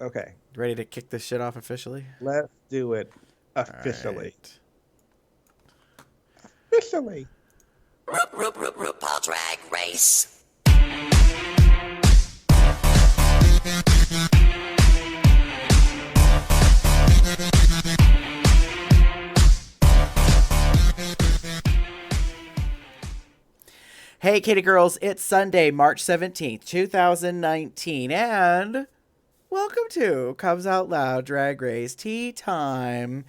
Okay. Ready to kick this shit off officially? Let's do it All officially. right. Officially. RuPaul Drag Race. Hey, kitty girls, it's Sunday, March 17th, 2019, and welcome to Cubs Out Loud Drag Race Tea Time,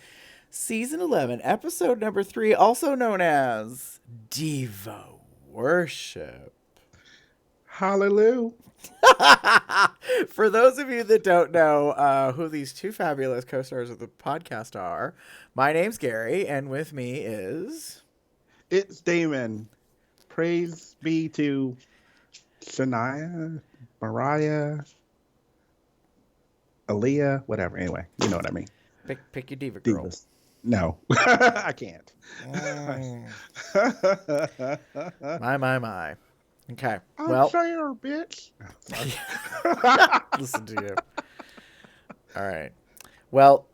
Season 11, Episode number 3, also known as Diva Worship. Hallelujah. For those of you that don't know who these two fabulous co-stars of the podcast are, my name's Gary, and with me is... It's Damon. Praise be to Shania, Mariah, Aaliyah, whatever. Anyway, you know what I mean. Pick your diva girl. Divas. No, I can't. My. Okay. I'm Well, fair, bitch. listen to you. All right. Well,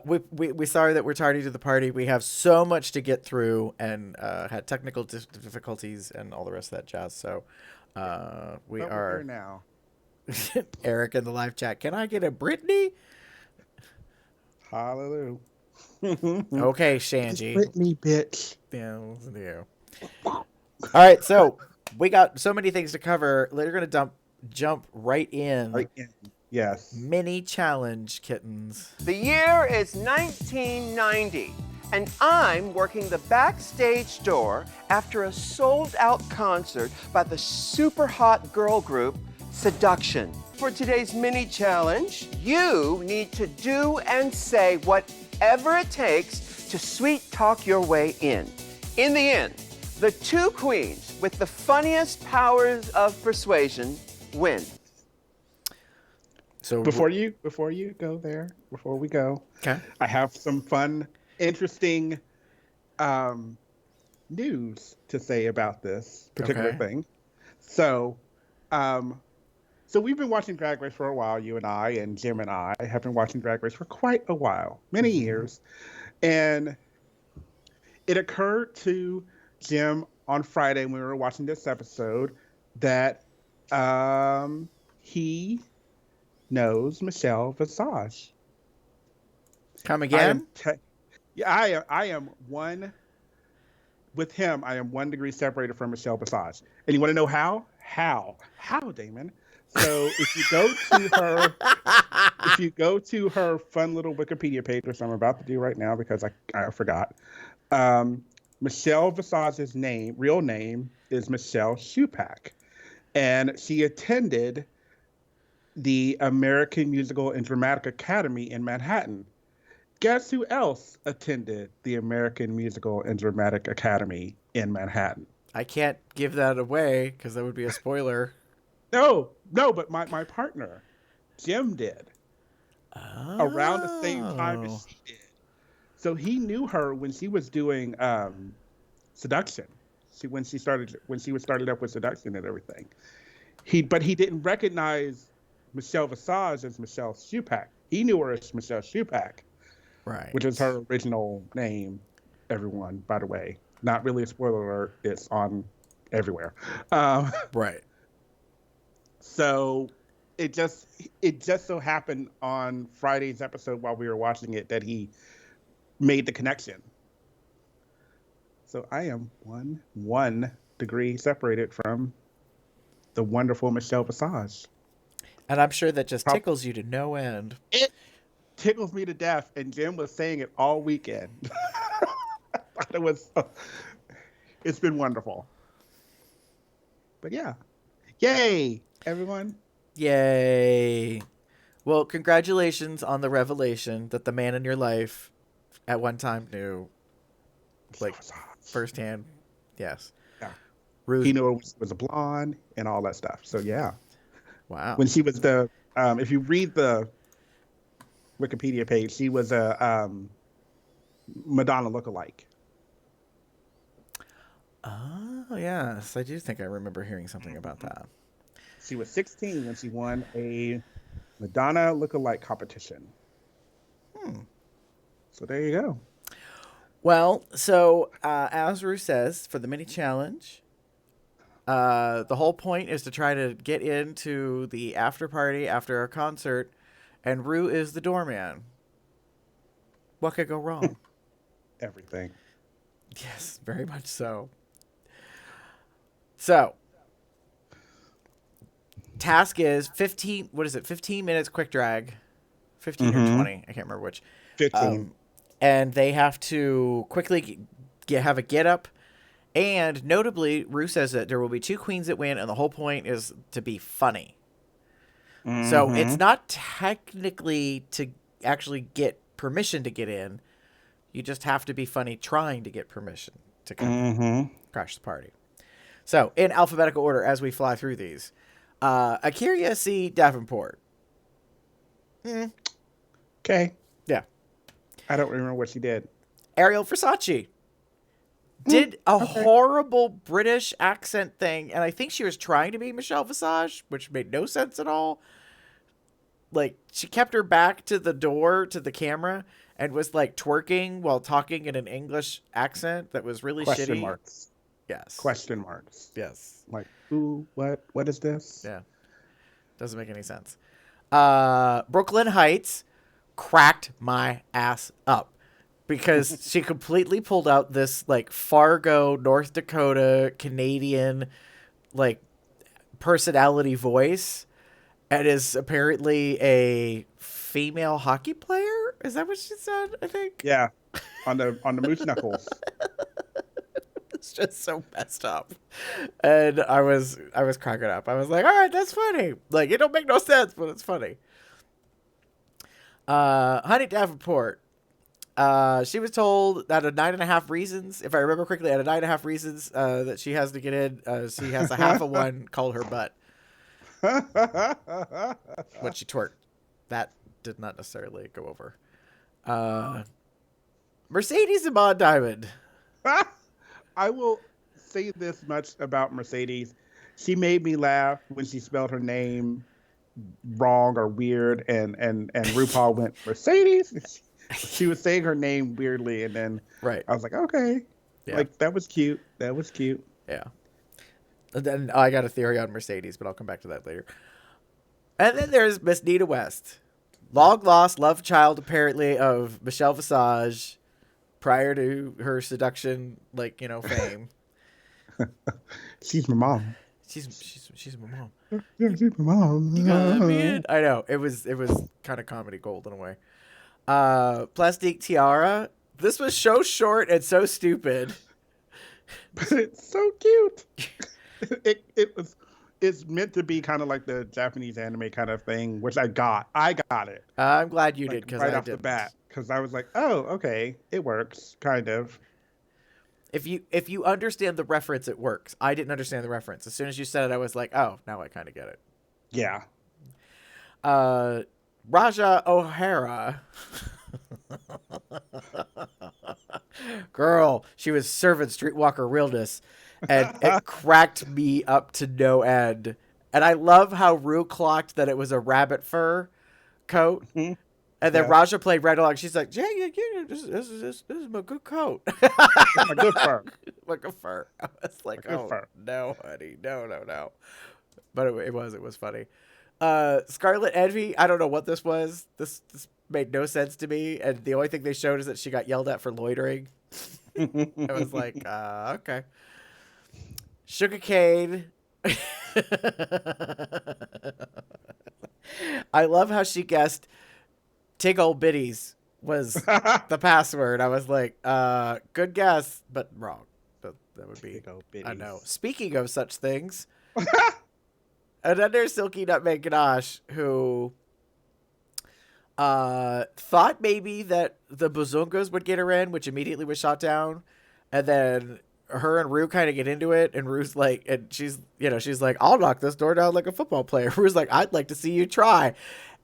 we sorry that we're tardy to the party. We have so much to get through and had technical difficulties and all the rest of that jazz. So we But we're are here now. Eric in the live chat. Can I get a Brittany? Hallelujah. Okay, Shanji. Britney, bitch. Yeah, listen to you. All right, so we got so many things to cover. We're gonna jump right in. Right in. Yes. Mini challenge, kittens. The year is 1990, and I'm working the backstage door after a sold-out concert by the super hot girl group Seduction. For today's mini challenge, you need to do and say whatever it takes to sweet talk your way in. In the end, the two queens with the funniest powers of persuasion win. So Before you go there, before we go, okay. I have some fun, interesting news to say about this particular thing. So we've been watching Drag Race for a while, you and I, and Jim and I have been watching Drag Race for quite a while, many years. And it occurred to Jim on Friday when we were watching this episode that he knows Michelle Visage. Come again? I am one with him. I am 1 degree separated from Michelle Visage. And you want to know how? How, Damon? So if you go to her fun little Wikipedia page, which I'm about to do right now because I forgot. Michelle Visage's real name is Michelle Shupak, and she attended the American Musical and Dramatic Academy in Manhattan. Guess who else attended the American Musical and Dramatic Academy in Manhattan? I can't give that away because that would be a spoiler. No, but my partner, Jim, did. Around the same time as she did. So he knew her when she was doing Seduction. When she started up with Seduction and everything. But he didn't recognize Michelle Visage as Michelle Shupak. He knew her as Michelle Shupak, right? Which is her original name. Everyone, by the way, not really a spoiler alert. It's on everywhere. Right. So it just so happened on Friday's episode while we were watching it that he made the connection. So I am one degree separated from the wonderful Michelle Visage. And I'm sure that just tickles you to no end. It tickles me to death, and Jim was saying it all weekend. It's been wonderful. But yeah. Yay, everyone. Yay. Well, congratulations on the revelation that the man in your life at one time knew, like, firsthand. Yes. Yeah. Ruth. He knew it was a blonde and all that stuff. So yeah. Wow. When she was if you read the Wikipedia page, she was a Madonna lookalike. Oh, yes. I do think I remember hearing something about that. She was 16 when she won a Madonna lookalike competition. So there you go. Well, so as Ru says, for the mini challenge, the whole point is to try to get into the after party after our concert, and Ru is the doorman. What could go wrong? Everything. Yes, very much so. So, task is 15, what is it, 15 minutes quick drag. 15 or 20, I can't remember which. 15. And they have to quickly have a get up. And notably, Ru says that there will be 2 queens that win, and the whole point is to be funny. So it's not technically to actually get permission to get in. You just have to be funny trying to get permission to come crash the party. So, in alphabetical order as we fly through these. Akira C. Davenport. Okay. Yeah. I don't remember what she did. Ariel Versace. Did a horrible British accent thing, and I think she was trying to be Michelle Visage, which made no sense at all. Like, she kept her back to the door, to the camera, and was, like, twerking while talking in an English accent that was really Question shitty. marks. Yes. Question marks. Yes. Like, ooh, what is this? Yeah. Doesn't make any sense. Brooklyn Heights cracked my ass up because she completely pulled out this like Fargo, North Dakota, Canadian like personality voice and is apparently a female hockey player. Is that what she said? I think. Yeah. On the moose knuckles. It's just so messed up. And I was cracking up. I was like, all right, that's funny. Like, it don't make no sense, but it's funny. Honey Davenport. She was told out of 9.5 reasons, if I remember correctly, out of 9.5 reasons that she has to get in, she has a half of one called her butt. When she twerked. That did not necessarily go over. Mercedes and Maud Diamond. I will say this much about Mercedes. She made me laugh when she spelled her name wrong or weird, and RuPaul went, Mercedes? She was saying her name weirdly, and then Right. I was like, okay. Yeah. Like, that was cute. That was cute. Yeah. And then I got a theory on Mercedes, but I'll come back to that later. And then there's Miss Nita West. Long lost love child, apparently, of Michelle Visage prior to her seduction, like, you know, fame. She's my mom. She's my mom. Yeah, she's my mom. You gotta let me in. I know. It was kind of comedy gold in a way. Plastique Tiara. This was so short and so stupid. But it's so cute. It's meant to be kind of like the Japanese anime kind of thing, which I got it. I'm glad you did, Like, because right I off didn't. the bat, because I was like, oh, okay, it works, kind of. If you understand the reference, it works. I didn't understand the reference. As soon as you said it, I was like, oh, now I kind of get it. Yeah. Raja O'Hara. Girl, she was serving Streetwalker realness, and it cracked me up to no end. And I love how Rue clocked that it was a rabbit fur coat. Mm-hmm. And then Yeah. Raja played right along. She's like, yeah, this is my good coat. My good fur. My good fur. I was like, My good oh, fur. no, honey. No. But it was funny. Scarlet Envy, I don't know what this was. This made no sense to me. And the only thing they showed is that she got yelled at for loitering. I was like, okay. Sugarcane. I love how she guessed Tig Old Bitties was the password. I was like, good guess, but wrong. That would be, Tig Old I know. Bitties. Speaking of such things, and then there's Silky Nutmeg Ganache, who thought maybe that the Bazungas would get her in, which immediately was shot down. And then her and Rue kind of get into it, and Rue's like, and she's like, I'll knock this door down like a football player. Rue's like, I'd like to see you try.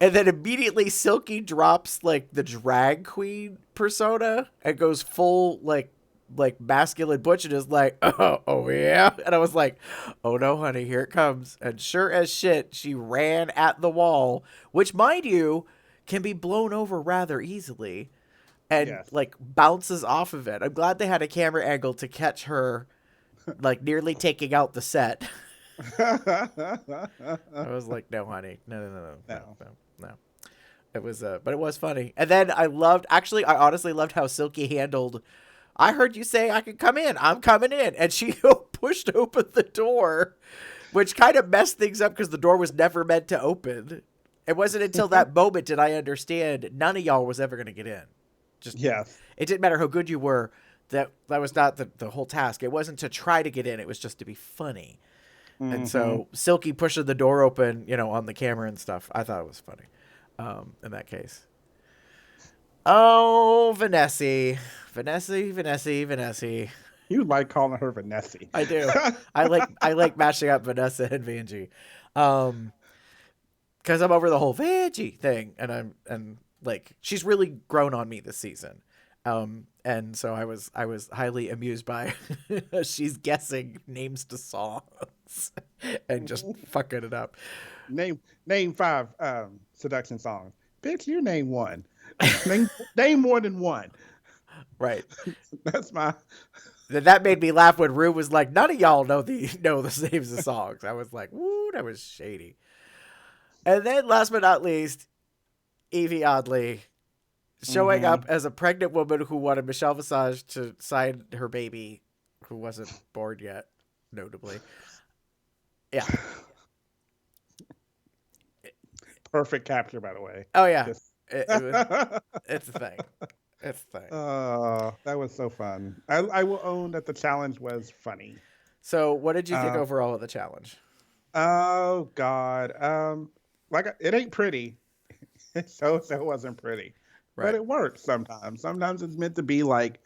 And then immediately Silky drops like the drag queen persona and goes full like like masculine butch and is like, oh yeah. And I was like, oh no, honey, here it comes. And sure as shit, she ran at the wall, which mind you, can be blown over rather easily and like bounces off of it. I'm glad they had a camera angle to catch her like nearly taking out the set. I was like, no, honey, no. It was, but it was funny. And then I honestly loved how Silky handled, I heard you say I can come in. I'm coming in. And she pushed open the door, which kind of messed things up because the door was never meant to open. It wasn't until that moment did I understand none of y'all was ever going to get in. It didn't matter how good you were. That was not the whole task. It wasn't to try to get in. It was just to be funny. Mm-hmm. And so Silky pushing the door open, on the camera and stuff, I thought it was funny in that case. Oh, Vanessa. You like calling her Vanessa. I do. I like mashing up Vanessa and Vanjie. Because I'm over the whole Vanjie thing, and like she's really grown on me this season. And so I was highly amused by she's guessing names to songs and just fucking it up. Name 5 seduction songs. Bitch, you name one. name more than one. Right. That's my. That made me laugh when Rue was like, "None of y'all know the names of songs." I was like, "Woo, that was shady." And then, last but not least, Evie Oddly showing up as a pregnant woman who wanted Michelle Visage to sign her baby, who wasn't born yet, notably. Yeah. Perfect capture, by the way. Oh yeah, it's a thing. It's a thing. Oh, that was so fun. I will own that the challenge was funny. So, what did you think overall of the challenge? Oh God, it ain't pretty. so it wasn't pretty, right. But it works sometimes. Sometimes it's meant to be like,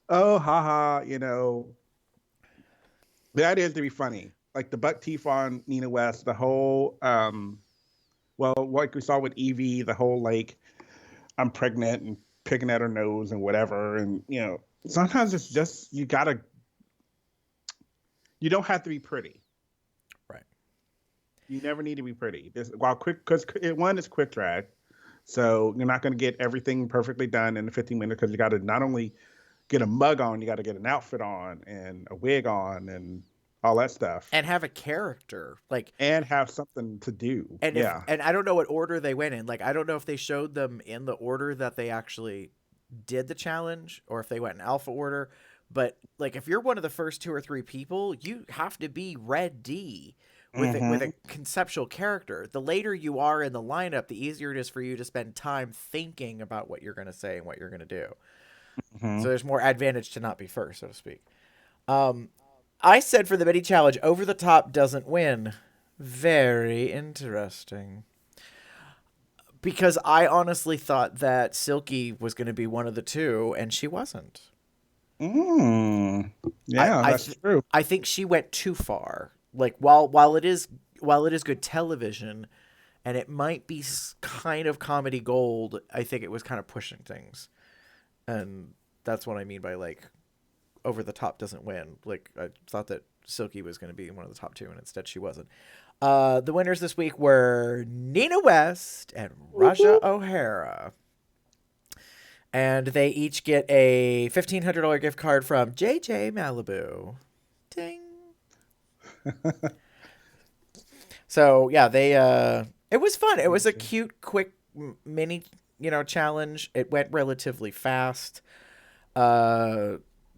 oh, haha, The idea is to be funny, like the buck teeth on Nina West, the whole like we saw with Evie, the whole like I'm pregnant and picking at her nose and whatever, and sometimes it's just you don't have to be pretty. Right. You never need to be pretty. Because one is quick drag, so you're not going to get everything perfectly done in the 15 minutes because you got to not only get a mug on, you got to get an outfit on and a wig on and all that stuff, and have a character and have something to do. And and I don't know what order they went in. Like I don't know if they showed them in the order that they actually did the challenge or if they went in alpha order. But like if you're one of the first 2 or 3 people, you have to be ready with a conceptual character. The later you are in the lineup, the easier it is for you to spend time thinking about what you're going to say and what you're going to do. So there's more advantage to not be first, so to speak. I said for the mini challenge, over the top doesn't win. Very interesting. Because I honestly thought that Silky was going to be one of the two, and she wasn't. Yeah, that's true. I think she went too far. Like while it is good television, and it might be kind of comedy gold, I think it was kind of pushing things, and that's what I mean by like over the top doesn't win. Like I thought that Silky was going to be one of the top 2, and instead she wasn't. The winners this week were Nina West and Raja O'Hara. And they each get a $1,500 gift card from JJ Malibu. Ding. So, yeah, it was fun. It was a cute, quick mini, challenge. It went relatively fast.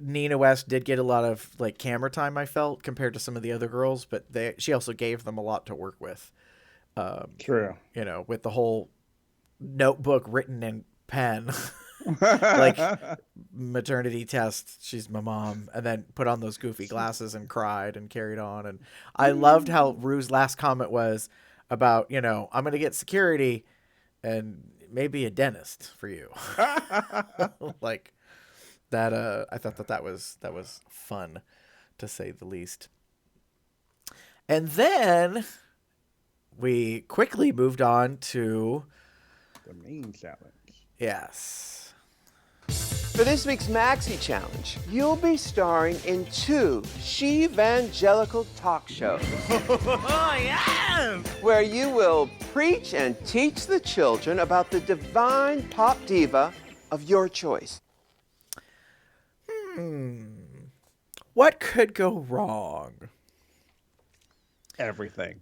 Nina West did get a lot of like camera time, I felt, compared to some of the other girls, but she also gave them a lot to work with. True. With the whole notebook written in pen, like maternity test, she's my mom, and then put on those goofy glasses and cried and carried on. And I loved how Rue's last comment was about, I'm going to get security and maybe a dentist for you. Like, that I thought that was fun, to say the least. And then we quickly moved on to the main challenge. Yes. For this week's maxi-challenge, you'll be starring in 2 she-evangelical talk shows. Where you will preach and teach the children about the divine pop diva of your choice. What could go wrong? Everything.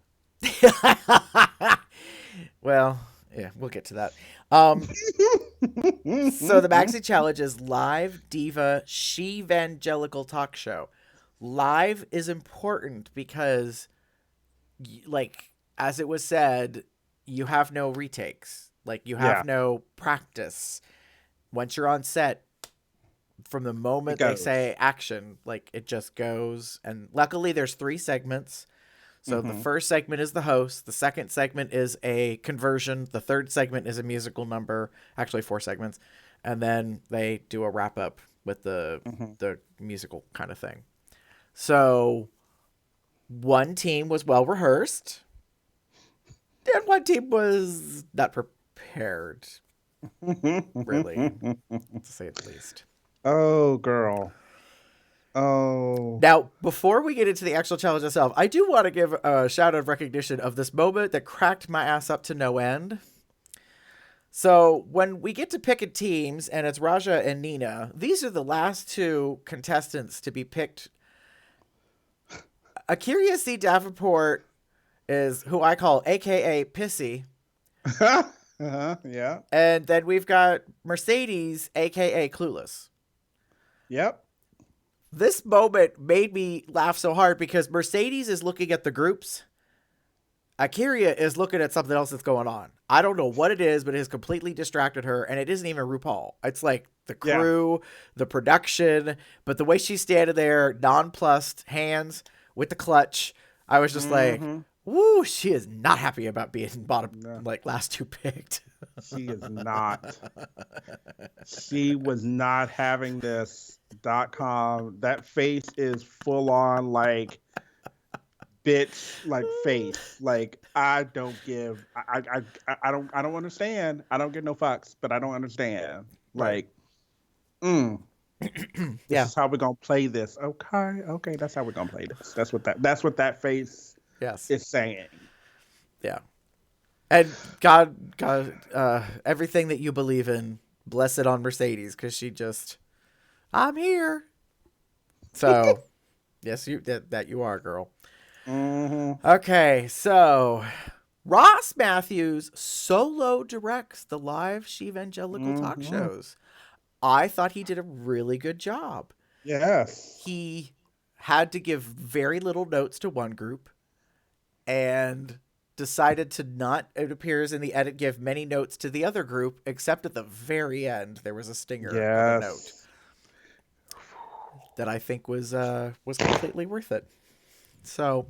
Well, yeah, we'll get to that. So the Maxi Challenge is live diva she-evangelical talk show. Live is important because, like, as it was said, you have no retakes. Like, you have no practice. Once you're on set, from the moment they say action, like, it just goes. And luckily, there's 3 segments. So the first segment is the host. The second segment is a conversion. The third segment is a musical number. Actually, 4 segments. And then they do a wrap up with the musical kind of thing. So one team was well rehearsed. And one team was not prepared. Really, to say the least. Oh, girl. Oh. Now, before we get into the actual challenge itself, I do want to give a shout out of recognition of this moment that cracked my ass up to no end. So when we get to picking teams, and it's Raja and Nina, these are the last 2 contestants to be picked. Akiria C. Davenport is who I call AKA Pissy. Yeah. And then we've got Mercedes, AKA Clueless. Yep. This moment made me laugh so hard because Mercedes is looking at the groups. Akiria is looking at something else that's going on. I don't know what it is, but it has completely distracted her, and it isn't even RuPaul. It's like the crew, the production, but the way she's standing there, nonplussed, hands with the clutch, I was just like, woo, she is not happy about being bottom, like last 2 picked. She is not. She was not having this. .com. That face is full on like bitch like face. Like I don't give. I don't understand. I don't get no fucks, but I don't understand. Like, This is how we're gonna play this. Okay, that's how we're gonna play this. That's what that face is saying. Yeah. And God, everything that you believe in, bless it on Mercedes, because she just, I'm here. So, yes, that you are, girl. Okay, so Ross Matthews solo directs the live she-evangelical talk shows. I thought he did a really good job. Yes. He had to give very little notes to one group and decided to not, it appears in the edit, give many notes to the other group, except at the very end there was a stinger of a note that I think was completely worth it. So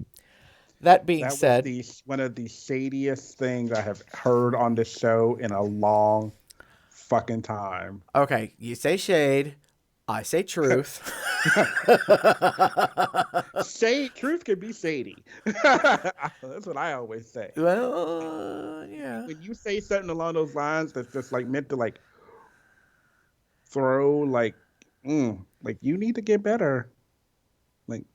that being said, was one of the shadiest things I have heard on this show in a long fucking time. Okay, you say shade, I say truth. Truth can be shady. That's what I always say. Well, yeah. When you say something along those lines that's just like meant to like throw like you need to get better. Like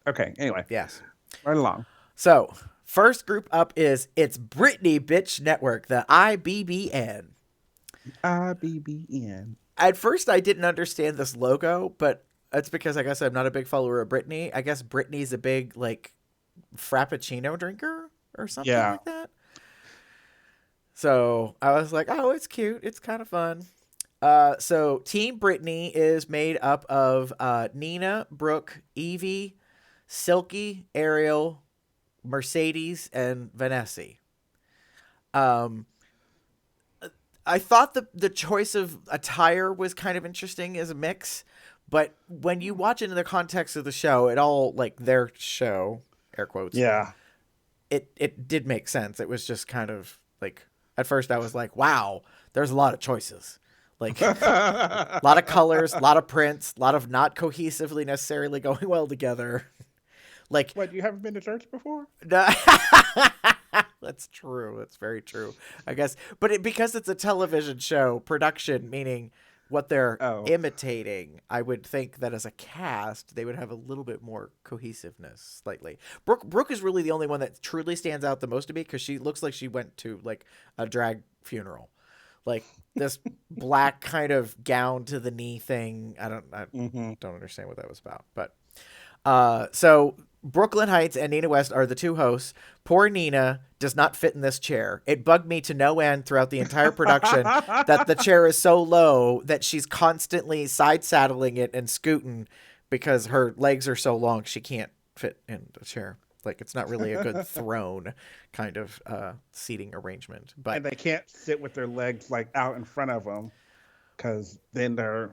Okay, anyway. Yes. Right along. So, first group up is It's Britney Bitch Network, the IBBN. IBBN. At first, I didn't understand this logo, but it's because I guess I'm not a big follower of Britney. I guess Britney's a big, like, Frappuccino drinker or something like that. So I was like, oh, it's cute. It's kind of fun. So Team Britney is made up of Nina, Brooke, Evie, Silky, Ariel, Mercedes, and Vanessa. I thought the choice of attire was kind of interesting as a mix, but when you watch it in the context of the show, it all, like, their show, air quotes. Yeah. It did make sense. It was just kind of like, at first I was like, wow, there's a lot of choices. Like, a lot of colors, a lot of prints, a lot of not cohesively necessarily going well together. Like, what, you haven't been to church before? No. That's true. That's very true. I guess, but because it's a television show, production, meaning what they're imitating, I would think that as a cast, they would have a little bit more cohesiveness slightly. Brooke is really the only one that truly stands out the most to me because she looks like she went to like a drag funeral. Like this black kind of gown to the knee thing. I don't understand what that was about. But so Brooklyn Heights and Nina West are the two hosts. Poor Nina does not fit in this chair. It bugged me to no end throughout the entire production that the chair is so low that she's constantly side saddling it and scooting because her legs are so long she can't fit in the chair. Like it's not really a good throne kind of seating arrangement. But and they can't sit with their legs like out in front of them because then they're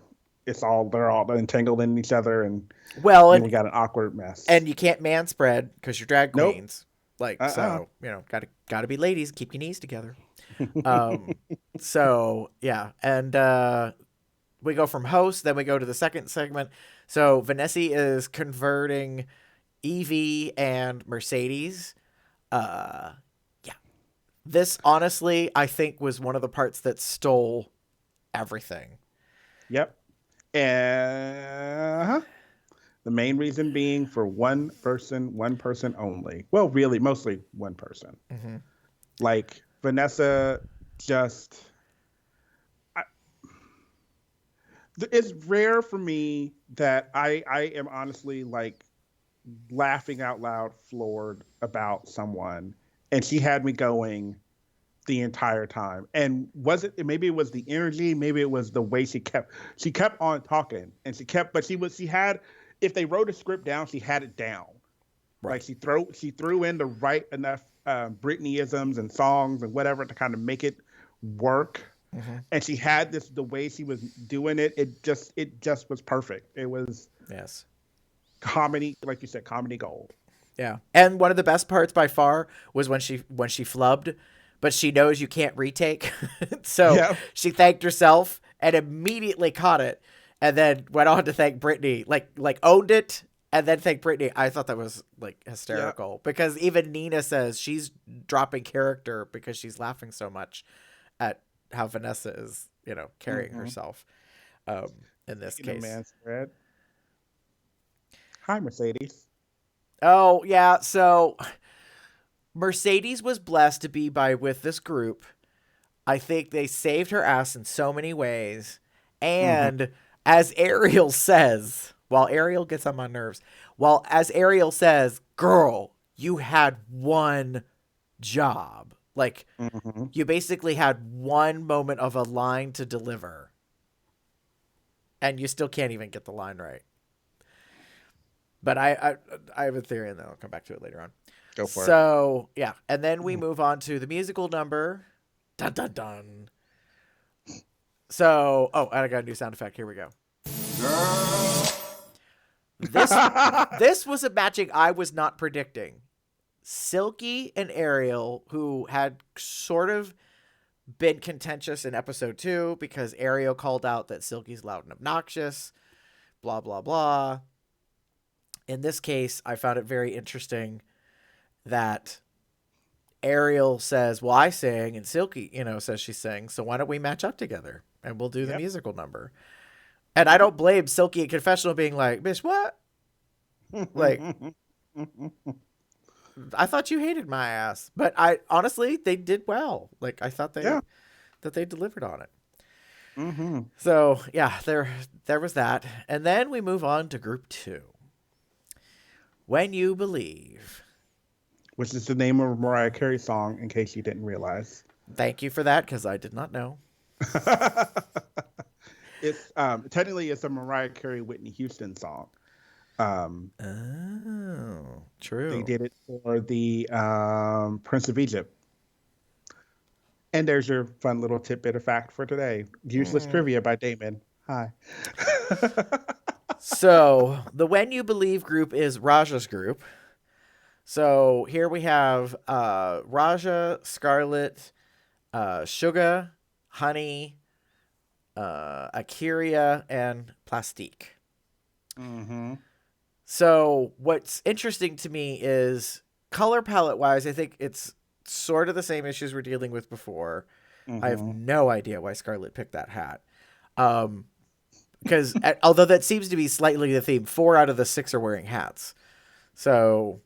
all entangled in each other and we got an awkward mess. And you can't man spread because you're drag queens. Like so, gotta be ladies. Keep your knees together. So yeah, and we go from host, then we go to the second segment. So Vanessa is converting Evie and Mercedes. This honestly, I think, was one of the parts that stole everything. Yep. And the main reason being for one person only. Well, really, mostly one person. Mm-hmm. Like Vanessa just... it's rare for me that I am honestly like laughing out loud floored about someone, and she had me going the entire time. And maybe it was the energy, maybe it was the way she kept on talking, and she had, if they wrote a script down, she had it down. Right. Like she threw in the right enough Britney-isms and songs and whatever to kind of make it work. Mm-hmm. And she had the way she was doing it, it just was perfect. It was comedy, like you said, comedy gold. Yeah. And one of the best parts by far was when she flubbed, but she knows you can't retake. So she thanked herself and immediately caught it and then went on to thank Britney, like owned it and then thanked Britney. I thought that was like hysterical because even Nina says she's dropping character because she's laughing so much at how Vanessa is, carrying herself in this case. Man spread. Hi, Mercedes. Oh, yeah. So Mercedes was blessed to be with this group. I think they saved her ass in so many ways. And as Ariel says, while Ariel gets on my nerves, as Ariel says, girl, you had one job. Like, you basically had one moment of a line to deliver. And you still can't even get the line right. But I have a theory, and then I'll come back to it later on. Go for it. So, yeah. And then we move on to the musical number. Dun, dun, dun. So, I got a new sound effect. Here we go. This was a matching I was not predicting. Silky and Ariel, who had sort of been contentious in episode 2 because Ariel called out that Silky's loud and obnoxious, blah, blah, blah. In this case, I found it very interesting that Ariel says, well, I sing, and Silky, says she sings, so why don't we match up together and we'll do the musical number. And I don't blame Silky in confessional being like, bitch, what? Like... I thought you hated my ass, but honestly, they did well. Like I thought that they delivered on it. Mm-hmm. So yeah, there was that. And then we move on to group 2. When You Believe. Which is the name of a Mariah Carey song, in case you didn't realize. Thank you for that, because I did not know. It's technically it's a Mariah Carey Whitney Houston song. True. They did it for the Prince of Egypt. And there's your fun little tidbit of fact for today. Useless trivia by Damon. Hi. So the When You Believe group is Raja's group. So here we have Raja, Scarlett, Suga, Honey, Akiria, and Plastique. Mm-hmm. So what's interesting to me is color palette wise, I think it's sort of the same issues we're dealing with before. Mm-hmm. I have no idea why Scarlett picked that hat. Because although that seems to be slightly the theme, 4 out of the 6 are wearing hats. So,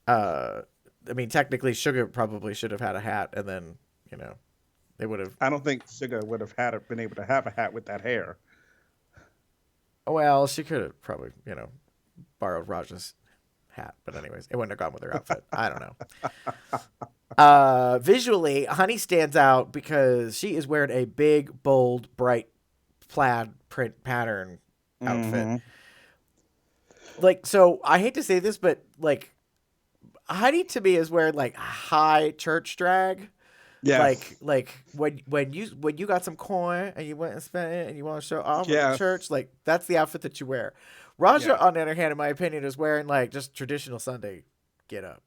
I mean, technically, Sugar probably should have had a hat, and then, you know, they would have. I don't think Sugar would have been able to have a hat with that hair. Well, she could have probably, you know, borrowed Raja's hat. But anyways, it wouldn't have gone with her outfit. I don't know. Visually, Honey stands out because she is wearing a big, bold, bright plaid print pattern outfit. Mm-hmm. Like, so I hate to say this, but like, Honey to me is wearing like high church drag. Yes. Like when you got some coin and you went and spent it and you want to show off at Yes. church, like that's the outfit that you wear. Raja, Yeah. on the other hand, in my opinion, is wearing like just traditional Sunday get up.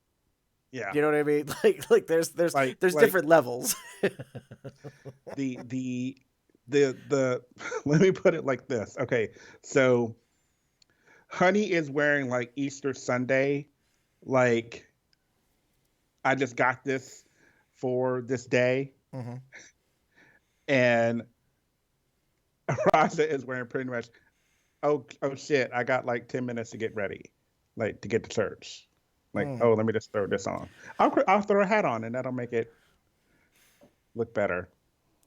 Yeah. You know what I mean? Like there's Like- different levels. the let me put it like this. Okay, so Honey is wearing like Easter Sunday, like I just got this for this day, Mhm. and Raja is wearing pretty much, oh shit, I got like 10 minutes to get ready, like to get to church. Like, oh, let me just throw this on. I'll throw a hat on and that'll make it look better.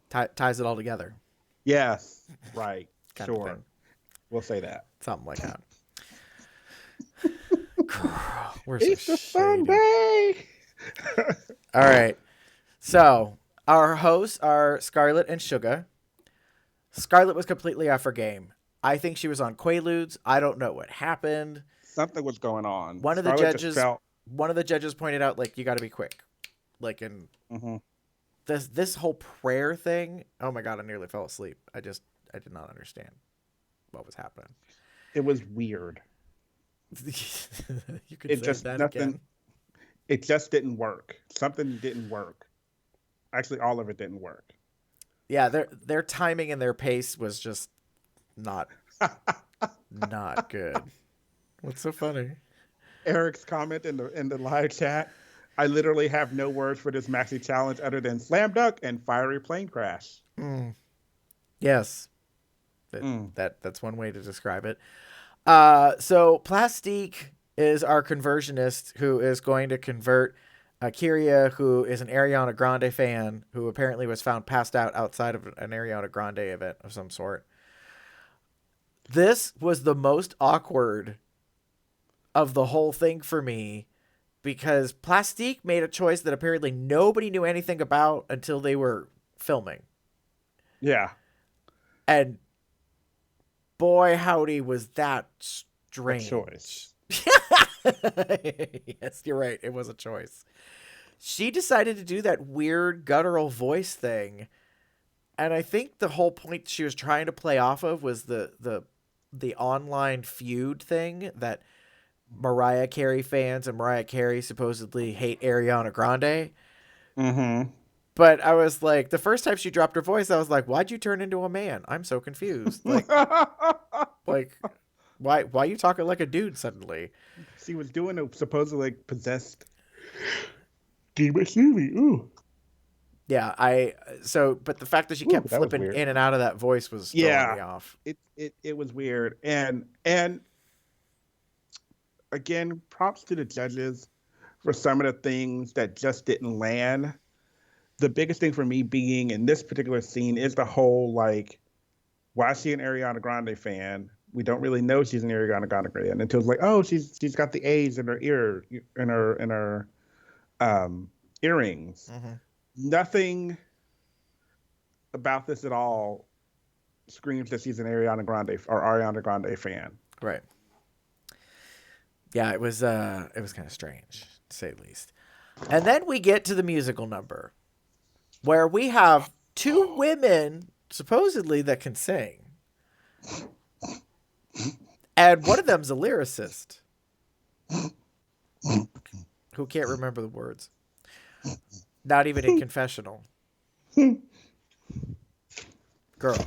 Ties it all together. Yes, right. Kind of Sure. thing. We'll say that. Something like that. Girl, we're so Easter shady. Sunday. All right. So our hosts are Scarlett and Sugar. Scarlett was completely off her game. I think she was on Quaaludes. I don't know what happened. Something was going on. One of the judges pointed out, like, you got to be quick. Like, in this whole prayer thing. Oh my God, I nearly fell asleep. I did not understand what was happening. It was weird. You could It say just that nothing. again. It just didn't work. Something didn't work. Actually, all of it didn't work. Yeah, their timing and their pace was just not good. What's so funny? Eric's comment in the live chat. I literally have no words for this maxi challenge other than slam dunk and fiery plane crash. Yes, that's one way to describe it. So Plastique is our conversionist who is going to convert Kyria, who is an Ariana Grande fan, who apparently was found passed out outside of an Ariana Grande event of some sort. This was the most awkward of the whole thing for me, because Plastique made a choice that apparently nobody knew anything about until they were filming. Yeah. And boy, howdy, was that strange. A choice. Yes, you're right. It was a choice. She decided to do that weird guttural voice thing. And I think the whole point she was trying to play off of was the online feud thing that Mariah Carey fans and Mariah Carey supposedly hate Ariana Grande. Mm-hmm. But I was like, the first time she dropped her voice, I was like, why'd you turn into a man? I'm so confused. Like, why you talking like a dude suddenly? She was doing a supposedly possessed Diva Worship. Ooh. Yeah, but the fact that she kept that was flipping weird. in and out of that voice was throwing me off. It was weird. And again, props to the judges for some of the things that just didn't land. The biggest thing for me being in this particular scene is the whole, like, why is she an Ariana Grande fan? We don't really know she's an Ariana Grande fan until it's like, oh, she's got the A's in her ear, in her earrings. Mm-hmm. Nothing about this at all screams that she's an Ariana Grande fan. Right. Yeah, it was kind of strange, to say the least. And then we get to the musical number, where we have 2 women supposedly that can sing. And one of them's a lyricist who can't remember the words. Not even in confessional. Girl.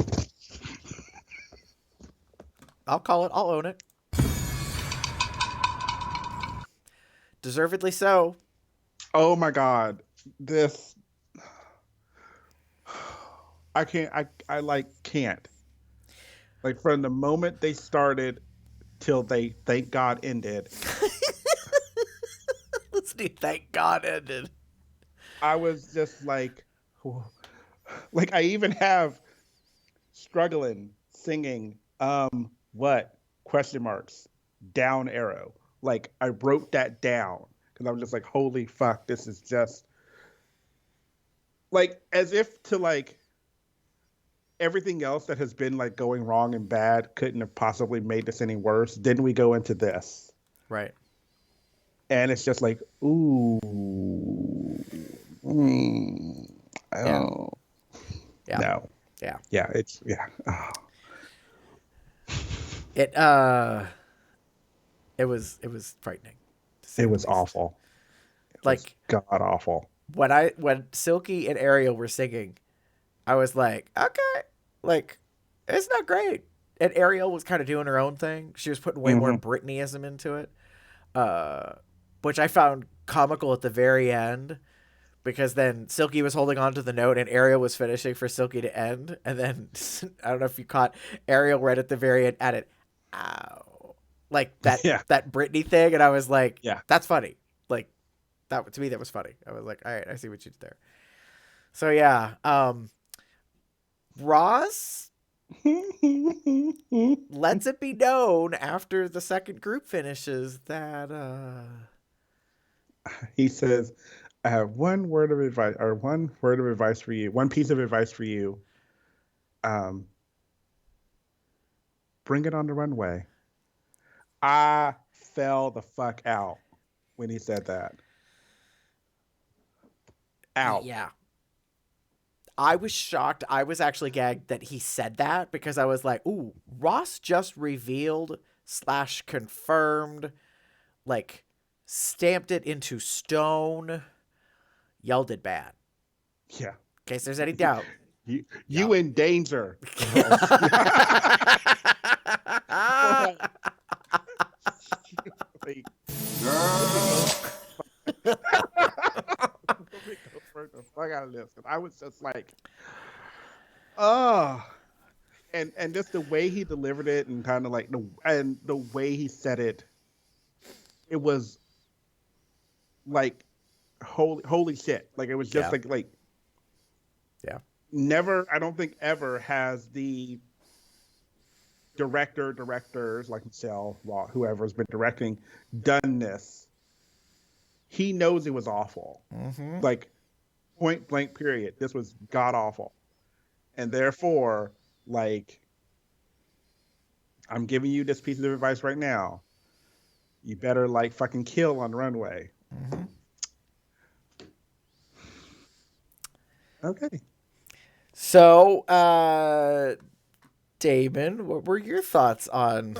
I'll call it. I'll own it. Deservedly so. Oh my God. this I can't I like can't. Like from the moment they started till they thank God ended, Let's do thank God ended. I was just like I even have struggling singing what question marks down arrow. Like I wrote that down because I was just like, holy fuck, this is just like as if to like everything else that has been like going wrong and bad couldn't have possibly made this any worse. Then we go into this. Right. And it's just like, ooh. Yeah. Oh. Yeah. No. Yeah. Yeah, it's yeah. Oh. It was frightening. It was awful. It like was god awful. when Silky and Ariel were singing, I was like, okay, like it's not great. And Ariel was kind of doing her own thing. She was putting way more Britneyism into it, which I found comical at the very end. Because then Silky was holding on to the note and Ariel was finishing for Silky to end. And then, I don't know if you caught Ariel right at the very end added, ow. Like that Britney thing. And I was like, yeah, that's funny. Like, that to me, that was funny. I was like, all right, I see what you did there. So, yeah. Ross lets it be known after the second group finishes that... He says... I have one word of advice for you. One piece of advice for you. Bring it on the runway. I fell the fuck out when he said that. Out. Yeah. I was shocked. I was actually gagged that he said that because I was like, ooh, Ross just revealed / confirmed, like stamped it into stone. Y'all did bad. Yeah. In case there's any doubt. You in danger. The fuck out of this. I was just like, oh. And just the way he delivered it and kind of like the way he said it, it was like holy shit. Like it was just like never, I don't think ever has the directors like Michelle, whoever's been directing, done this. He knows it was awful. Mm-hmm. Like point blank period. This was god awful. And therefore, like, I'm giving you this piece of advice right now. You better like fucking kill on the runway. Mm-hmm. Okay. So, Damon, what were your thoughts on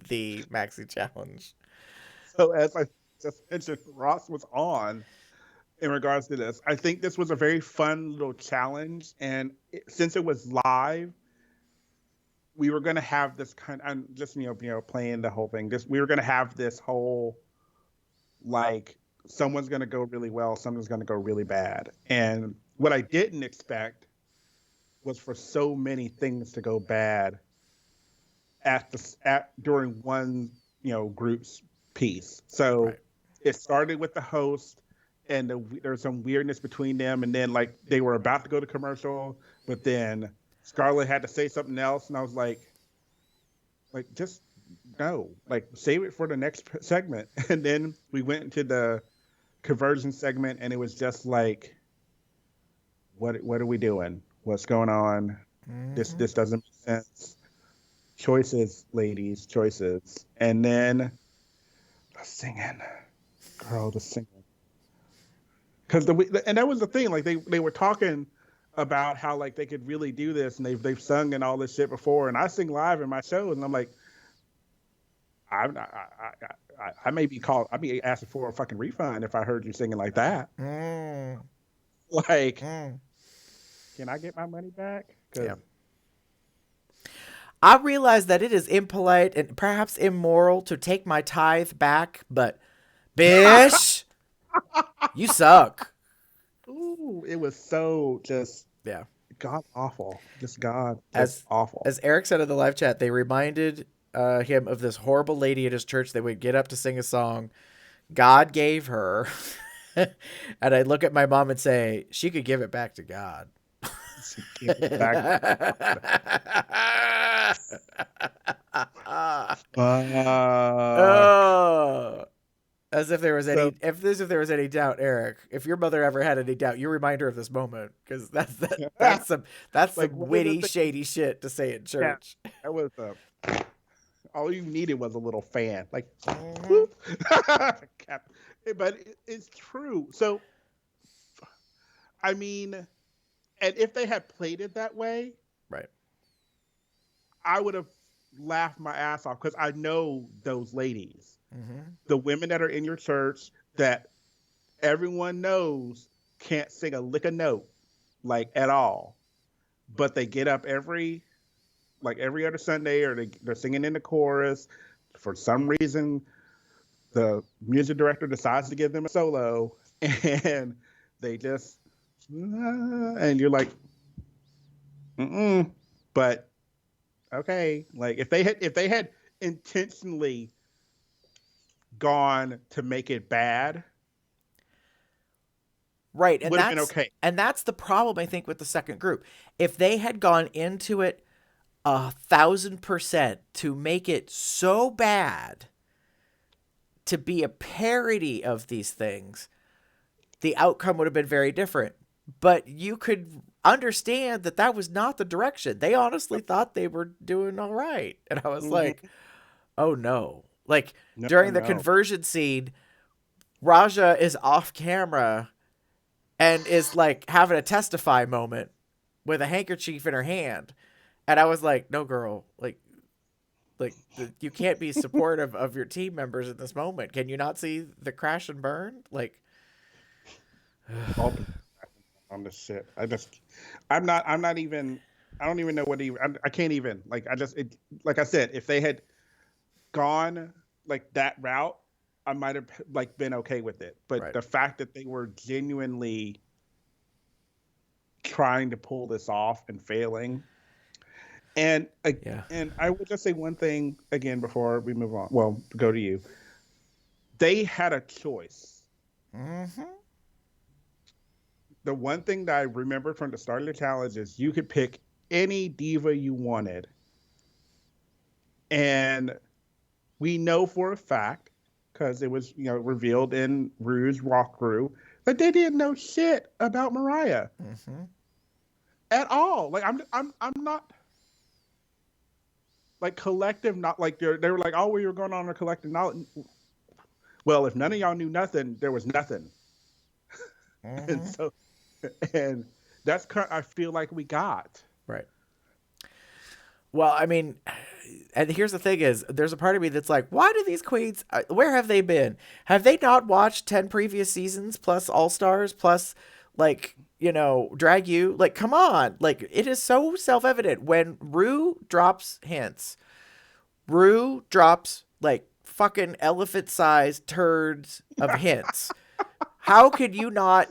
the maxi-challenge? So, as I just mentioned, Ross was on in regards to this. I think this was a very fun little challenge. And since it was live, we were going to have this kind of, I'm just, playing the whole thing. We were going to have this whole, like, someone's going to go really well, someone's going to go really bad. And what I didn't expect was for so many things to go bad during one, group's piece. So It started with the host, and there was some weirdness between them, and then like they were about to go to commercial, but then Scarlett had to say something else, and I was like just no, like save it for the next segment. And then we went into the conversion segment, and it was just like, what are we doing? What's going on? Mm-hmm. This doesn't make sense. Choices, ladies, choices. And then the singing. Girl, the singing. Because and that was the thing. Like they were talking about how like they could really do this, and they've sung and all this shit before. And I sing live in my shows, and I'm like, I may be called. I'd be asking for a fucking refund if I heard you singing like that. Can I get my money back? Yeah. I realize that it is impolite and perhaps immoral to take my tithe back, but bish, You suck. Ooh, it was so just Yeah. god awful. Just god, just As awful. as Eric said in the live chat, they reminded him of this horrible lady at his church that would get up to sing a song God gave her. And I'd look at my mom and say, she could give it back to God. Give it back. Fuck. Oh, as if there was So any doubt, Eric. If your mother ever had any doubt, you remind her of this moment because that's like some one of the witty, things, shady shit to say in yeah, church. that was all you needed was a little fan, like Mhm. whoop. But it's true. So I mean, and if they had played it that way, Right. I would have laughed my ass off because I know those ladies, Mm-hmm. the women that are in your church that everyone knows can't sing a lick of note, like at all, but they get up every other Sunday, or they're singing in the chorus. For some reason, the music director decides to give them a solo, and they just, and you're like, mm-mm. But okay, like if they had intentionally gone to make it bad, Right, and would have been okay. that's the problem I think with the second group. If they had gone into it 1,000% to make it so bad to be a parody of these things, the outcome would have been very different. But you could understand that that was not the direction. They honestly thought they were doing all right. And I was like, Mm-hmm. oh no. Like No, during the no. conversion scene, Raja is off camera and is like having a testify moment with a handkerchief in her hand. And I was like, no, girl, you can't be supportive of your team members in this moment. Can you not see the crash and burn? Like, All on this shit. I'm not even. I don't even know what even. I can't even. Like I just. Like I said, if they had gone like that route, I might have like been okay with it. But right. the fact that they were genuinely trying to pull this off and failing, and Yeah. and I would just say one thing again before we move on. Well, go to you. They had a choice. Mm-hmm. The one thing that I remember from the start of the challenge is you could pick any diva you wanted. And we know for a fact, because it was, revealed in Rue's walkthrough, that they didn't know shit about Mariah Mm-hmm. at all. Like I'm not like collective, not like they were like, oh, we were going on a collective knowledge. Well, if none of y'all knew nothing, there was nothing. Mm-hmm. And so, and that's I feel like we got. Right. Well, I mean, and here's the thing is, there's a part of me that's like, why do these queens, where have they been? Have they not watched 10 previous seasons plus All-Stars plus, like, Drag You? Like, come on. Like, it is so self-evident. When Rue drops hints, Rue drops, like, fucking elephant-sized turds of hints. How could you not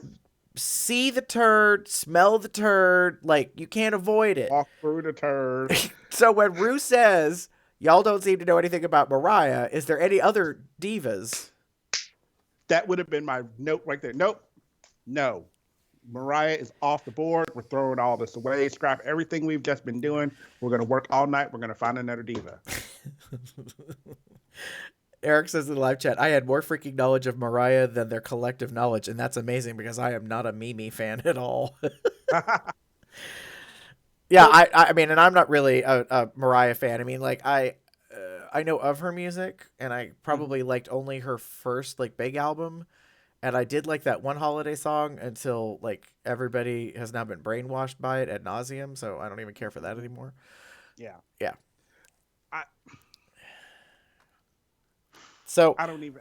see the turd, smell the turd? Like, you can't avoid it. Walk through the turd. So when Rue says, y'all don't seem to know anything about Mariah, is there any other divas? That would have been my note right there. Nope. No. Mariah is off the board. We're throwing all this away. Scrap everything we've just been doing. We're going to work all night. We're going to find another diva. Eric says in the live chat, I had more freaking knowledge of Mariah than their collective knowledge, and that's amazing because I am not a Mimi fan at all. Yeah, I mean, and I'm not really a Mariah fan. I mean, like, I know of her music, and I probably liked only her first, like, big album, and I did like that one holiday song until, like, everybody has now been brainwashed by it ad nauseum, so I don't even care for that anymore. Yeah. Yeah. I So don't even.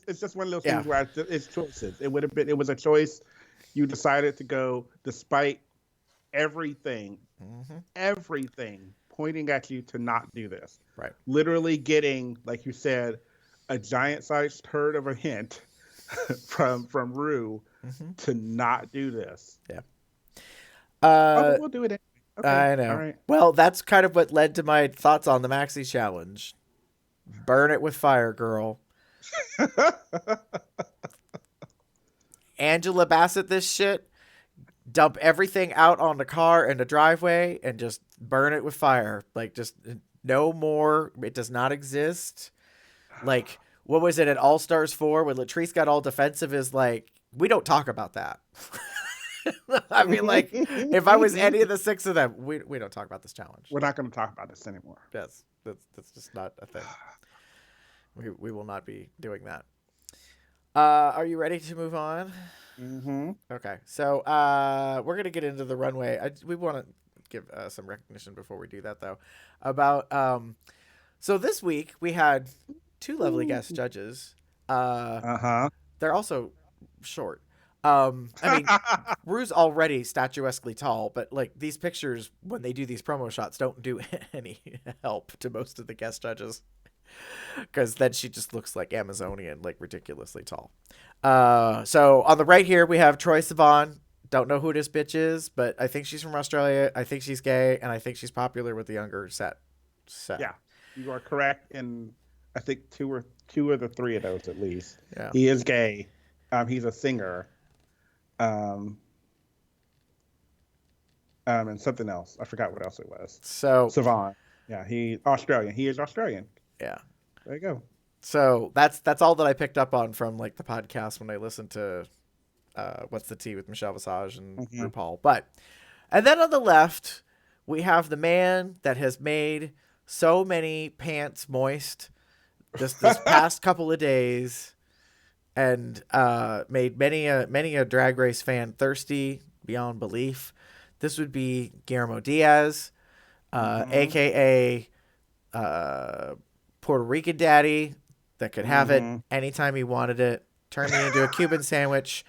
It's just one of those Yeah. things where it's choices. It would have been. It was a choice. You decided to go despite everything, everything pointing at you to not do this. Right. Literally getting, like you said, a giant-sized turd of a hint from Rue to not do this. Yeah. But we'll do it anyway. Okay. I know. All right. Well, that's kind of what led to my thoughts on the maxi-challenge. Burn it with fire, girl. Angela Bassett this shit. Dump everything out on the car and the driveway and just burn it with fire. Like, just no more. It does not exist. Like, what was it at All Stars 4 when Latrice got all defensive is like, we don't talk about that. I mean, like, if I was any of the 6 of them, we don't talk about this challenge. We're not going to talk about this anymore. That's just not a thing. We will not be doing that. Are you ready to move on? Mm-hmm. Okay, so we're gonna get into the runway. We want to give some recognition before we do that, though. About so this week we had 2 lovely guest judges. They're also short. I mean, Rue's already statuesquely tall, but like these pictures when they do these promo shots don't do any help to most of the guest judges. Because then she just looks like Amazonian, like ridiculously tall. So on the right here, we have Troye Sivan. Don't know who this bitch is, but I think she's from Australia. I think she's gay, and I think she's popular with the younger set. Yeah, you are correct in, I think, two of the 3 of those at least. Yeah. He is gay. He's a singer. And something else. I forgot what else it was. So Sivan. Yeah, he Australian. He is Australian. Yeah. There you go. So that's all that I picked up on from like the podcast when I listened to What's the Tea with Michelle Visage and RuPaul. And then on the left, we have the man that has made so many pants moist this past couple of days and made many a Drag Race fan thirsty beyond belief. This would be Guillermo Diaz, a.k.a. Puerto Rican daddy that could have it anytime he wanted it. Turn me into a Cuban sandwich.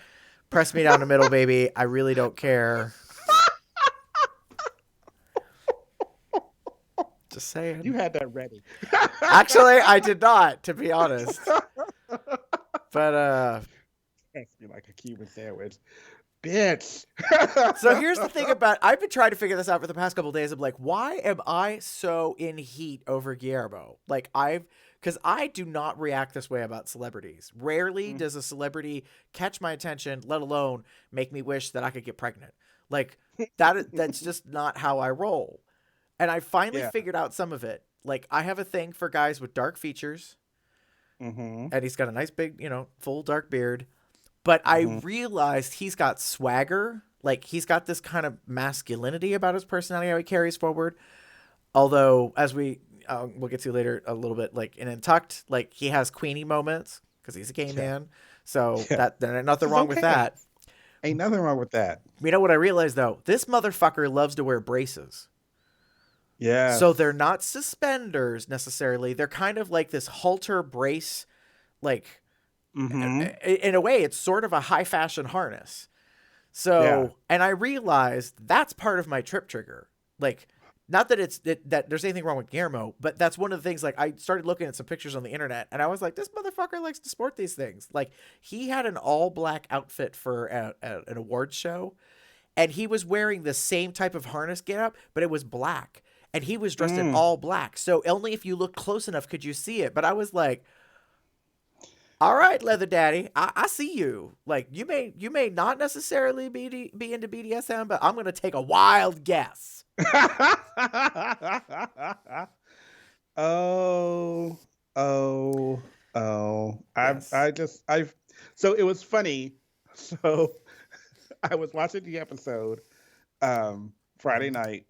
Press me down the middle, baby. I really don't care. Just saying. You had that ready. Actually, I did not, to be honest. But Press me like a Cuban sandwich. Bitch. So here's the thing about, I've been trying to figure this out for the past couple of days. I'm like, why am I so in heat over Guillermo? Like because I do not react this way about celebrities. Rarely does a celebrity catch my attention, let alone make me wish that I could get pregnant. Like that's just not how I roll. And I finally figured out some of it. Like I have a thing for guys with dark features, and he's got a nice big, full dark beard. But I realized he's got swagger. Like, he's got this kind of masculinity about his personality, how he carries forward. Although, as we'll get to later a little bit, like, in Untucked, like, he has Queenie moments because he's a gay man. So, there's nothing wrong with that. Ain't nothing wrong with that. You know what I realized, though? This motherfucker loves to wear braces. Yeah. So, they're not suspenders, necessarily. They're kind of like this halter brace, like... In a way, it's sort of a high fashion harness. So, and I realized that's part of my trip trigger. Like, not that that there's anything wrong with Guillermo, but that's one of the things. Like, I started looking at some pictures on the internet, and I was like, this motherfucker likes to sport these things. Like, he had an all black outfit for an awards show, and he was wearing the same type of harness getup, but it was black, and he was dressed in all black. So only if you look close enough could you see it. But I was like, all right, leather daddy, I see you. Like, you may not necessarily be into BDSM, but I'm going to take a wild guess. Oh. So it was funny. So I was watching the episode Friday night,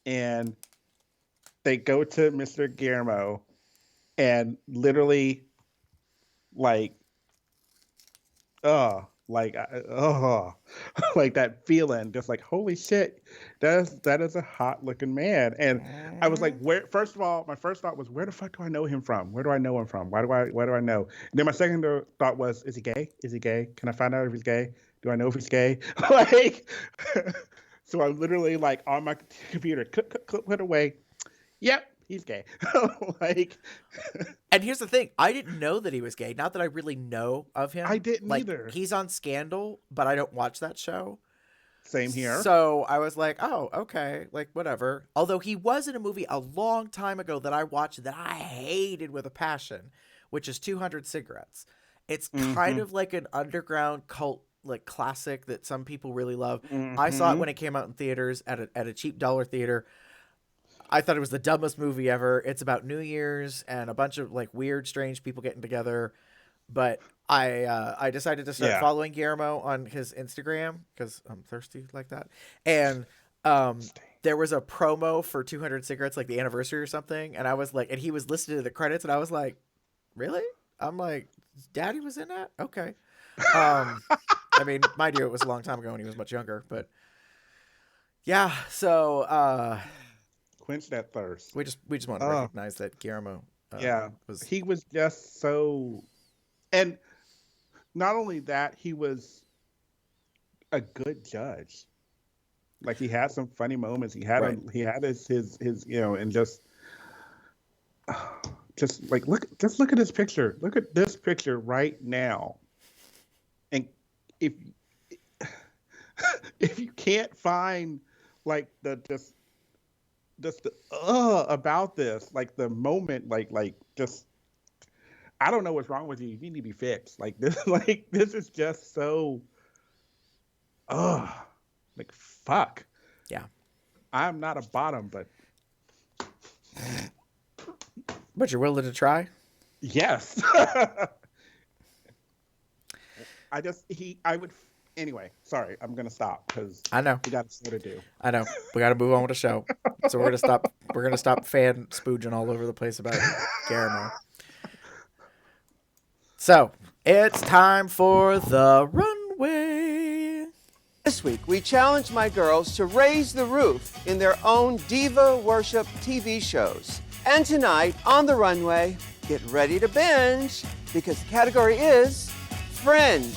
and they go to Mr. Guillermo, and literally, like like that feeling, just like, holy shit, that is a hot looking man. And I was like, where? First of all, my first thought was, where the fuck do I know him from? Where do I know him from? Why do I know? And then my second thought was, is he gay? Is he gay? Can I find out if he's gay? Do I know if he's gay? Like, so I'm literally like on my computer, put away. Yep, he's gay. Like, And here's the thing. I didn't know that he was gay. Not that I really know of him. I didn't like, either. He's on Scandal, but I don't watch that show. Same here. So I was like, oh, okay, like whatever. Although he was in a movie a long time ago that I watched that I hated with a passion, which is 200 Cigarettes. It's kind of like an underground cult like classic that some people really love. I saw it when it came out in theaters at a cheap dollar theater. I thought it was the dumbest movie ever. It's about New Year's and a bunch of like weird, strange people getting together. But I decided to start following Guillermo on his Instagram because I'm thirsty like that. And there was a promo for 200 Cigarettes, like the anniversary or something. And I was like, and he was listed in the credits, and I was like, really? I'm like, Daddy was in that? Okay. I mean, mind you, it was a long time ago and he was much younger, but yeah. So quench that thirst. we just want to recognize that Guillermo. He was just so, and not only that, he was a good judge. Like, he had some funny moments. He had his and just like look at his picture. Look at this picture right now. And if you can't find like the about this, like the moment, like just, I don't know what's wrong with you. You need to be fixed. Like this is just so like fuck. Yeah. I'm not a bottom, but you're willing to try? Yes. Anyway, sorry, I'm going to stop because I know we got a show to do. I know. We got to move on with the show. So we're going to stop fan spooging all over the place about Guillermo. So it's time for the runway. This week, we challenged my girls to raise the roof in their own Diva Worship TV shows. And tonight, on the runway, get ready to binge because the category is Fringe.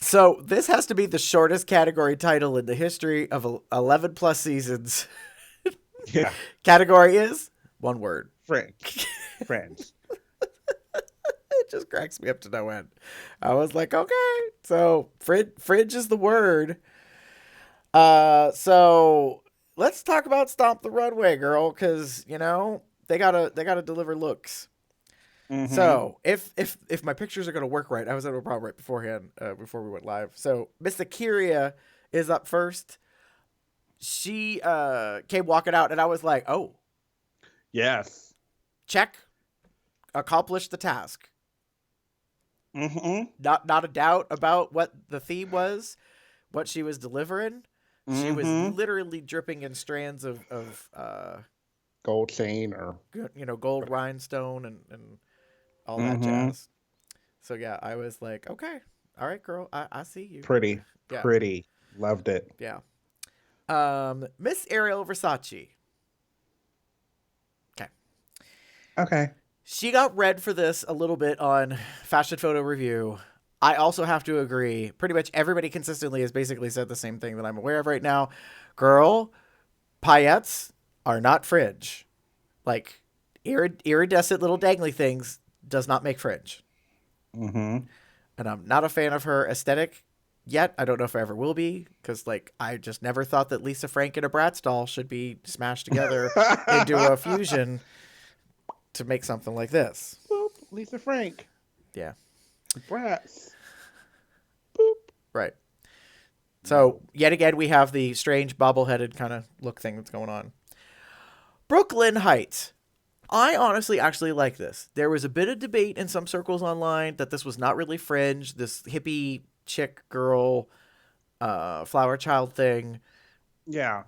So this has to be the shortest category title in the history of 11 plus seasons. Yeah. Category is one word. Fringe. It just cracks me up to no end. I was like, okay, so fringe is the word. So let's talk about Stomp the Runway, girl, because they gotta deliver looks. Mm-hmm. So if my pictures are gonna work right, I was having a problem right beforehand, before we went live. So Miss Akiria is up first. She came walking out, and I was like, oh, yes, check, accomplished the task. Mm-hmm. Not a doubt about what the theme was, what she was delivering. Mm-hmm. She was literally dripping in strands of gold chain or gold rhinestone and all that jazz. So yeah, I was like, okay, all right, girl, I see you. Pretty, loved it. Yeah. Miss Ariel Versace. Okay. She got read for this a little bit on Fashion Photo Review. I also have to agree. Pretty much everybody consistently has basically said the same thing that I'm aware of right now. Girl, paillettes are not fringe. Like, iridescent little dangly things does not make fringe. Mm-hmm. And I'm not a fan of her aesthetic yet. I don't know if I ever will be, because I just never thought that Lisa Frank and a Bratz doll should be smashed together into a fusion to make something like this. Boop, Lisa Frank. Yeah. Bratz. Boop. Right. So, yet again, we have the strange bobble-headed kind of look thing that's going on. Brooklyn Heights. I honestly actually like this. There was a bit of debate in some circles online that this was not really fringe, this hippie chick girl, flower child thing. Yeah.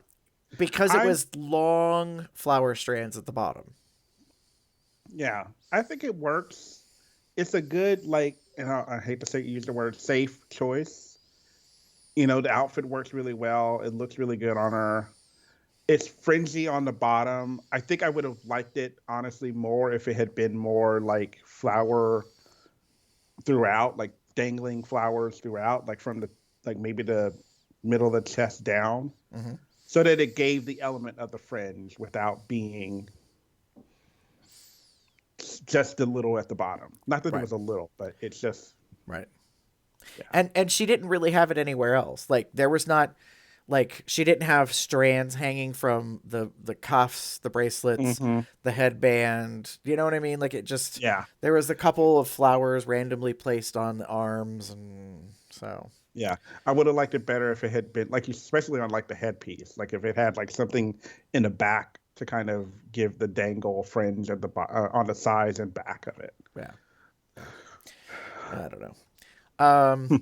Because it was long flower strands at the bottom. Yeah. I think it works. It's a good, and I hate to use the word safe choice. The outfit works really well. It looks really good on her. It's fringy on the bottom. I think I would have liked it, honestly, more if it had been more like flower throughout, like dangling flowers throughout, like from maybe the middle of the chest down. Mm-hmm. so that it gave the element of the fringe without being just a little at the bottom. Not that it Right. was a little, but it's just Right. yeah. And she didn't really have it anywhere else. Like there was not like she didn't have strands hanging from the cuffs, the bracelets, Mm-hmm. the headband. You know what I mean? Like it just Yeah. there was a couple of flowers randomly placed on the arms, and so Yeah, I would have liked it better if it had been like, especially on like the headpiece, like if it had like something in the back to kind of give the dangle fringe at the on the sides and back of it. yeah. I don't know.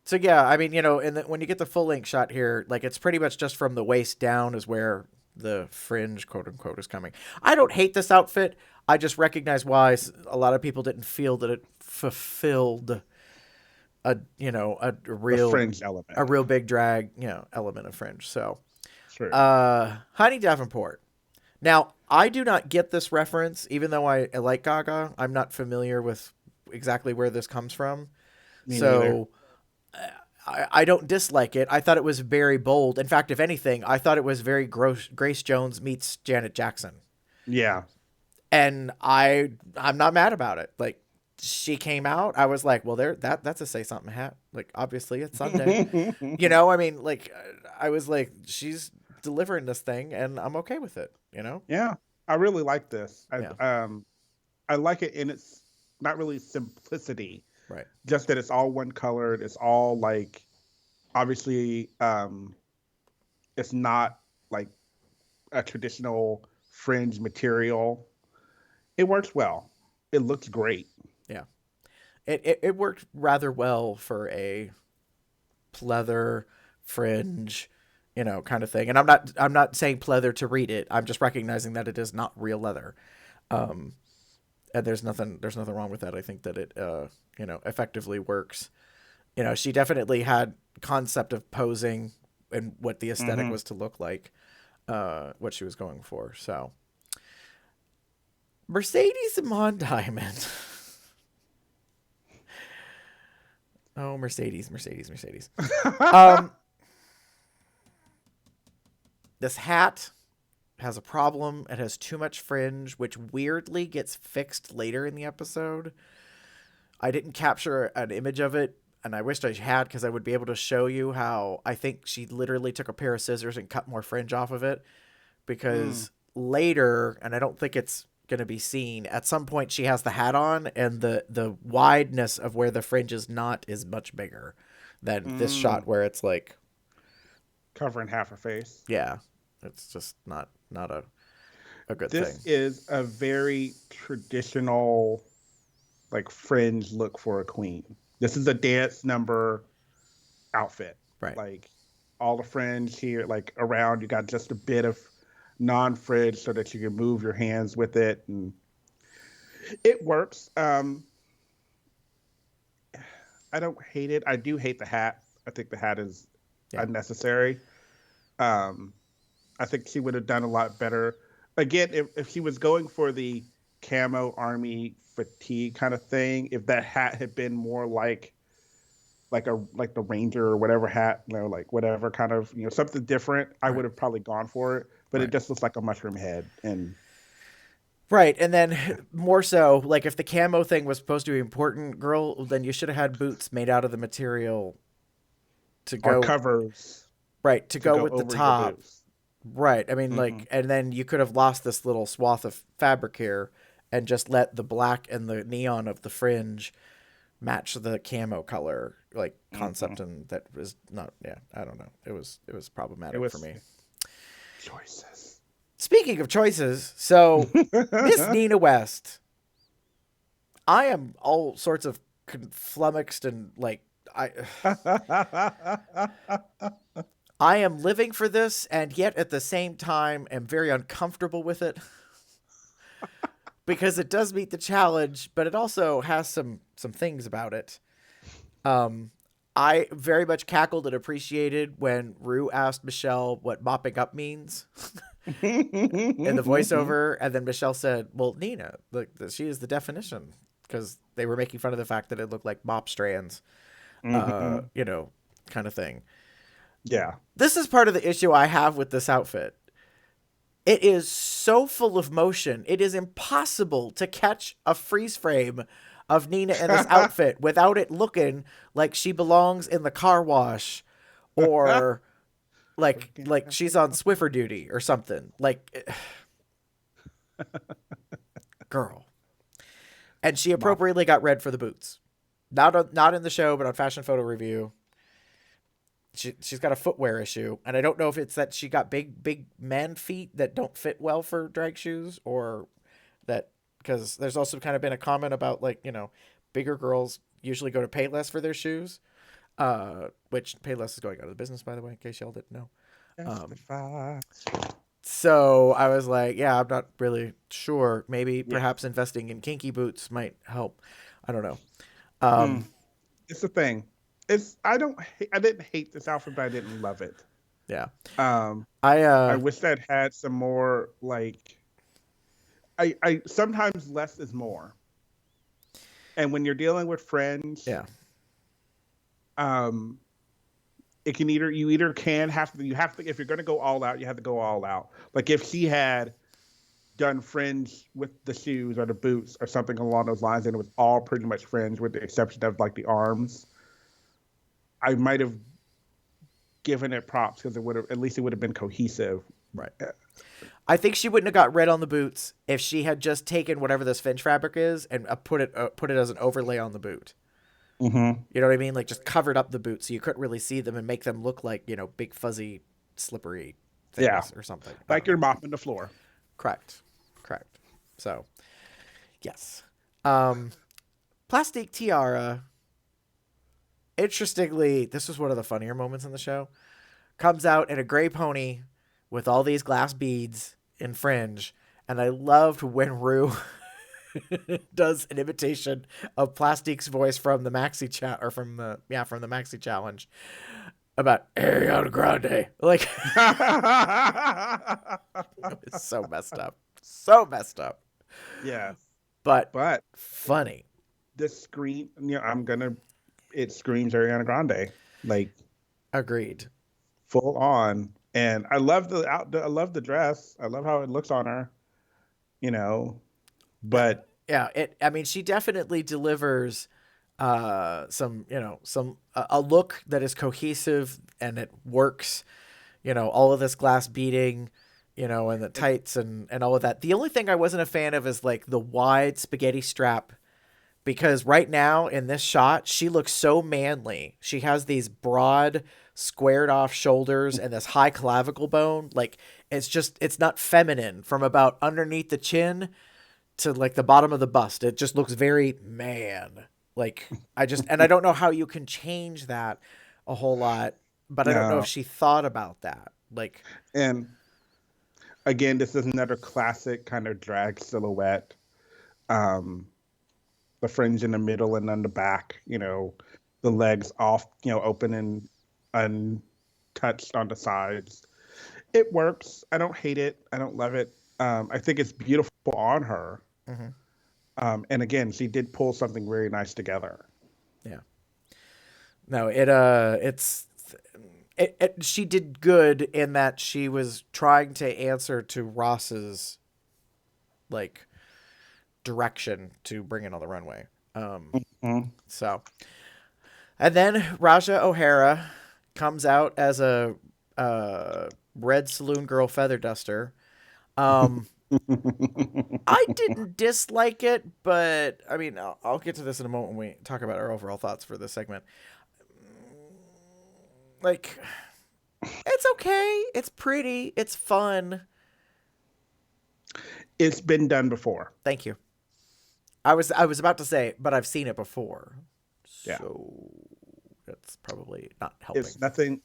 So yeah, I mean, you know, and when you get the full length shot here, like it's pretty much just from the waist down is where the fringe, quote unquote, is coming. I don't hate this outfit. I just recognize why a lot of people didn't feel that it fulfilled a real fringe element, a real big drag, element of fringe. So, sure. Honey Davenport. Now, I do not get this reference, even though I like Gaga. I'm not familiar with exactly where this comes from. Me So I don't dislike it. I thought it was very bold. In fact, if anything, I thought it was very Grace Jones meets Janet Jackson. Yeah. And I'm not mad about it. Like she came out, I was like, well, that's a say something hat. Like obviously it's Sunday. I mean, like I was like, she's delivering this thing and I'm okay with it, Yeah, I really like this. I like it in its not really simplicity. Right. Just that it's all one colored. It's all like, obviously, it's not like a traditional fringe material. It works well. It looks great. Yeah. It worked rather well for a pleather fringe, kind of thing. And I'm not saying pleather to read it. I'm just recognizing that it is not real leather. And there's nothing wrong with that. I think that it effectively works. She definitely had concept of posing and what the aesthetic was to look like, what she was going for. So Mercedes Amon Diamond. Oh, Mercedes. This hat has a problem. It has too much fringe, which weirdly gets fixed later in the episode. I didn't capture an image of it, and I wished I had because I would be able to show you how I think she literally took a pair of scissors and cut more fringe off of it. Because later, and I don't think it's going to be seen, at some point she has the hat on, and the wideness of where the fringe is not is much bigger than this shot where it's like covering half her face. Yeah, it's just not a good thing. This is a very traditional, like, fringe look for a queen. This is a dance number outfit. Right. Like, all the fringe here, like, around, you got just a bit of non-fringe so that you can move your hands with it. And it works. I don't hate it. I do hate the hat. I think the hat is unnecessary. I think she would have done a lot better. Again, if she was going for the camo army fatigue kind of thing, if that hat had been more like the Ranger or whatever hat, like whatever kind of, something different, I would have probably gone for it. But it just looks like a mushroom head. And right. And then more so, like if the camo thing was supposed to be important, girl, then you should have had boots made out of the material to go, or covers. Right. To go with the top. Right. I mean, like, and then you could have lost this little swath of fabric here and just let the black and the neon of the fringe match the camo color, like concept. And that was not, I don't know. It was problematic for me. Choices. Speaking of choices, so Miss Nina West, I am all sorts of flummoxed and like, I am living for this, and yet at the same time am very uncomfortable with it because it does meet the challenge, but it also has some things about it. I very much cackled and appreciated when Rue asked Michelle what mopping up means in the voiceover, and then Michelle said, "Well, Nina, look, she is the definition," because they were making fun of the fact that it looked like mop strands, kind of thing. Yeah. This is part of the issue I have with this outfit. It is so full of motion. It is impossible to catch a freeze frame of Nina in this outfit without it looking like she belongs in the car wash or like she's on Swiffer duty or something. Like, girl. And she appropriately got red for the boots. Not in the show, but on Fashion Photo Review. She's got a footwear issue, and I don't know if it's that she got big man feet that don't fit well for drag shoes, or that, because there's also kind of been a comment about, like, you know, bigger girls usually go to Payless for their shoes, which Payless is going out of business, by the way, in case y'all didn't know. So I was like, yeah, I'm not really sure. Maybe perhaps investing in kinky boots might help. I don't know. It's the thing. I didn't hate this outfit, but I didn't love it. Yeah. I wish that had some more, like, I sometimes less is more. And when you're dealing with friends, yeah. It can you either have to, if you're going to go all out, you have to go all out. Like if she had done friends with the shoes or the boots or something along those lines, and it was all pretty much friends with the exception of like the arms, I might have given it props because at least it would have been cohesive. Right. I think she wouldn't have got red on the boots if she had just taken whatever this Finch fabric is and put it as an overlay on the boot. Mm-hmm. You know what I mean? Like just covered up the boots so you couldn't really see them and make them look like, you know, big fuzzy slippery things or something. Like you're mopping the floor. Correct. So, yes. Plastic tiara. Interestingly, this was one of the funnier moments in the show. Comes out in a gray pony with all these glass beads in fringe. And I loved when Rue does an imitation of Plastic's voice from the maxi-challenge about Ariana Grande. Like, it's so messed up. So messed up. Yeah. But funny. The scream, it screams Ariana Grande. Like, agreed. Full on. And I love the dress. I love how it looks on her. You know, but yeah, I mean, she definitely delivers a look that is cohesive and it works. You know, all of this glass beading, you know, and the tights and all of that. The only thing I wasn't a fan of is like the wide spaghetti strap, because right now in this shot, she looks so manly. She has these broad, squared off shoulders and this high clavicle bone. Like, it's not feminine from about underneath the chin to like the bottom of the bust. It just looks very man. Like, I don't know how you can change that a whole lot, but I don't know if she thought about that. Like, and again, this is another classic kind of drag silhouette. The fringe in the middle and on the back, you know, the legs off, you know, open and untouched on the sides. It works. I don't hate it. I don't love it. I think it's beautiful on her. Mm-hmm. And again, she did pull something very nice together. Yeah. No, she did good in that she was trying to answer to Ross's, like, direction to bring in on the runway. So, and then Raja O'Hara comes out as a red saloon girl feather duster. I didn't dislike it, but I mean, I'll get to this in a moment when we talk about our overall thoughts for this segment. Like, it's okay. It's pretty. It's fun. It's been done before. Thank you. I was about to say, but I've seen it before. Yeah. So that's probably not helping.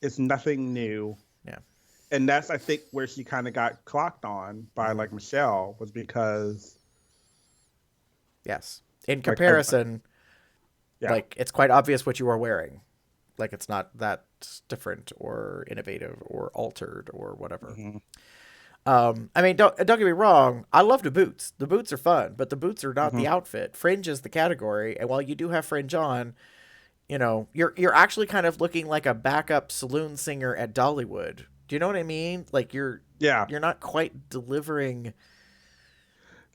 It's nothing new. Yeah. And that's, I think, where she kind of got clocked on by like Michelle, was because, yes, in comparison, like it's quite obvious what you are wearing. Like, it's not that different or innovative or altered or whatever. Mm-hmm. I mean, don't get me wrong. I love the boots. The boots are fun, but the boots are not the outfit. Fringe is the category. And while you do have fringe on, you know, you're actually kind of looking like a backup saloon singer at Dollywood. Do you know what I mean? Like you're not quite delivering.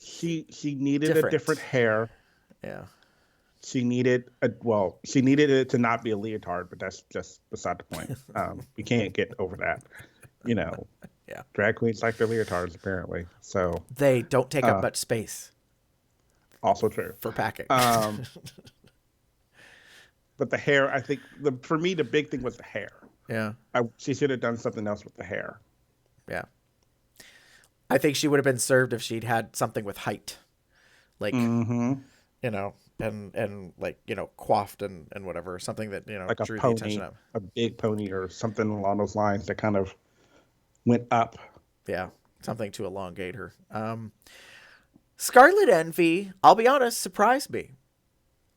She needed a Different. different hair. Yeah. She needed she needed it to not be a leotard, but that's just beside the point. We can't get over that. You know, Yeah. drag queens like their leotards apparently. So They don't take up much space also true. for packing. But the hair, I think for me the big thing was the hair. Yeah. She should have done something else with the hair. Yeah. I think she would have been served if she'd had something with height. Like, you know, and like, you know, coiffed and whatever, something that, you know, Like a drew pony, the attention of. a big pony or something along those lines that kind of went up. Yeah. Something to elongate her. Scarlet Envy, I'll be honest, surprised me.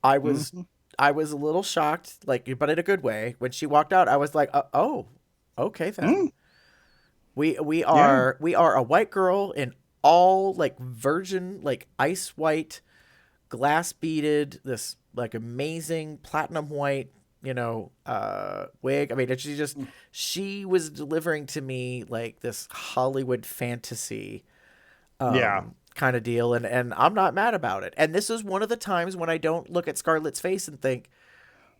I was a little shocked, like, but in a good way. When she walked out, I was like, oh, okay then. We are a white girl in all like virgin, like ice white, glass beaded, this like amazing platinum white, you know, wig. I mean, she was delivering to me like this Hollywood fantasy kind of deal, and I'm not mad about it. And this is one of the times when I don't look at Scarlett's face and think,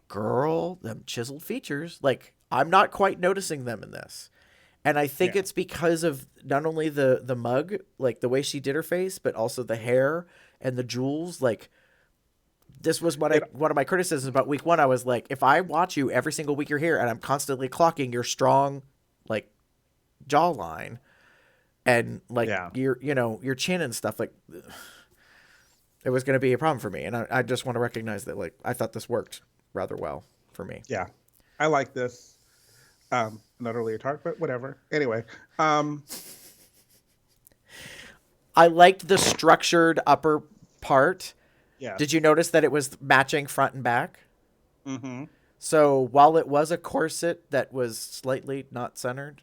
girl, them chiseled features, like I'm not quite noticing them in this. And I think it's because of not only the mug, like the way she did her face, but also the hair and the jewels. Like this was one of my criticisms about week one. I was like, if I watch you every single week you're here and I'm constantly clocking your strong, like jawline and like your chin and stuff, like it was going to be a problem for me. And I just want to recognize that, like, I thought this worked rather well for me. Yeah. I like this. Not a leotard, but whatever. Anyway, I liked the structured upper part. Yeah. Did you notice that it was matching front and back? Mm-hmm. So while it was a corset that was slightly not centered,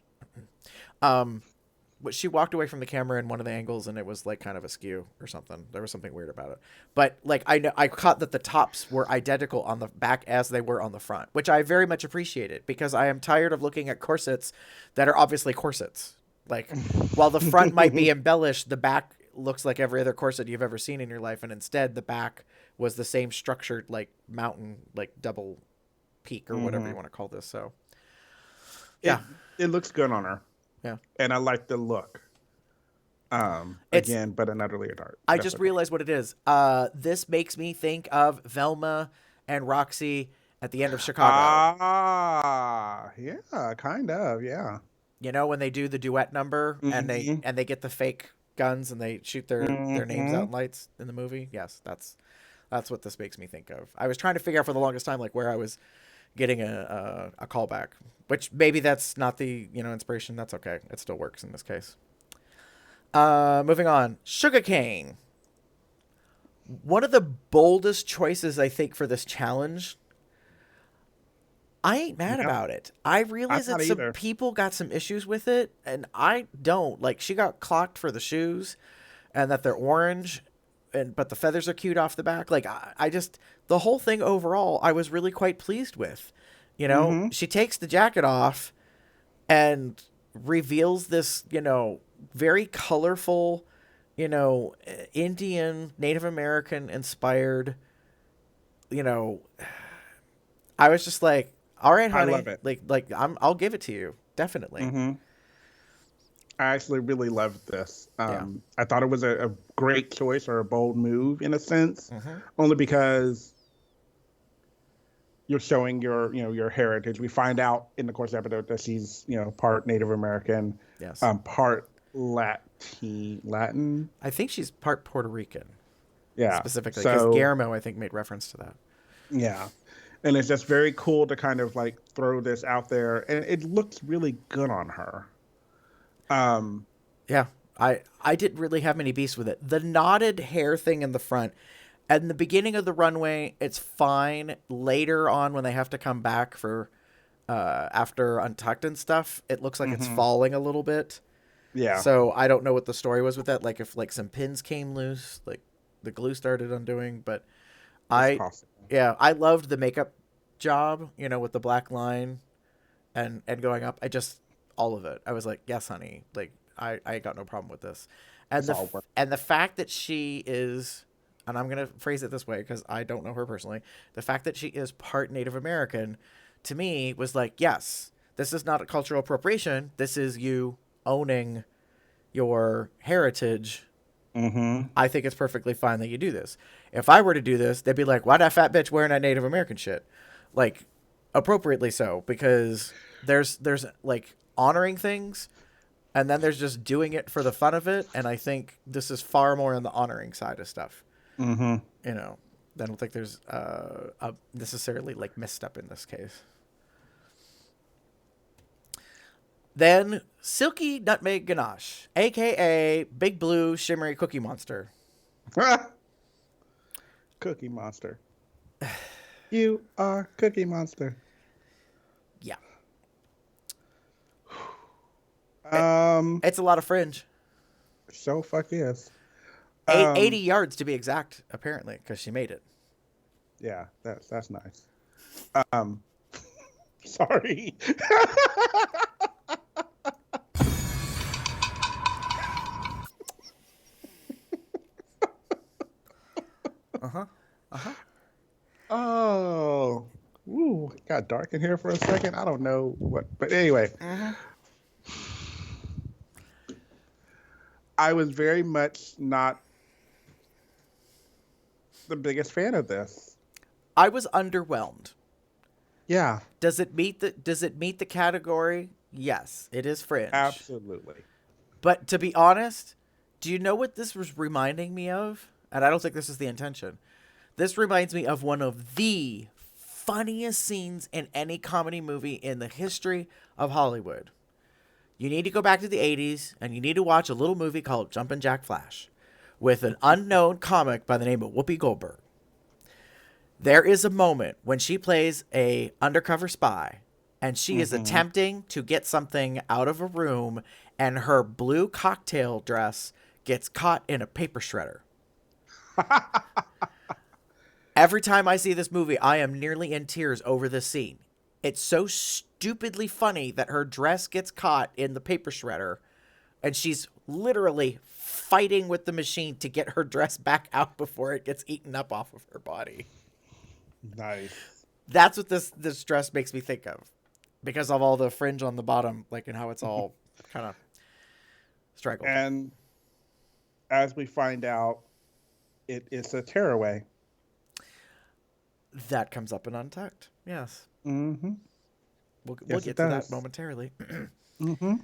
but she walked away from the camera in one of the angles and it was like kind of askew or something. There was something weird about it. But like I caught that the tops were identical on the back as they were on the front, which I very much appreciated because I am tired of looking at corsets that are obviously corsets. Like while the front might be embellished, the back looks like every other corset you've ever seen in your life, and instead the back was the same structured like mountain, like double peak or whatever you want to call this. So yeah, it looks good on her. Yeah. And I like the look. Again, but another leotard. I just realized what it is. This makes me think of Velma and Roxy at the end of Chicago. Yeah, kind of, yeah. You know, when they do the duet number and they get the fake guns and they shoot their names out in lights in the movie. Yes, that's what this makes me think of. I was trying to figure out for the longest time like where I was getting a callback, which maybe that's not the inspiration. That's okay. It still works in this case. Moving on, Sugarcane. One of the boldest choices I think for this challenge. I ain't mad about it. I realize that some people got some issues with it, and I don't. Like, she got clocked for the shoes, and that they're orange, but the feathers are cute off the back. Like, I just, the whole thing overall, I was really quite pleased with. You know, she takes the jacket off and reveals this, very colorful, Indian, Native American inspired, I was just like, all right, honey, I love it. I'll give it to you. Definitely. I actually really loved this. I thought it was a great choice or a bold move in a sense, only because you're showing your heritage. We find out in the course of the episode that she's, part Native American, part Latin. I think she's part Puerto Rican. Yeah. Specifically, because Guillermo, I think, made reference to that. Yeah. And it's just very cool to kind of like throw this out there, and it looks really good on her. Yeah, I didn't really have many beefs with it. The knotted hair thing in the front, at the beginning of the runway, it's fine. Later on, when they have to come back for after Untucked and stuff, it looks like it's falling a little bit. Yeah. So I don't know what the story was with that. Like if like some pins came loose, like the glue started undoing, but I loved the makeup job, you know, with the black line and going up. All of it. I was like, yes, honey. Like, I got no problem with this. And the fact that she is, and I'm going to phrase it this way because I don't know her personally, the fact that she is part Native American, to me, was like, yes, this is not a cultural appropriation. This is you owning your heritage. Mm-hmm. I think it's perfectly fine that you do this. If I were to do this, they'd be like, why that fat bitch wearing that Native American shit? Like, appropriately so, because there's like honoring things, and then there's just doing it for the fun of it. And I think this is far more on the honoring side of stuff. Mm-hmm. You know, I don't think there's a necessarily like misstep in this case. Then Silky Nutmeg Ganache, a.k.a. Big Blue Shimmery Cookie Monster. Cookie Monster. You are Cookie Monster. Yeah. It's a lot of fringe. So fuck yes. 80 yards to be exact, apparently, because she made it. Yeah, that's nice. Sorry. Oh, ooh, it got dark in here for a second. I don't know what, but anyway. I was very much not the biggest fan of this. I was underwhelmed. Yeah. Does it meet the category? Yes, it is fringe. Absolutely. But to be honest, do you know what this was reminding me of? And I don't think this is the intention. This reminds me of one of the funniest scenes in any comedy movie in the history of Hollywood. You need to go back to the 80s, and you need to watch a little movie called Jumpin' Jack Flash with an unknown comic by the name of Whoopi Goldberg. There is a moment when she plays a undercover spy, and she is attempting to get something out of a room, and her blue cocktail dress gets caught in a paper shredder. Every time I see this movie, I am nearly in tears over this scene. It's so stupidly funny that her dress gets caught in the paper shredder, and she's literally fighting with the machine to get her dress back out before it gets eaten up off of her body. Nice. That's what this dress makes me think of, because of all the fringe on the bottom, like, and how it's all kind of straggled. And as we find out, it is a tearaway. That comes up in Untucked. Yes. Mm-hmm. We'll Yes, get to that momentarily. Mm-hmm.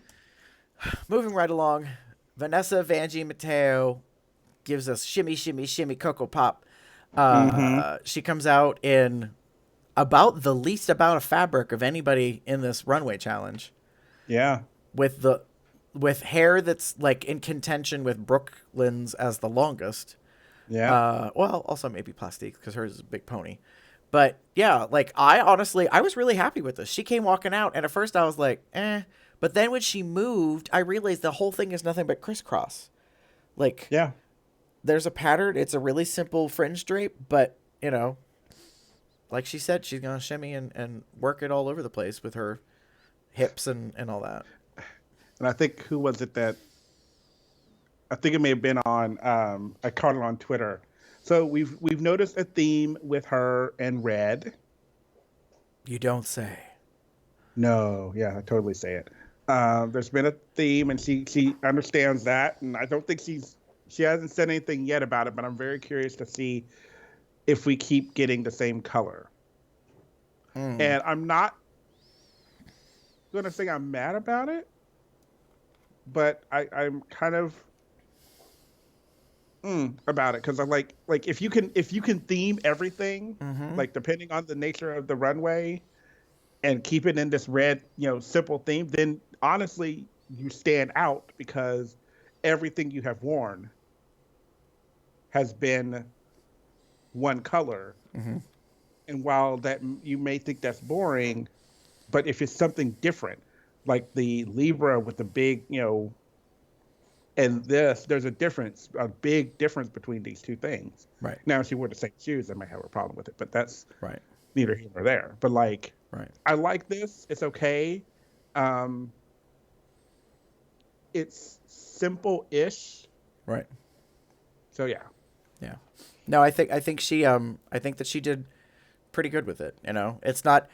Moving right along, Vanessa Vanjie Mateo gives us Shimmy, Shimmy, Shimmy, Cocoa Pop. She comes out in about the least amount of fabric of anybody in this runway challenge. Yeah. With hair that's like in contention with Brooklyn's as the longest. Yeah. Well, also maybe Plastique because hers is a big pony. But yeah, like I was really happy with this. She came walking out, and at first I was like, eh. But then when she moved, I realized the whole thing is nothing but crisscross. Like, yeah. There's a pattern. It's a really simple fringe drape, but, you know, like she said, she's going to shimmy and work it all over the place with her hips and all that. And I think, who was it that, I think it may have been on, I caught it on Twitter. So we've noticed a theme with her and red. You don't say. No, yeah, I totally say it. There's been a theme, and she understands that, and I don't think she hasn't said anything yet about it, but I'm very curious to see if we keep getting the same color. And I'm not going to say I'm mad about it, but I'm kind of about it, because I'm like if you can theme everything, like depending on the nature of the runway, and keep it in this red, simple theme, then honestly you stand out, because everything you have worn has been one color. And while that you may think that's boring, but if it's something different, like the Libra with the big, and this, there's a big difference between these two things. Right. Now, if she wore the same shoes, I might have a problem with it, but that's right. neither here nor there. But like, Right. I like this. It's okay. Um, it's simple-ish. Right. So yeah. Yeah. No, I think she I think that she did pretty good with it, you know. It's not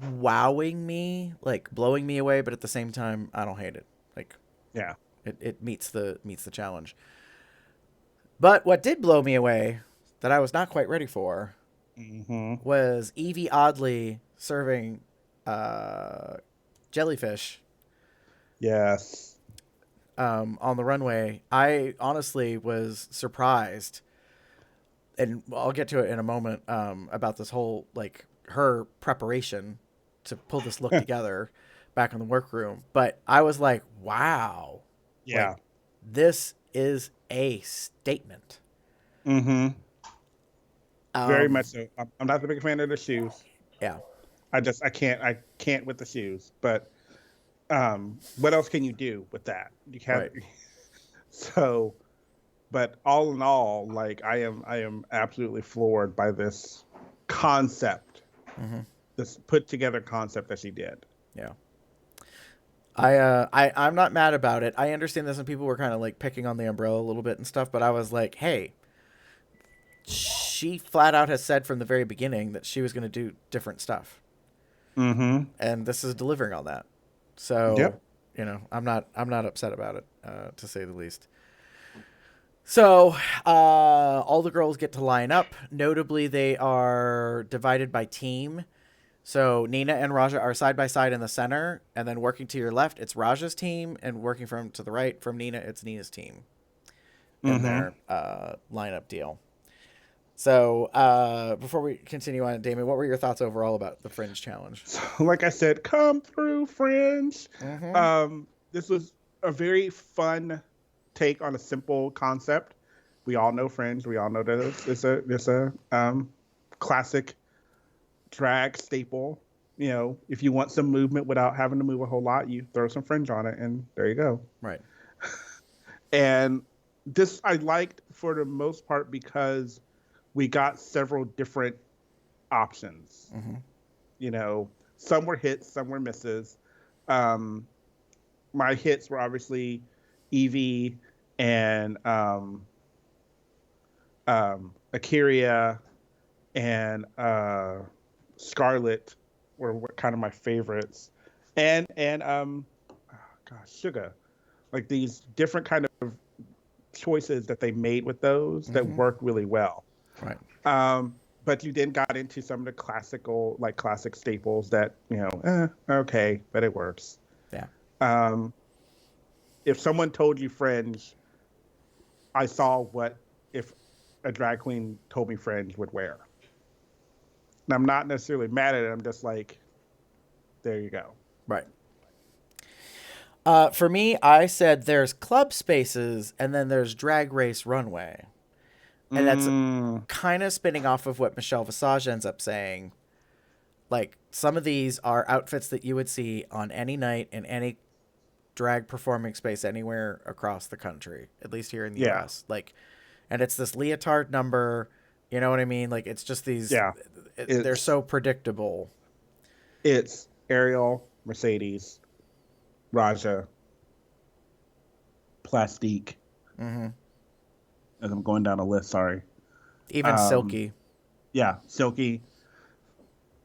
wowing me, like blowing me away, but at the same time I don't hate it. Like Yeah. it meets the challenge. But what did blow me away that I was not quite ready for Mm-hmm. was Evie Oddly serving jellyfish Yes. on the runway. I honestly was surprised, and I'll get to it in a moment, about this whole, like, her preparation to pull this look together back in the workroom. But I was like, wow, Yeah. like, this is a statement. Mm-hmm. Very Um, much so. I'm not the big fan of the shoes. yeah, I can't with the shoes. But what else can you do with that? You can't. right. So, but all in all, like I am absolutely floored by this concept, Mm-hmm. this put together concept that she did. Yeah. I'm not mad about it. I understand that some people were kind of like picking on the umbrella a little bit and stuff, but I was like, hey, she flat out has said from the very beginning that she was going to do different stuff, Mm-hmm. and this is delivering on that. So, Yep. you know, I'm not upset about it, to say the least. So, all the girls get to line up. Notably, they are divided by team. So Nina and Raja are side by side in the center, and then working to your left, it's Raja's team, and working from to the right from Nina, it's Nina's team in Mm-hmm. their lineup deal. So before we continue on, Damon, what were your thoughts overall about the Fringe Challenge? So, like I said, come through, friends. Mm-hmm. This was a very fun take on a simple concept. We all know Fringe. We all know that it's a classic drag staple. You know, if you want some movement without having to move a whole lot, you throw some Fringe on it, and there you go. Right. And this I liked for the most part because we got several different options. Mm-hmm. You know, some were hits, some were misses. My hits were obviously Evie and Akira and Scarlet were kind of my favorites, and gosh, Sugar, like these different kind of choices that they made with those that Mm-hmm. worked really well. Right. But you then got into some of the classic staples that, you know, okay, but it works. Yeah. If someone told you Fringe, I saw what if a drag queen told me Fringe would wear. And I'm not necessarily mad at it. I'm just like, there you go. Right. For me, I said there's club spaces and then there's drag race runway. And that's kind of spinning off of what Michelle Visage ends up saying. Like, some of these are outfits that you would see on any night in any drag performing space anywhere across the country, at least here in the Yeah. US. Like, and it's this leotard number, you know what I mean? Like, it's just these, Yeah. they're so predictable. It's Ariel, Mercedes, Raja, Plastique. Mm-hmm. As I'm going down a list, sorry. Even Silky. Yeah, Silky.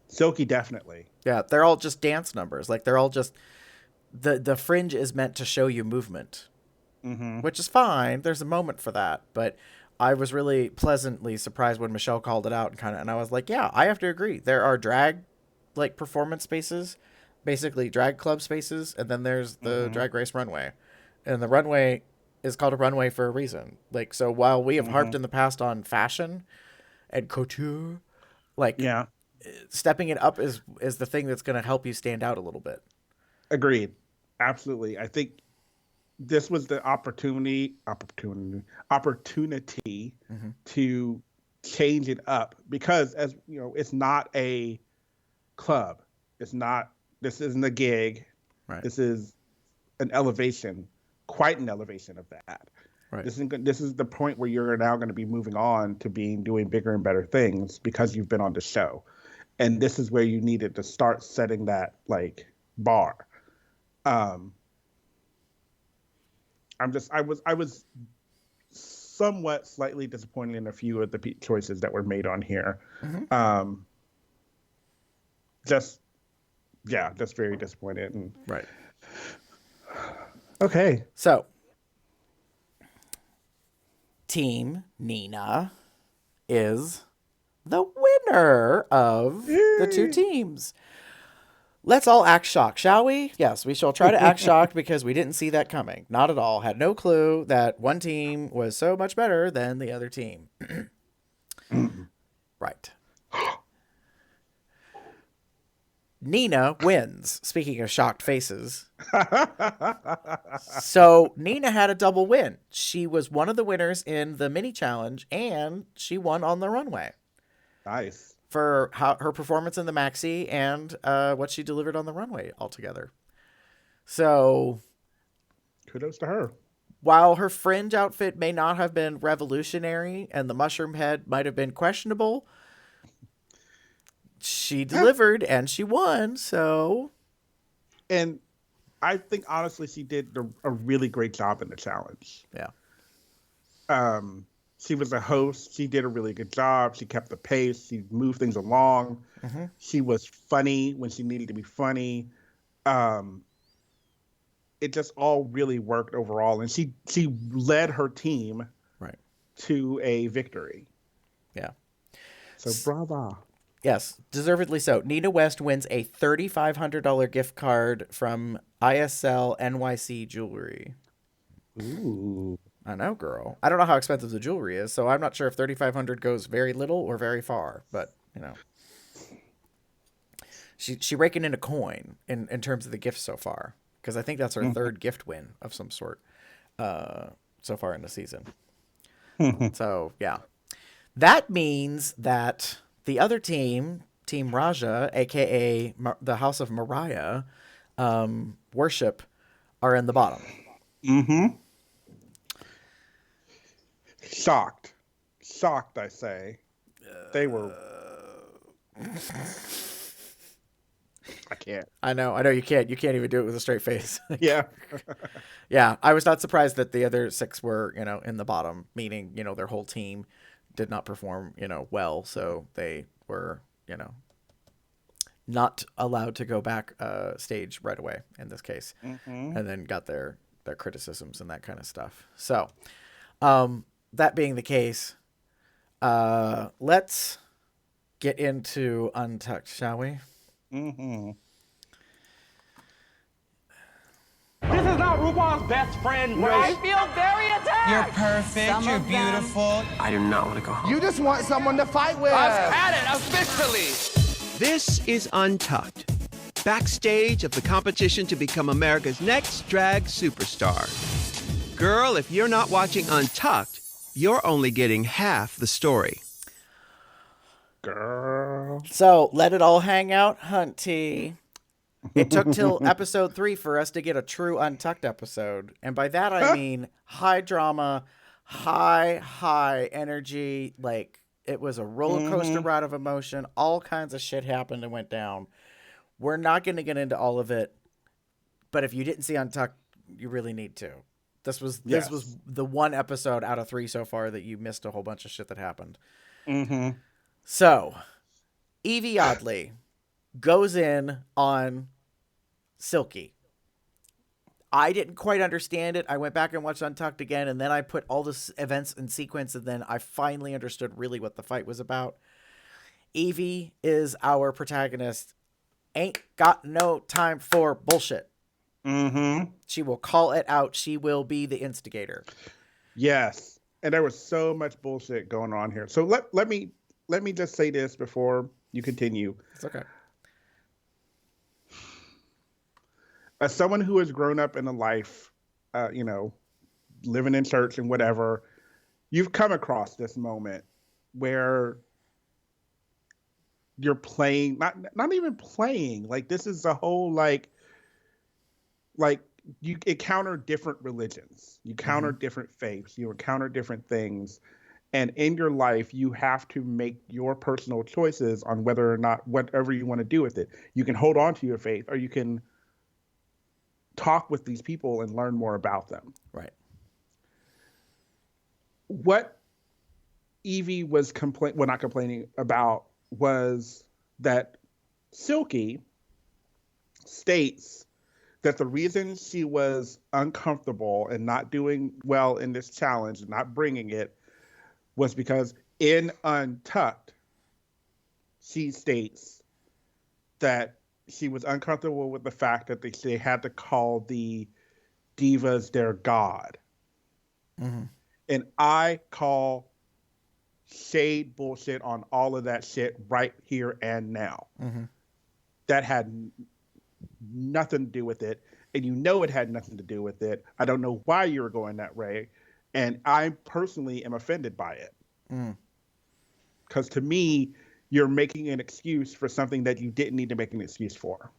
Silky, definitely. Yeah, they're all just dance numbers. Like, they're all just, the Fringe is meant to show you movement, which is fine. There's a moment for that. But I was really pleasantly surprised when Michelle called it out, and I was like, yeah, I have to agree. There are drag, like, performance spaces, basically drag club spaces, and then there's the drag race runway. And the runway is called a runway for a reason. Like, so while we have harped in the past on fashion and couture, like, Yeah, stepping it up is the thing that's going to help you stand out a little bit. agreed. Absolutely. I think this was the opportunity to change it up because, as you know, it's not a club. This isn't a gig. Right. This is an elevation, quite an elevation of that. Right. This is the point where you're now going to be moving on to doing bigger and better things because you've been on the show. and this is where you needed to start setting that like bar. I was somewhat slightly disappointed in a few of the choices that were made on here. Just very disappointed. And Right. okay. So, Team Nina is the winner of the two teams. Let's all act shocked, shall we? Yes, we shall try to act shocked because we didn't see that coming. Not at all. Had no clue that one team was so much better than the other team. Right. Nina wins. Speaking of shocked faces. So Nina had a double win. She was one of the winners in the mini challenge and she won on the runway. Nice. For her performance in the maxi and what she delivered on the runway altogether. So kudos to her. While her fringe outfit may not have been revolutionary and the mushroom head might have been questionable, she delivered and she won. So, and I think honestly she did a really great job in the challenge. Yeah. She was a host. She did a really good job. She kept the pace. She moved things along. She was funny when she needed to be funny. It just all really worked overall. And she led her team to a victory. Yeah. So brava. Yes, deservedly so. Nina West wins a $3,500 gift card from ISL NYC Jewelry. Ooh. I know, girl. I don't know how expensive the jewelry is, so I'm not sure if $3,500 goes very little or very far. But you know, she raking in a coin in terms of the gifts so far, because I think that's her third gift win of some sort so far in the season. So yeah, that means that the other team, Team Raja, aka the House of Mariah, Worship, are in the bottom. Shocked, I say. They were. I can't. I know you can't. You can't even do it with a straight face. Yeah. Yeah, I was not surprised that the other six were, in the bottom, meaning, their whole team did not perform, well. So they were, not allowed to go back stage right away in this case. And then got their criticisms and that kind of stuff. So, that being the case, let's get into Untucked, shall we? This is not RuPaul's best friend, right? I feel very attacked. You're perfect. You're beautiful. I do not want to go home. You just want someone to fight with. I've had it officially. This is Untucked, backstage of the competition to become America's next drag superstar. Girl, if you're not watching Untucked, you're only getting half the story. Girl. So let it all hang out, hunty. It took till episode 3 for us to get a true Untucked episode. And by that, I mean high drama, high energy. Like, it was a roller coaster ride of emotion. All kinds of shit happened and went down. We're not going to get into all of it. But if you didn't see Untucked, you really need to. This was the one episode out of 3 so far that you missed a whole bunch of shit that happened. So, Evie Oddly goes in on Silky. I didn't quite understand it. I went back and watched Untucked again, and then I put all the events in sequence, and then I finally understood really what the fight was about. Evie is our protagonist. Ain't got no time for bullshit. She will call it out. She will be the instigator. Yes. And there was so much bullshit going on here. So let me just say this before you continue. It's okay. As someone who has grown up in a life, living in church and whatever, you've come across this moment where you're playing, not even playing. Like, this is a whole, like you encounter different religions, you encounter different faiths, you encounter different things, And in your life, you have to make your personal choices on whether or not whatever you want to do with it. You can hold on to your faith, or you can talk with these people and learn more about them. Right. What Evie was not complaining about was that Silky states that the reason she was uncomfortable and not doing well in this challenge, not bringing it, was because in Untucked, she states that she was uncomfortable with the fact that they had to call the divas their god. Mm-hmm. And I call shade bullshit on all of that shit right here and now. Mm-hmm. That had nothing to do with it. And you know it had nothing to do with it. I don't know why you were going that way. And I personally am offended by it. Because to me, you're making an excuse for something that you didn't need to make an excuse for.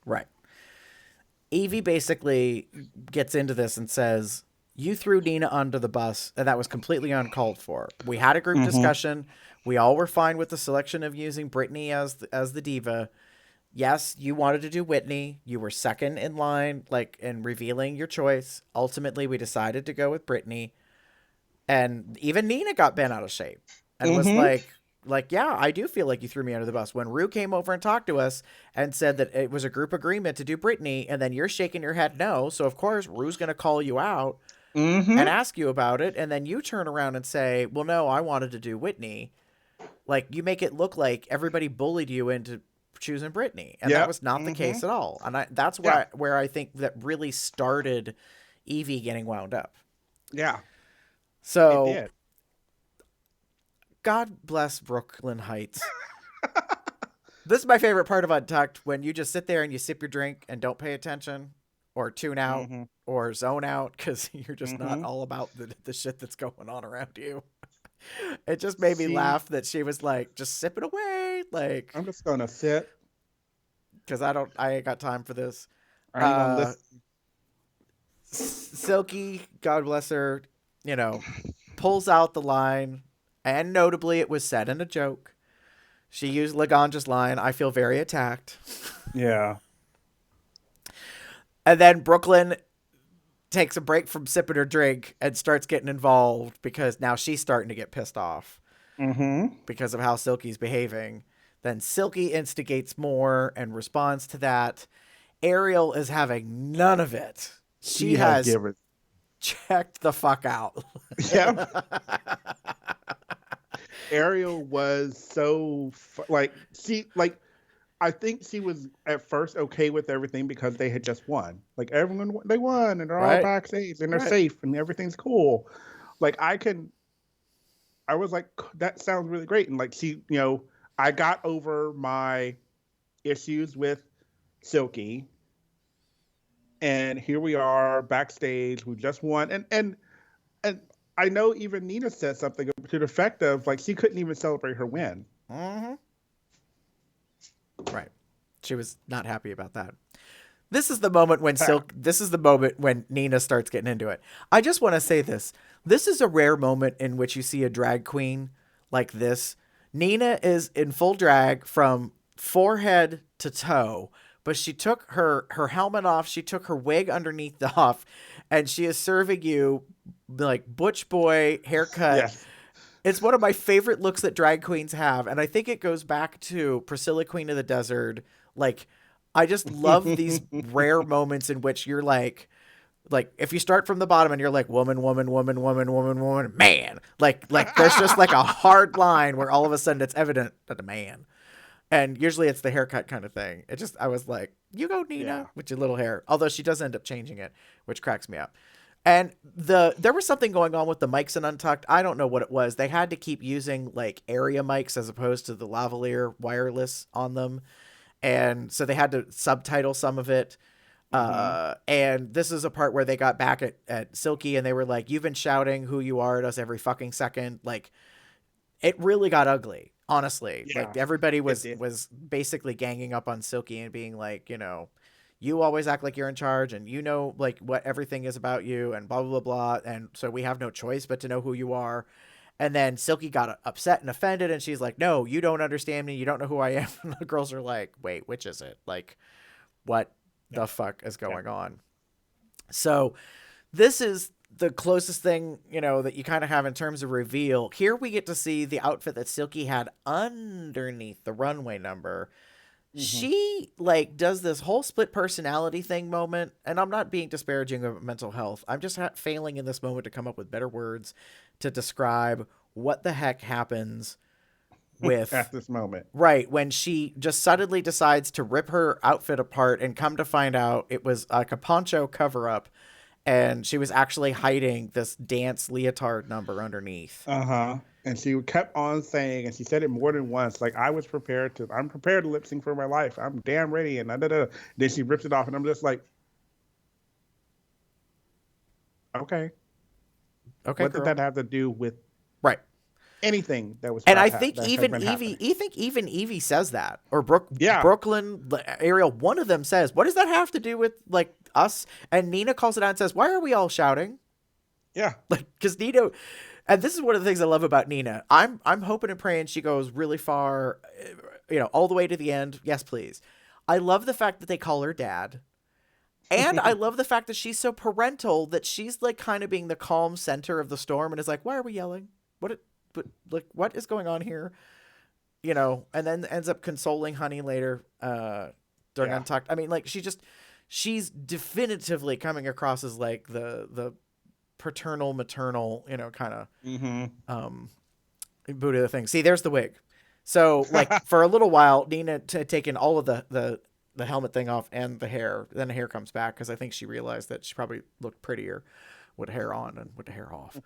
Right. Evie basically gets into this and says, you threw Nina under the bus, and that was completely uncalled for. We had a group discussion. We all were fine with the selection of using Brittany as the diva. Yes, you wanted to do Whitney. You were second in line, like, in revealing your choice. Ultimately, we decided to go with Brittany. And even Nina got bent out of shape and was like, yeah, I do feel like you threw me under the bus. When Rue came over and talked to us and said that it was a group agreement to do Brittany, and then you're shaking your head no. So, of course, Rue's going to call you out and ask you about it. And then you turn around and say, well, no, I wanted to do Whitney. Like, you make it look like everybody bullied you into choosing Brittany. And that was not the case at all. And that's where I think that really started Evie getting wound up. Yeah. So, It did. God bless Brooklyn Heights. This is my favorite part of Untucked, when you just sit there and you sip your drink and don't pay attention or tune out or zone out because you're just not all about the shit that's going on around you. It just made me laugh that she was like, just sip it away. Like, I'm just going to sit. Because I ain't got time for this. I ain't going to listen. Silky, God bless her, pulls out the line, and notably it was said in a joke. She used Laganja's line, I feel very attacked. Yeah. And then Brooklyn takes a break from sipping her drink and starts getting involved because now she's starting to get pissed off because of how Silky's behaving. Then Silky instigates more and responds to that. Ariel is having none of it. She has checked the fuck out. Yeah. Ariel was so I think she was at first okay with everything because they had just won. Like, they won and they're all backstage and they're safe and everything's cool. Like, I was like, that sounds really great. And like, I got over my issues with Silky, and here we are backstage. We just won, and I know even Nina said something to the effect of like she couldn't even celebrate her win. Right, she was not happy about that. This is the moment when This is the moment when Nina starts getting into it. I just want to say this. This is a rare moment in which you see a drag queen like this. Nina is in full drag from forehead to toe, but she took her helmet off. She took her wig underneath off, and she is serving you like butch boy haircut. Yes. It's one of my favorite looks that drag queens have. And I think it goes back to Priscilla, Queen of the Desert. Like, I just love these rare moments in which you're like, if you start from the bottom and you're like, woman, woman, woman, woman, woman, woman, man, like there's just like a hard line where all of a sudden it's evident that a man. And usually it's the haircut kind of thing. I was like, you go, Nina, with your little hair. Although she does end up changing it, which cracks me up. And there was something going on with the mics in Untucked. I don't know what it was. They had to keep using like area mics as opposed to the lavalier wireless on them. And so they had to subtitle some of it. And this is a part where they got back at Silky and they were like, you've been shouting who you are at us every fucking second. Like, it really got ugly, honestly. Yeah, like, everybody was basically ganging up on Silky and being like, you always act like you're in charge and like what everything is about you and blah, blah, blah, blah. And so we have no choice but to know who you are. And then Silky got upset and offended, and she's like, no, you don't understand me. You don't know who I am. And the girls are like, wait, which is it? Like, what the fuck is going on? So this is the closest thing, you know, that you kind of have in terms of reveal. Here we get to see the outfit that Silky had underneath the runway number. She like does this whole split personality thing moment, and I'm not being disparaging of mental health. I'm just failing in this moment to come up with better words to describe what the heck happens with at this moment. Right, when she just suddenly decides to rip her outfit apart and come to find out it was like a poncho cover-up, and she was actually hiding this dance leotard number underneath. And she kept on saying, and she said it more than once, like, I'm prepared to lip sync for my life. I'm damn ready. And then she rips it off, and I'm just like, okay. Okay, what did that have to do with anything that was? And I think even Evie says that, or Brooklyn, Ariel, one of them says, what does that have to do with like us? And Nina calls it out and says, why are we all shouting? Yeah. Like, because Nina, and this is one of the things I love about Nina. I'm hoping and praying she goes really far, you know, all the way to the end. Yes, please. I love the fact that they call her dad. And I love the fact that she's so parental that she's like kind of being the calm center of the storm and is like, why are we yelling? What is going on here? You know, and then ends up consoling Honey later during Untucked. I mean, like, she's definitively coming across as like the paternal, maternal, you know, kind of Buddha thing. See, there's the wig. So like for a little while, Nina had taken all of the helmet thing off and the hair. Then the hair comes back because I think she realized that she probably looked prettier with hair on and with the hair off.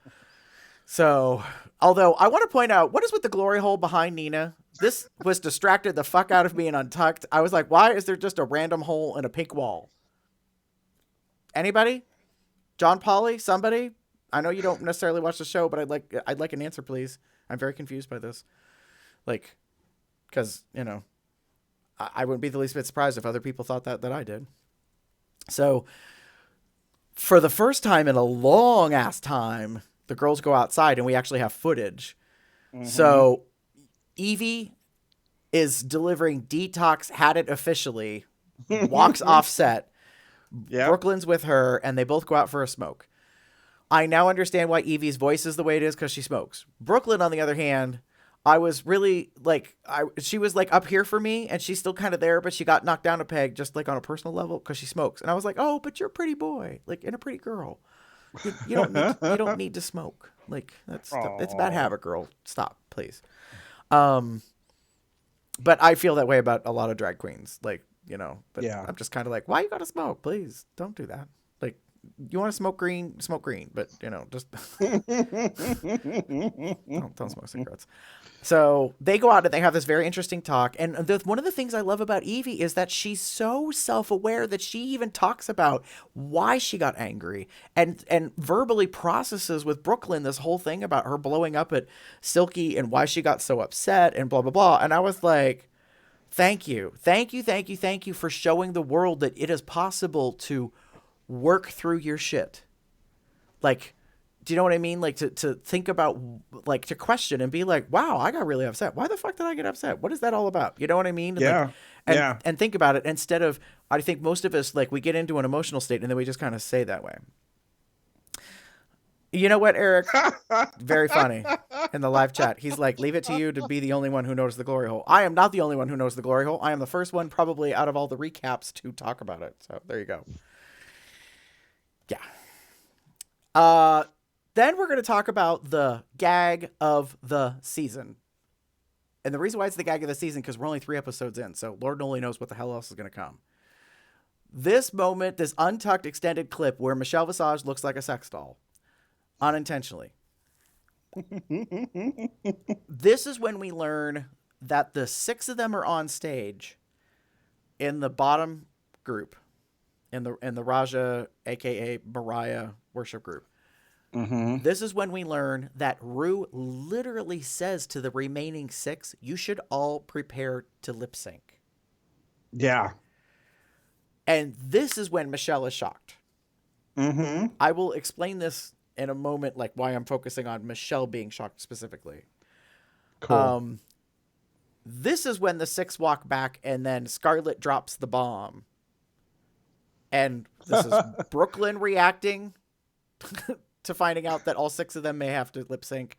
So, although I want to point out, what is with the glory hole behind Nina? This was distracted the fuck out of me in Untucked. I was like, why is there just a random hole in a pink wall? Anybody? John Polly? Somebody? I know you don't necessarily watch the show, but I'd like an answer, please. I'm very confused by this. Like, because, you know, I wouldn't be the least bit surprised if other people thought that I did. So, for the first time in a long ass time, the girls go outside and we actually have footage. So Evie is delivering Detox, had it officially, walks off set. Brooklyn's with her and they both go out for a smoke. I now understand why Evie's voice is the way it is, because she smokes. Brooklyn, on the other hand, I was really like, she was like up here for me and she's still kind of there, but she got knocked down a peg just like on a personal level because she smokes. And I was like, oh, but you're a pretty boy, like, and a pretty girl. You don't need to smoke. Like, it's a bad habit, girl. Stop, please. But I feel that way about a lot of drag queens. Like, you know, but I'm just kind of like, why you gotta smoke? Please don't do that. Like, you want to smoke green, but you know, just don't smoke cigarettes. So they go out and they have this very interesting talk. And one of the things I love about Evie is that she's so self-aware that she even talks about why she got angry and verbally processes with Brooklyn this whole thing about her blowing up at Silky and why she got so upset and blah, blah, blah. And I was like, thank you for showing the world that it is possible to work through your shit. Like, do you know what I mean? Like, to think about, like, to question and be like, wow, I got really upset. Why the fuck did I get upset? What is that all about? You know what I mean? And think about it instead of, I think most of us, like, we get into an emotional state and then we just kind of say that way. You know what, Eric? Very funny in the live chat. He's like, leave it to you to be the only one who knows the glory hole. I am not the only one who knows the glory hole. I am the first one probably out of all the recaps to talk about it. So there you go. Yeah. Then we're going to talk about the gag of the season. And the reason why it's the gag of the season, because we're only 3 episodes in, so Lord only knows what the hell else is going to come. This moment, this Untucked extended clip where Michelle Visage looks like a sex doll. Unintentionally. This is when we learn that the 6 of them are on stage in the bottom group, in the Raja, aka Mariah worship group. This is when we learn that Ru literally says to the remaining 6, you should all prepare to lip sync. Yeah. And this is when Michelle is shocked. I will explain this in a moment like why I'm focusing on Michelle being shocked specifically. Cool. This is when the six walk back and then Scarlett drops the bomb. And this is Brooklyn reacting to finding out that all six of them may have to lip sync.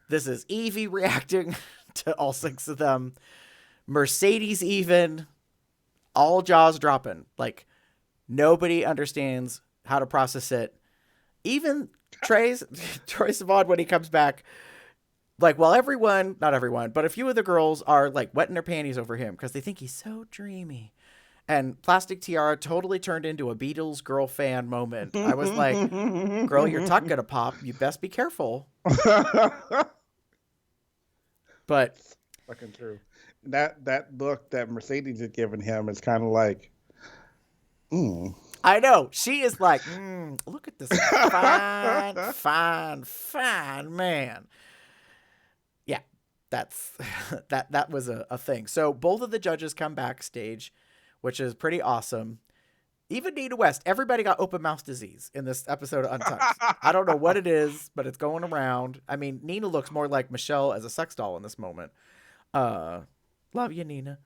This is Evie reacting to all six of them. Mercedes even, all jaws dropping. Like, nobody understands how to process it. Even Troye Sivan, when he comes back, like, while everyone, not everyone, but a few of the girls are like wetting their panties over him because they think he's so dreamy. And Plastic Tiara totally turned into a Beatles girl fan moment. I was like, girl, your tuck gonna pop. You best be careful. But Fucking true. That look that Mercedes had given him is kind of like, I know. She is like, look at this fine man. Yeah, that was a thing. So both of the judges come backstage, which is pretty awesome. Even Nina West, everybody got open mouth disease in this episode of Untucked. I don't know what it is, but it's going around. I mean, Nina looks more like Michelle as a sex doll in this moment. Love you, Nina.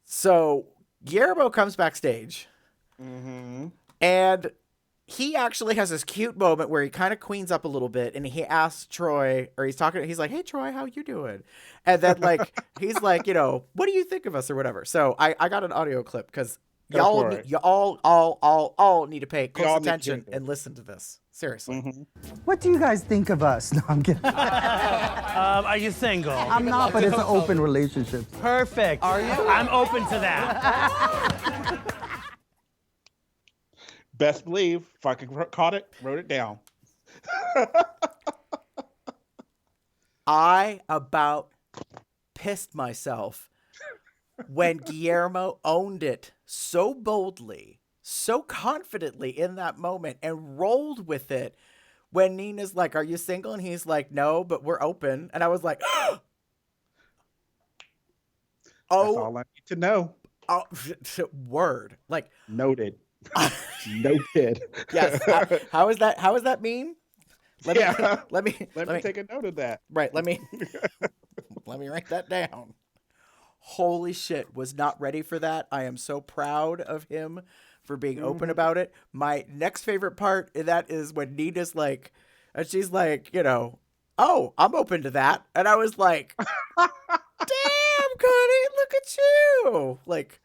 So Guillermo comes backstage, and he actually has this cute moment where he kind of queens up a little bit, and he asks Troy, or he's like, "Hey, Troy, how you doing?" And then like he's like, "What do you think of us?" or whatever. So I got an audio clip because y'all need to pay close attention and listen to this. Seriously. What do you guys think of us? No, I'm kidding. Are you single? I'm not, but it's an open relationship. Perfect. Are you? I'm open to that. best believe, fucking caught it, wrote it down. I about pissed myself when Guillermo owned it so boldly, so confidently in that moment and rolled with it when Nina's like, "Are you single?" And he's like, "No, but we're open." And I was like, That's all I need to know. Oh, word. Like, noted. Noted. Yes. How is that mean? Let me take a note of that. Right. Let me write that down. Holy shit. Was not ready for that. I am so proud of him for being open about it. My next favorite part of that is when Nina's like, and she's like, "Oh, I'm open to that." And I was like, damn, Connie, look at you. Like,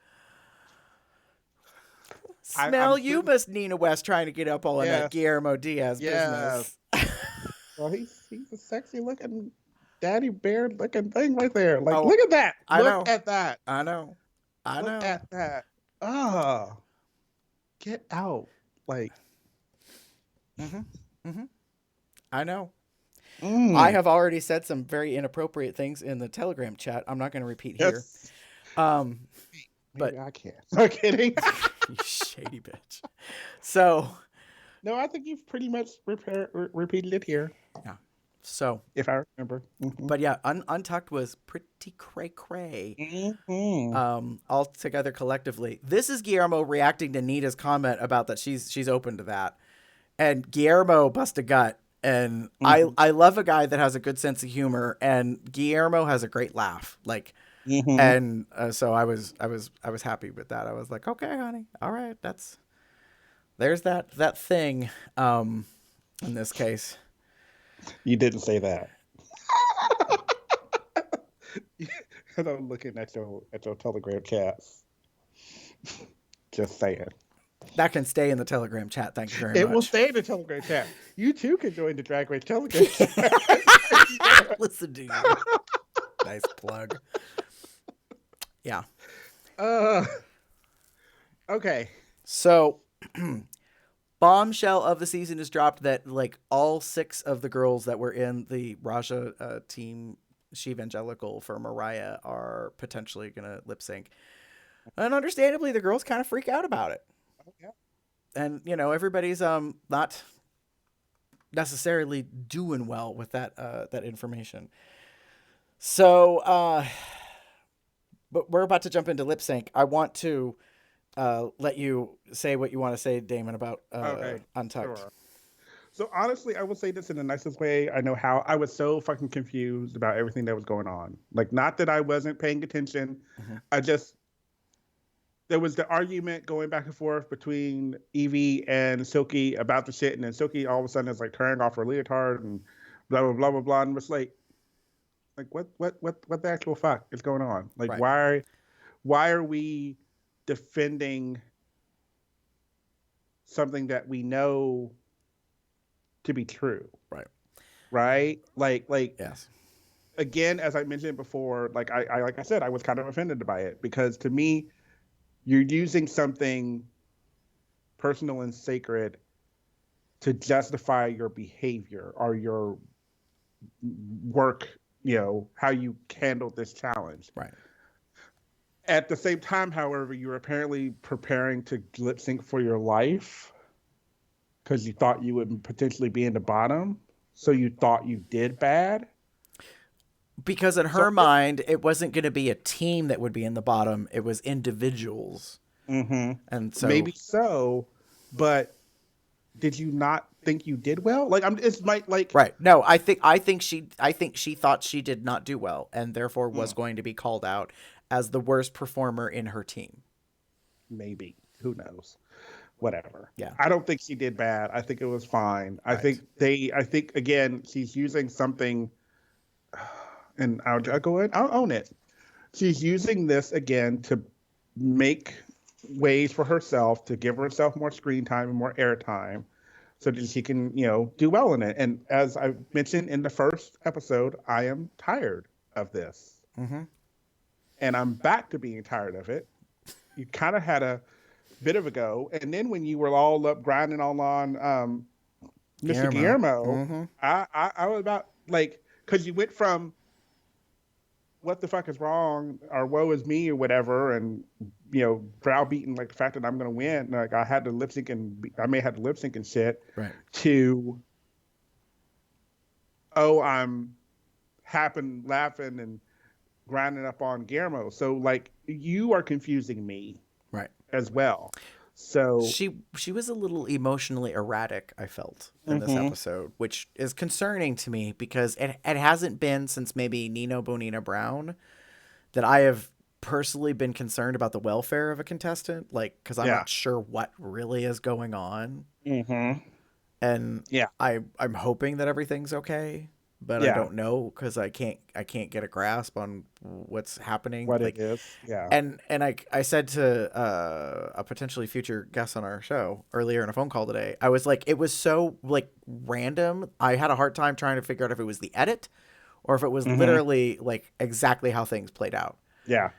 smell you, Miss Nina West, trying to get up all in that Guillermo Diaz business. Well, he's a sexy looking daddy bear looking thing right there. Like, look at that. Look at that. I know. Look at that. Oh, get out. Like, I know. I have already said some very inappropriate things in the Telegram chat. I'm not going to repeat here. But I can't. I'm kidding. You shady bitch. So, no, I think you've pretty much repeated it here. Yeah. So, if I remember. But yeah, Untucked was pretty cray-cray. All together collectively. This is Guillermo reacting to Nita's comment about that she's open to that. And Guillermo bust a gut. And I love a guy that has a good sense of humor, and Guillermo has a great laugh. Like, and so I was happy with that. I was like, okay, honey, all right, there's that thing. In this case, you didn't say that. Because I'm looking at your Telegram chats. Just saying. That can stay in the Telegram chat. Thank you very much. It will stay in the Telegram chat. You too can join the Drag Race Telegram chat. Listen to you. Nice plug. Yeah. Okay. So, bombshell of the season is dropped that like all 6 of the girls that were in the Raja team, She Evangelical for Mariah, are potentially going to lip sync. And understandably, the girls kind of freak out about it. Yeah. And, everybody's not necessarily doing well with that information. So, but we're about to jump into lip sync. I want to let you say what you want to say, Damon, about Okay, Untucked. sure. So honestly, I will say this in the nicest way. I know how I was so fucking confused about everything that was going on. Like, not that I wasn't paying attention. I just there was the argument going back and forth between Evie and Silky about the shit, and then Silky all of a sudden is like tearing off her leotard and blah blah blah blah blah, and was like what the actual fuck is going on? Like, Right. why are we defending something that we know to be true? Right? Like Yes. again, as I mentioned before, like I said, I was kind of offended by it because to me, you're using something personal and sacred to justify your behavior or your work, how you handled this challenge. Right. At the same time, however, you're apparently preparing to lip sync for your life because you thought you would potentially be in the bottom. So you thought you did bad. Because in her mind, it wasn't going to be a team that would be in the bottom. It was individuals. Mm-hmm. And so maybe so, but did you not think you did well? Like, right. No, I think she thought she did not do well, and therefore was going to be called out as the worst performer in her team. Maybe. Who knows? Whatever. Yeah. I don't think she did bad. I think it was fine. I think again, she's using something, and I'll go ahead. I'll own it. She's using this again to make ways for herself to give herself more screen time and more airtime so that she can, do well in it. And as I mentioned in the first episode, I am tired of this. Mm-hmm. And I'm back to being tired of it. You kind of had a bit of a go. And then when you were all up grinding all on Mr. Guillermo, mm-hmm. I was about, like, because you went from what the fuck is wrong or woe is me or whatever, and browbeating like the fact that I'm gonna win, like I had to lip sync and I may have to lip sync and shit, right, to I'm laughing and grinding up on Guillermo. So like you are confusing me, right, as well. So she was a little emotionally erratic, I felt, in this episode, which is concerning to me because it hasn't been since maybe Nino Bonina Brown that I have personally been concerned about the welfare of a contestant, like, because I'm not sure what really is going on. Mm-hmm. And I'm hoping that everything's okay, but I don't know because I can't get a grasp on what's happening. What it is. Yeah. And I said to a potentially future guest on our show earlier in a phone call today, I was like, it was so like random. I had a hard time trying to figure out if it was the edit or if it was literally like exactly how things played out. Yeah.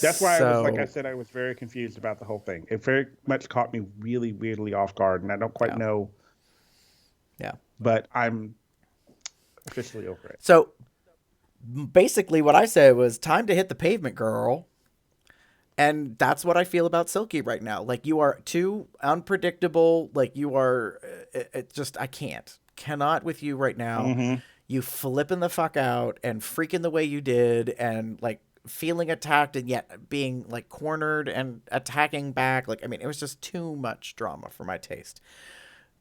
That's why I was, like I said, I was very confused about the whole thing. It very much caught me really weirdly off guard, and I don't quite know. Yeah. But I'm officially over it. So basically what I said was time to hit the pavement, girl. And that's what I feel about Silky right now. Like, you are too unpredictable. Like, you are I cannot with you right now. You flipping the fuck out and freaking the way you did and like feeling attacked and yet being like cornered and attacking back. Like, I mean, it was just too much drama for my taste.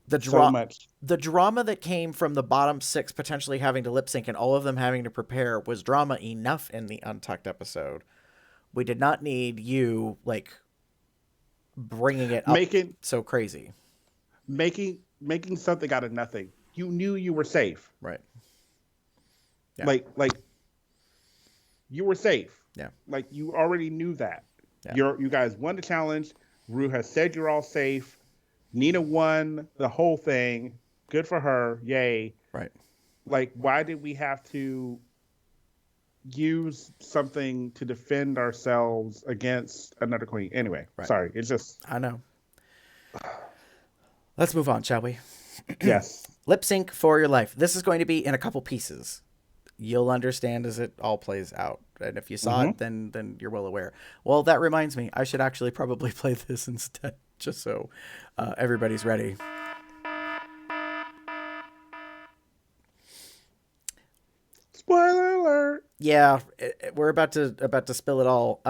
The drama that came from the bottom six potentially having to lip sync and all of them having to prepare was drama enough in the Untucked episode. We did not need you like bringing it up so crazy. Making something out of nothing. You knew you were safe. Right. Yeah. Like you were safe. Yeah. Like you already knew that. Yeah. You guys won the challenge. Ru has said you're all safe. Nina won the whole thing. Good for her. Yay. Right. Like, why did we have to use something to defend ourselves against another queen? Anyway, sorry. It's just... I know. Let's move on, shall we? Yes. Lip sync for your life. This is going to be in a couple pieces. You'll understand as it all plays out. And if you saw it, then you're well aware. Well, that reminds me. I should actually probably play this instead, just so everybody's ready. Spoiler alert. Yeah, we're about to spill it all.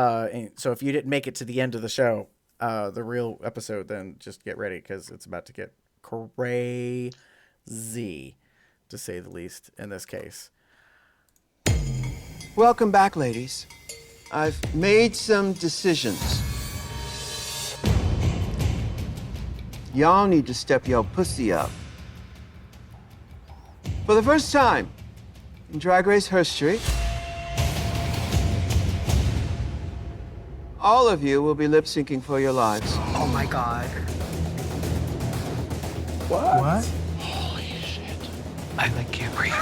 So if you didn't make it to the end of the show, the real episode, then just get ready because it's about to get crazy, to say the least, in this case. Welcome back, ladies. I've made some decisions. Y'all need to step your pussy up. For the first time in Drag Race history, all of you will be lip syncing for your lives. Oh my God. What? I can't breathe.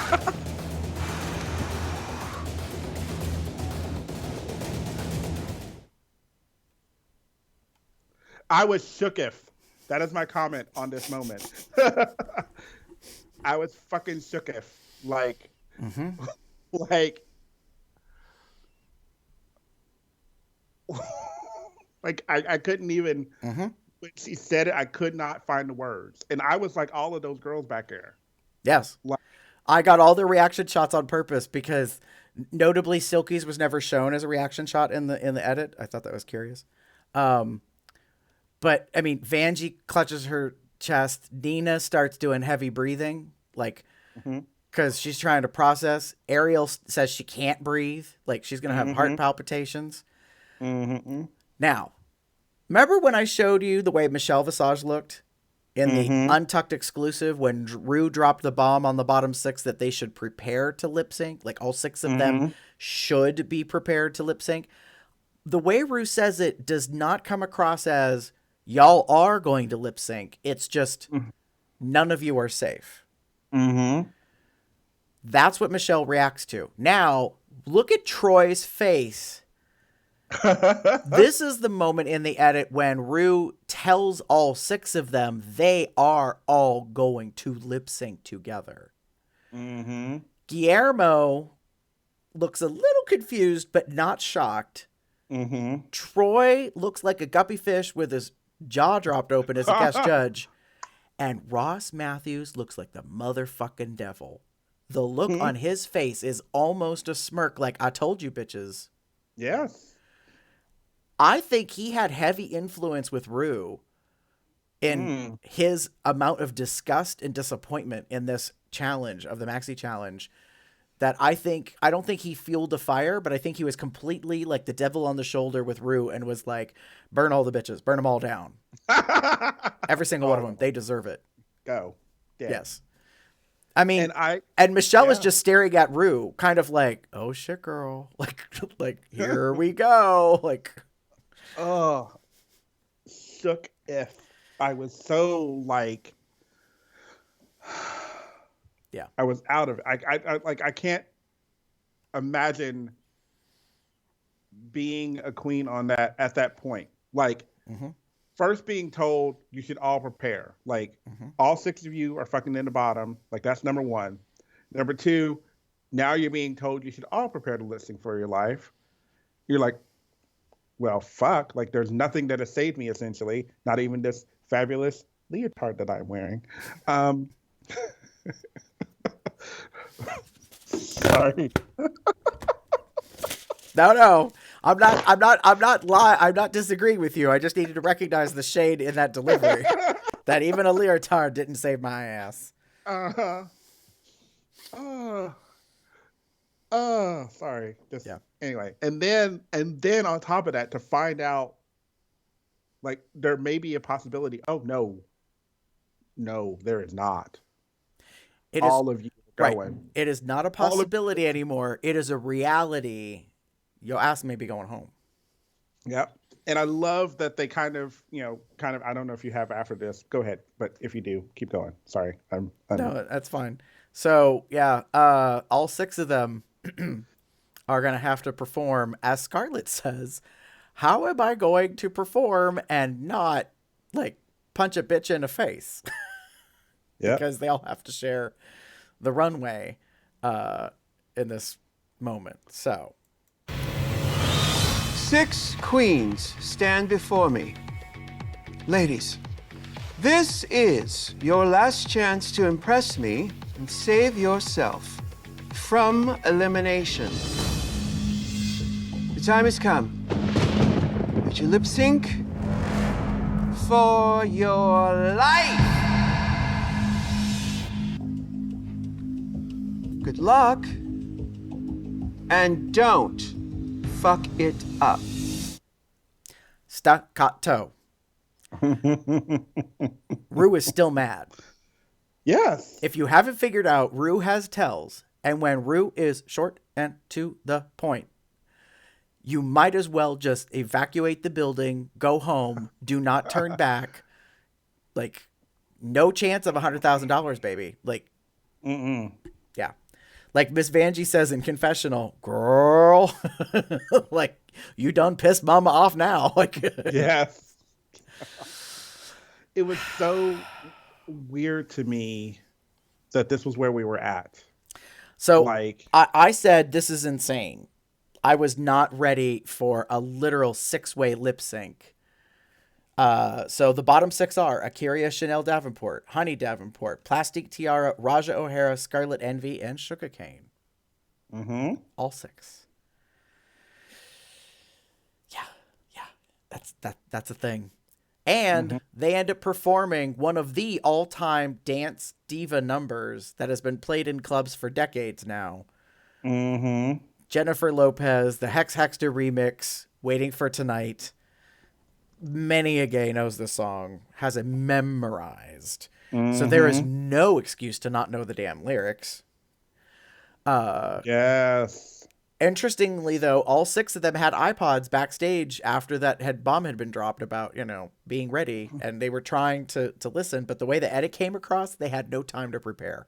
I was shooketh. That is my comment on this moment. I was fucking shooketh. Like, like, like I couldn't even, when she said it, I could not find the words. And I was like all of those girls back there. Yes. Like, I got all the reaction shots on purpose because notably Silky's was never shown as a reaction shot in the edit. I thought that was curious. But I mean, Vanjie clutches her chest. Nina starts doing heavy breathing, like, because she's trying to process. Ariel says she can't breathe, like she's gonna have heart palpitations. Now, remember when I showed you the way Michelle Visage looked in the Untucked exclusive when Rue dropped the bomb on the bottom 6 that they should prepare to lip sync? Like all 6 of them should be prepared to lip sync. The way Rue says it does not come across as y'all are going to lip sync. It's just none of you are safe. That's what Michelle reacts to. Now, look at Troy's face. This is the moment in the edit when Rue tells all 6 of them they are all going to lip sync together. Guillermo looks a little confused, but not shocked. Troy looks like a guppy fish with his jaw dropped open as a guest judge. And Ross Matthews looks like the motherfucking devil. The look on his face is almost a smirk, like, I told you, bitches. yes. I think he had heavy influence with Rue in his amount of disgust and disappointment in this challenge of the maxi-challenge. That I don't think he fueled the fire, but I think he was completely like the devil on the shoulder with Rue and was like, burn all the bitches, burn them all down. Every single one of them. They deserve it. Go. Yeah. Yes. I mean, And and Michelle is just staring at Rue, kind of like, oh shit, girl. Like here we go. Like, oh, shook if. I was so like, yeah, I was out of it. I can't imagine being a queen on that at that point. Like, first being told you should all prepare. Like, all 6 of you are fucking in the bottom. Like, that's number 1. Number 2, now you're being told you should all prepare to lip sync for your life. You're like, well, fuck. Like, there's nothing that has saved me, essentially. Not even this fabulous leotard that I'm wearing. Sorry. No. I'm not disagreeing with you. I just needed to recognize the shade in that delivery. That even a leotard didn't save my ass. Sorry. Just, yeah. Anyway, and then on top of that, to find out, like, there may be a possibility. Oh no, there is not. All of you going. Right. It is not a possibility anymore. It is a reality. Your ass may be going home. Yep. And I love that they kind of, I don't know if you have after this. Go ahead. But if you do, keep going. Sorry. I'm No, that's fine. So, yeah, all 6 of them are going to have to perform, as Scarlett says, how am I going to perform and not, like, punch a bitch in the face? Yeah. Because they all have to share the runway in this moment. So 6 queens stand before me. Ladies, this is your last chance to impress me and save yourself from elimination. The time has come. Would you lip sync for your life. Good luck. And don't fuck it up. Staccato. Ru is still mad. Yes. If you haven't figured out, Ru has tells. And when Ru is short and to the point, you might as well just evacuate the building, go home, do not turn back. Like, no chance of $100,000, baby. Like, yeah. Like Miss Vanjie says in confessional, girl, like, you done pissed mama off now. Like, Yes. It was so weird to me that this was where we were at. So like, I said, this is insane. I was not ready for a literal 6-way lip sync. So the bottom 6 are Akira Chanel Davenport, Honey Davenport, Plastic Tiara, Raja O'Hara, Scarlet Envy, and Sugarcane. All 6. Yeah. That's a thing. And they end up performing one of the all-time dance diva numbers that has been played in clubs for decades now. Jennifer Lopez, the Hex Hexter remix, Waiting for Tonight. Many a gay knows this song, has it memorized. So there is no excuse to not know the damn lyrics. yes. Interestingly, though, all 6 of them had iPods backstage after that bomb had been dropped about, being ready. And they were trying to listen. But the way the edit came across, they had no time to prepare.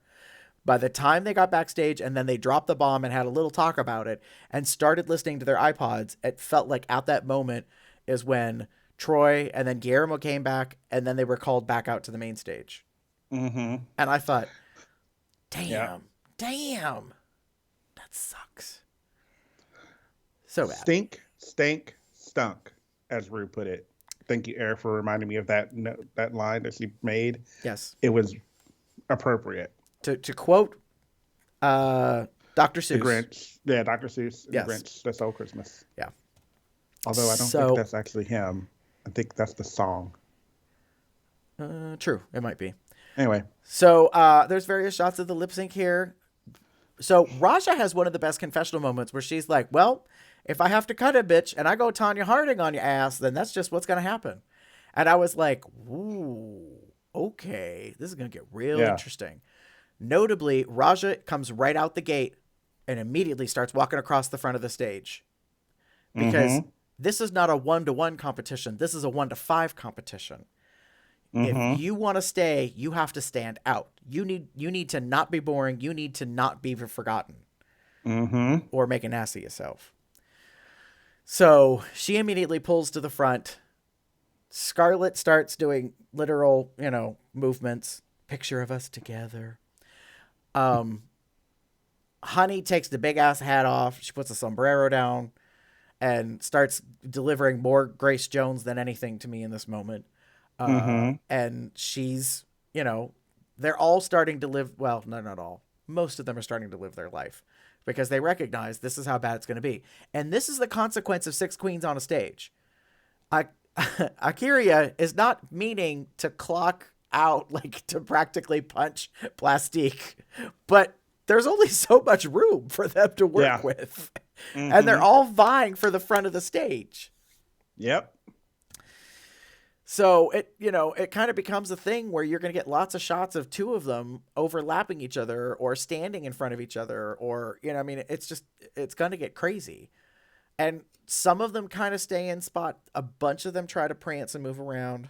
By the time they got backstage and then they dropped the bomb and had a little talk about it and started listening to their iPods, it felt like at that moment is when Troy and then Guillermo came back and then they were called back out to the main stage. And I thought, damn, that sucks. So bad. Stink, stunk, as Rue put it. Thank you, Eric, for reminding me of that line that she made. Yes. It was appropriate. To quote Dr. Seuss. The Grinch. Yeah, Dr. Seuss. Yes. The Grinch. That's Old Christmas. Yeah. Although I don't think that's actually him. I think that's the song. True. It might be. Anyway. So there's various shots of the lip sync here. So Raja has one of the best confessional moments where she's like, well, if I have to cut a bitch and I go Tanya Harding on your ass, then that's just what's going to happen. And I was like, ooh, okay, this is going to get real interesting. Notably, Raja comes right out the gate and immediately starts walking across the front of the stage. Because this is not a 1-to-1 competition. This is a 1-to-5 competition. If you want to stay, you have to stand out. You need to not be boring. You need to not be forgotten. Or make an ass of yourself. So she immediately pulls to the front. Scarlett starts doing literal, movements. Picture of us together. Honey takes the big ass hat off. She puts a sombrero down and starts delivering more Grace Jones than anything to me in this moment. And she's, they're all starting to live. Well, no, not all. Most of them are starting to live their life because they recognize this is how bad it's going to be. And this is the consequence of 6 queens on a stage. Akira is not meaning to clock out, like to practically punch Plastique, but there's only so much room for them to work with. And they're all vying for the front of the stage. Yep. So it kind of becomes a thing where you're going to get lots of shots of 2 of them overlapping each other or standing in front of each other or, it's going to get crazy. And some of them kind of stay in spot. A bunch of them try to prance and move around.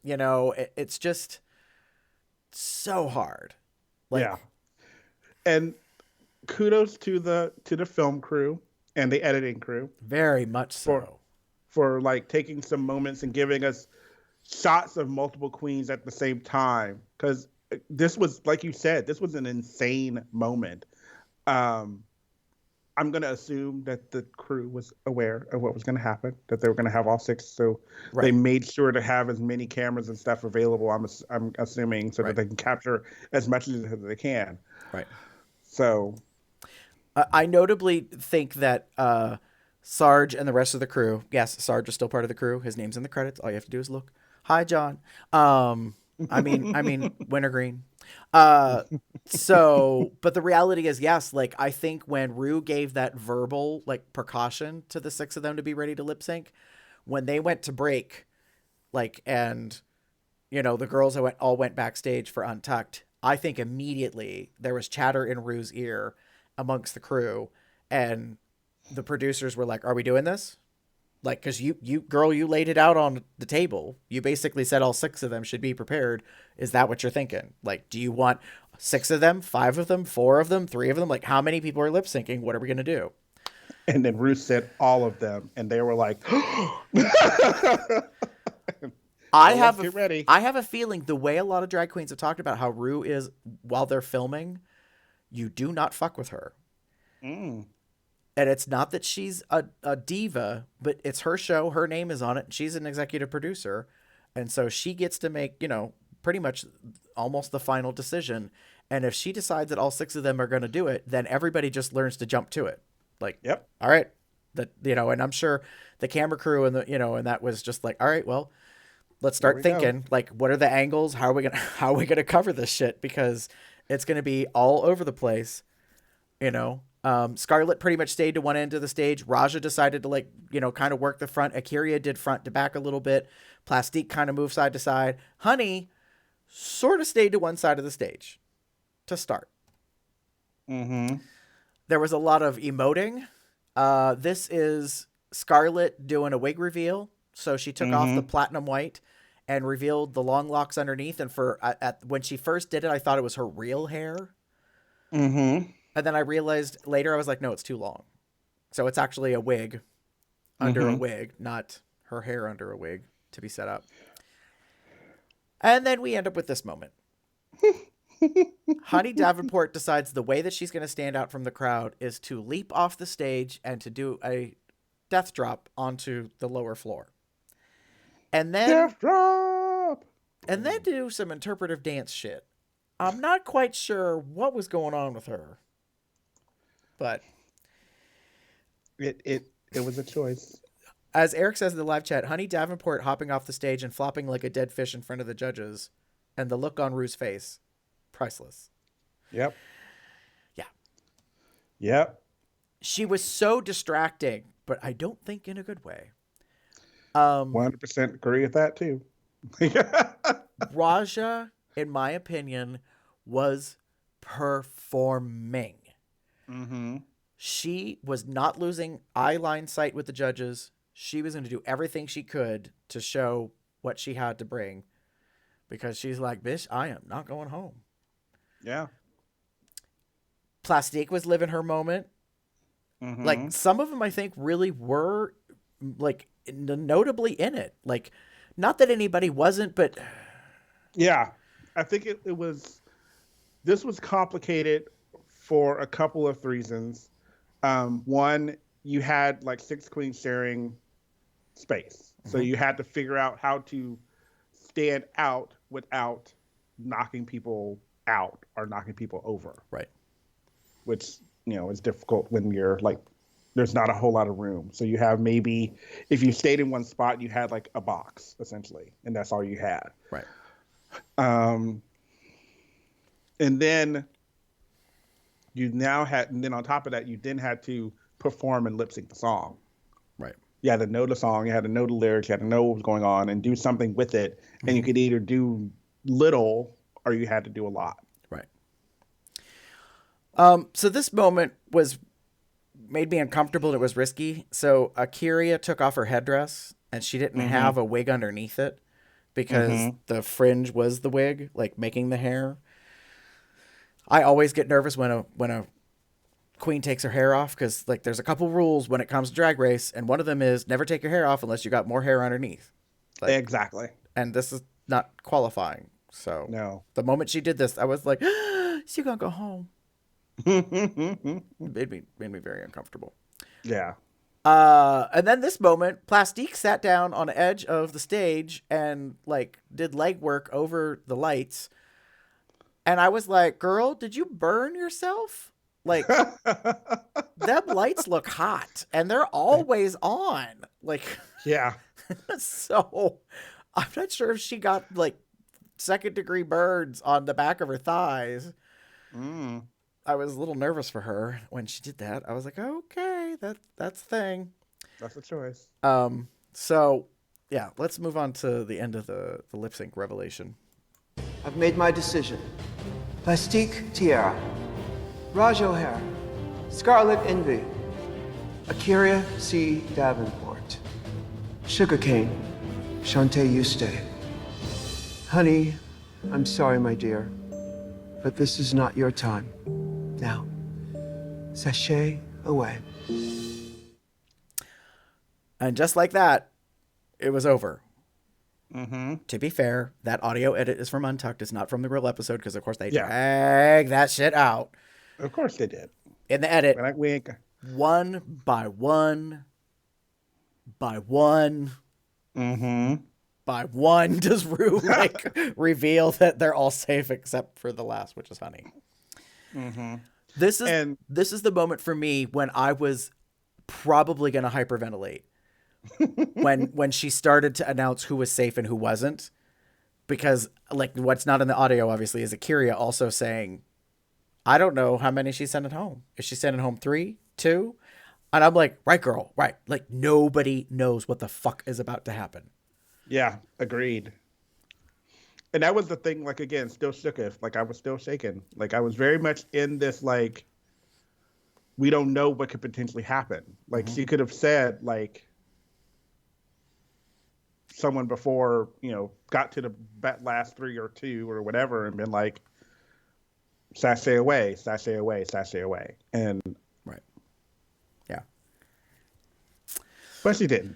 It's just so hard. And kudos to the film crew and the editing crew. Very much so. For like taking some moments and giving us shots of multiple queens at the same time. Because this was, like you said, this was an insane moment. I'm going to assume that the crew was aware of what was going to happen, that they were going to have all 6. So they made sure to have as many cameras and stuff available, I'm assuming, so that they can capture as much as they can. Right. So. I notably think that Sarge and the rest of the crew. Yes, Sarge is still part of the crew. His name's in the credits. All you have to do is look. Hi, John. I mean, Wintergreen. So, but the reality is, yes, like, I think when Rue gave that verbal, like, precaution to the 6 of them to be ready to lip sync, when they went to break, like, and, you know, the girls all went backstage for Untucked, I think immediately there was chatter in Rue's ear amongst the crew, and the producers were like, are we doing this? Like, because you laid it out on the table. You basically said all 6 of them should be prepared. Is that what you're thinking? Like, do you want 6 of them, 5 of them, 4 of them, 3 of them? Like, how many people are lip syncing? What are we going to do? And then Ruth said all of them, and they were like, I ready. have a feeling the way a lot of drag queens have talked about how Rue is while they're filming, you do not fuck with her. Mm. And it's not that she's a diva, but it's her show. Her name is on it. She's an executive producer. And so she gets to make, you know, pretty much almost the final decision. And if she decides that all 6 of them are going to do it, then everybody just learns to jump to it. Like, yep. All right. That, you know, and I'm sure the camera crew and the, you know, and that was just like, all right, well, let's start thinking, like, what are the angles? How are we going to cover this shit? Because it's going to be all over the place, you know? Scarlett pretty much stayed to one end of the stage. Raja decided to, like, you know, kind of work the front. Akiria did front to back a little bit. Plastique kind of moved side to side. Honey sort of stayed to one side of the stage to start. Mm-hmm. There was a lot of emoting. This is Scarlett doing a wig reveal. So she took off the platinum white and revealed the long locks underneath. And when she first did it, I thought it was her real hair. Mm-hmm. And then I realized later, I was like, no, it's too long. So it's actually a wig under a wig, not her hair under a wig to be set up. And then we end up with this moment. Honey Davenport decides the way that she's going to stand out from the crowd is to leap off the stage and to do a death drop onto the lower floor. And then Death drop! And then do some interpretive dance shit. I'm not quite sure what was going on with her. But it was a choice. As Eric says in the live chat, Honey Davenport hopping off the stage and flopping like a dead fish in front of the judges, and the look on Rue's face, priceless. Yep. Yeah. Yep. She was so distracting, but I don't think in a good way. 100% agree with that too. Raja, in my opinion, was performing. Mm-hmm. She was not losing eye line sight with the judges. She was going to do everything she could to show what she had to bring, because she's like, bitch, I am not going home. Yeah. Plastique was living her moment. Mm-hmm. Like, some of them I think really were, like, notably in it. Like, not that anybody wasn't, but yeah, I think this was complicated for a couple of reasons. One, you had like 6 queens sharing space. So you had to figure out how to stand out without knocking people out or knocking people over. Right. Which, you know, is difficult when you're like, there's not a whole lot of room. So you have maybe, if you stayed in one spot, you had like a box essentially, and that's all you had. Right. And then and then on top of that, you then had to perform and lip sync the song. Right. You had to know the song, you had to know the lyrics, you had to know what was going on and do something with it. And you could either do little or you had to do a lot. Right. So this moment made me uncomfortable. It was risky. So Akiria took off her headdress and she didn't have a wig underneath it because the fringe was the wig, like making the hair. I always get nervous when a queen takes her hair off, because like there's a couple rules when it comes to Drag Race, and one of them is never take your hair off unless you got more hair underneath. Like, exactly. And this is not qualifying. So no. The moment she did this, I was like, she's gonna go home. It made me very uncomfortable. Yeah. And then this moment, Plastique sat down on the edge of the stage and like did leg work over the lights. And I was like, girl, did you burn yourself? Like, them lights look hot, and they're always on. Like, Yeah. so I'm not sure if she got like second-degree burns on the back of her thighs. I was a little nervous for her when she did that. I was like, okay, that's the thing. That's a choice. So yeah, let's move on to the end of the lip sync revelation. I've made my decision. Plastique Tiara, Raj O'Hara, Scarlet Envy, Akira C. Davenport, Sugarcane, Shantae Eustace. Honey, I'm sorry, my dear, but this is not your time. Now, sashay away. And just like that, it was over. Mm-hmm. To be fair, that audio edit is from Untucked. It's not from the real episode because, of course, they Yeah. drag that shit out. Of course they did. In the edit, We ain't... one by one, by one, by one, does Rue like reveal that they're all safe except for the last, which is Honey. This is the moment for me when I was probably going to hyperventilate. when she started to announce who was safe and who wasn't, because like what's not in the audio obviously is Akira also saying, I don't know how many she's sending home. Is she sending home 3, 2? And I'm like, right, girl, right. Like nobody knows what the fuck is about to happen. Yeah, agreed. And that was the thing, like, again, still shooketh. Like, I was still shaken. Like, I was very much in this, like, we don't know what could potentially happen. Like, she could have said, like, someone before, got to the last 3 or 2 or whatever and been like, sashay away, sashay away, sashay away. And Right. Yeah. But she didn't.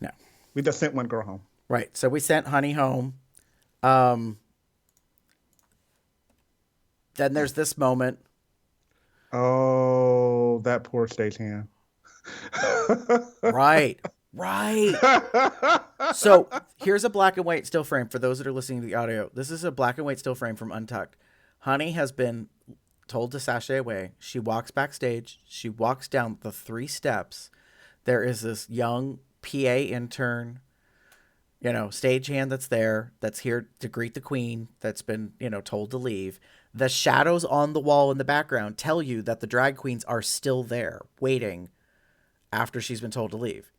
No. We just sent one girl home. Right. So we sent Honey home. Then there's this moment. Oh, that poor stagehand. Right. So here's a black and white still frame for those that are listening to the audio. This is a black and white still frame from Untucked. Honey has been told to sashay away. She walks backstage. She walks down the 3 steps. There is this young PA intern, stagehand that's there, that's here to greet the queen, that's been, told to leave. The shadows on the wall in the background tell you that the drag queens are still there waiting after she's been told to leave.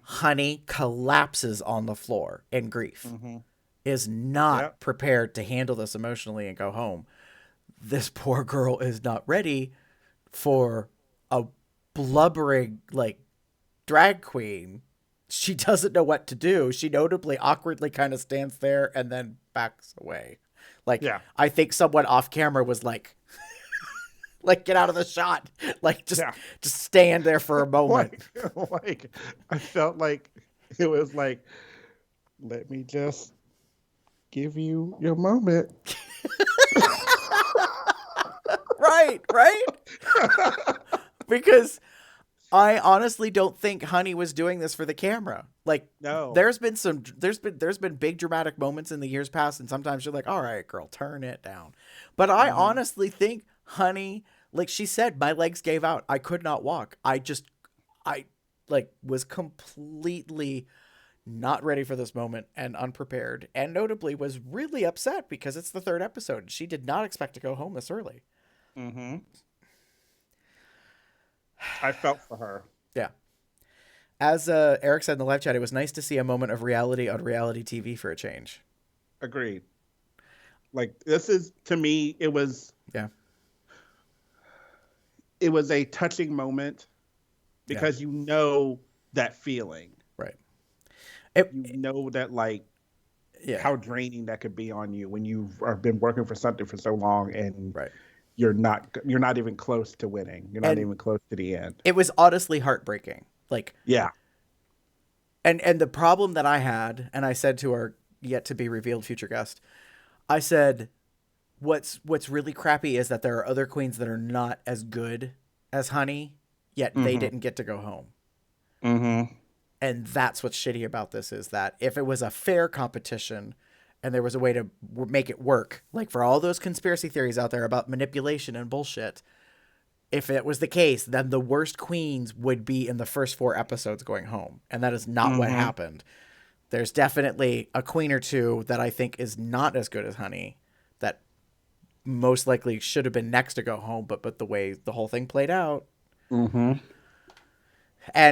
Honey collapses on the floor in grief, is not prepared to handle this emotionally and go home. This poor girl is not ready for a blubbering, like, drag queen. She doesn't know what to do. She notably awkwardly kind of stands there and then backs away. Like, I think someone off camera was like, like, get out of the shot. Like, just stand there for a moment. Like, I felt like it was like, let me just give you your moment. Right. Because I honestly don't think Honey was doing this for the camera. Like, no. There's been big dramatic moments in the years past, and sometimes you're like, all right, girl, turn it down. But I honestly think Honey, like she said, my legs gave out. I could not walk. I was completely not ready for this moment and unprepared, and notably was really upset because it's the 3rd episode. She did not expect to go home this early. I felt for her. Yeah. As Eric said in the live chat, it was nice to see a moment of reality on reality TV for a change. Agreed. Like, this is, to me, it was a touching moment because you know that feeling. Right. You know that, like, how draining that could be on you when you've been working for something for so long and you're not even close to winning. You're not even close to the end. It was honestly heartbreaking. Like, yeah. And the problem that I had, and I said to our yet to be revealed future guest, I said, what's really crappy is that there are other queens that are not as good as Honey, yet they didn't get to go home. And that's what's shitty about this, is that if it was a fair competition and there was a way to make it work. Like for all those conspiracy theories out there about manipulation and bullshit, if it was the case, then the worst queens would be in the first 4 episodes going home. And that is not what happened. There's definitely a queen or two that I think is not as good as Honey that most likely should have been next to go home, but the way the whole thing played out. And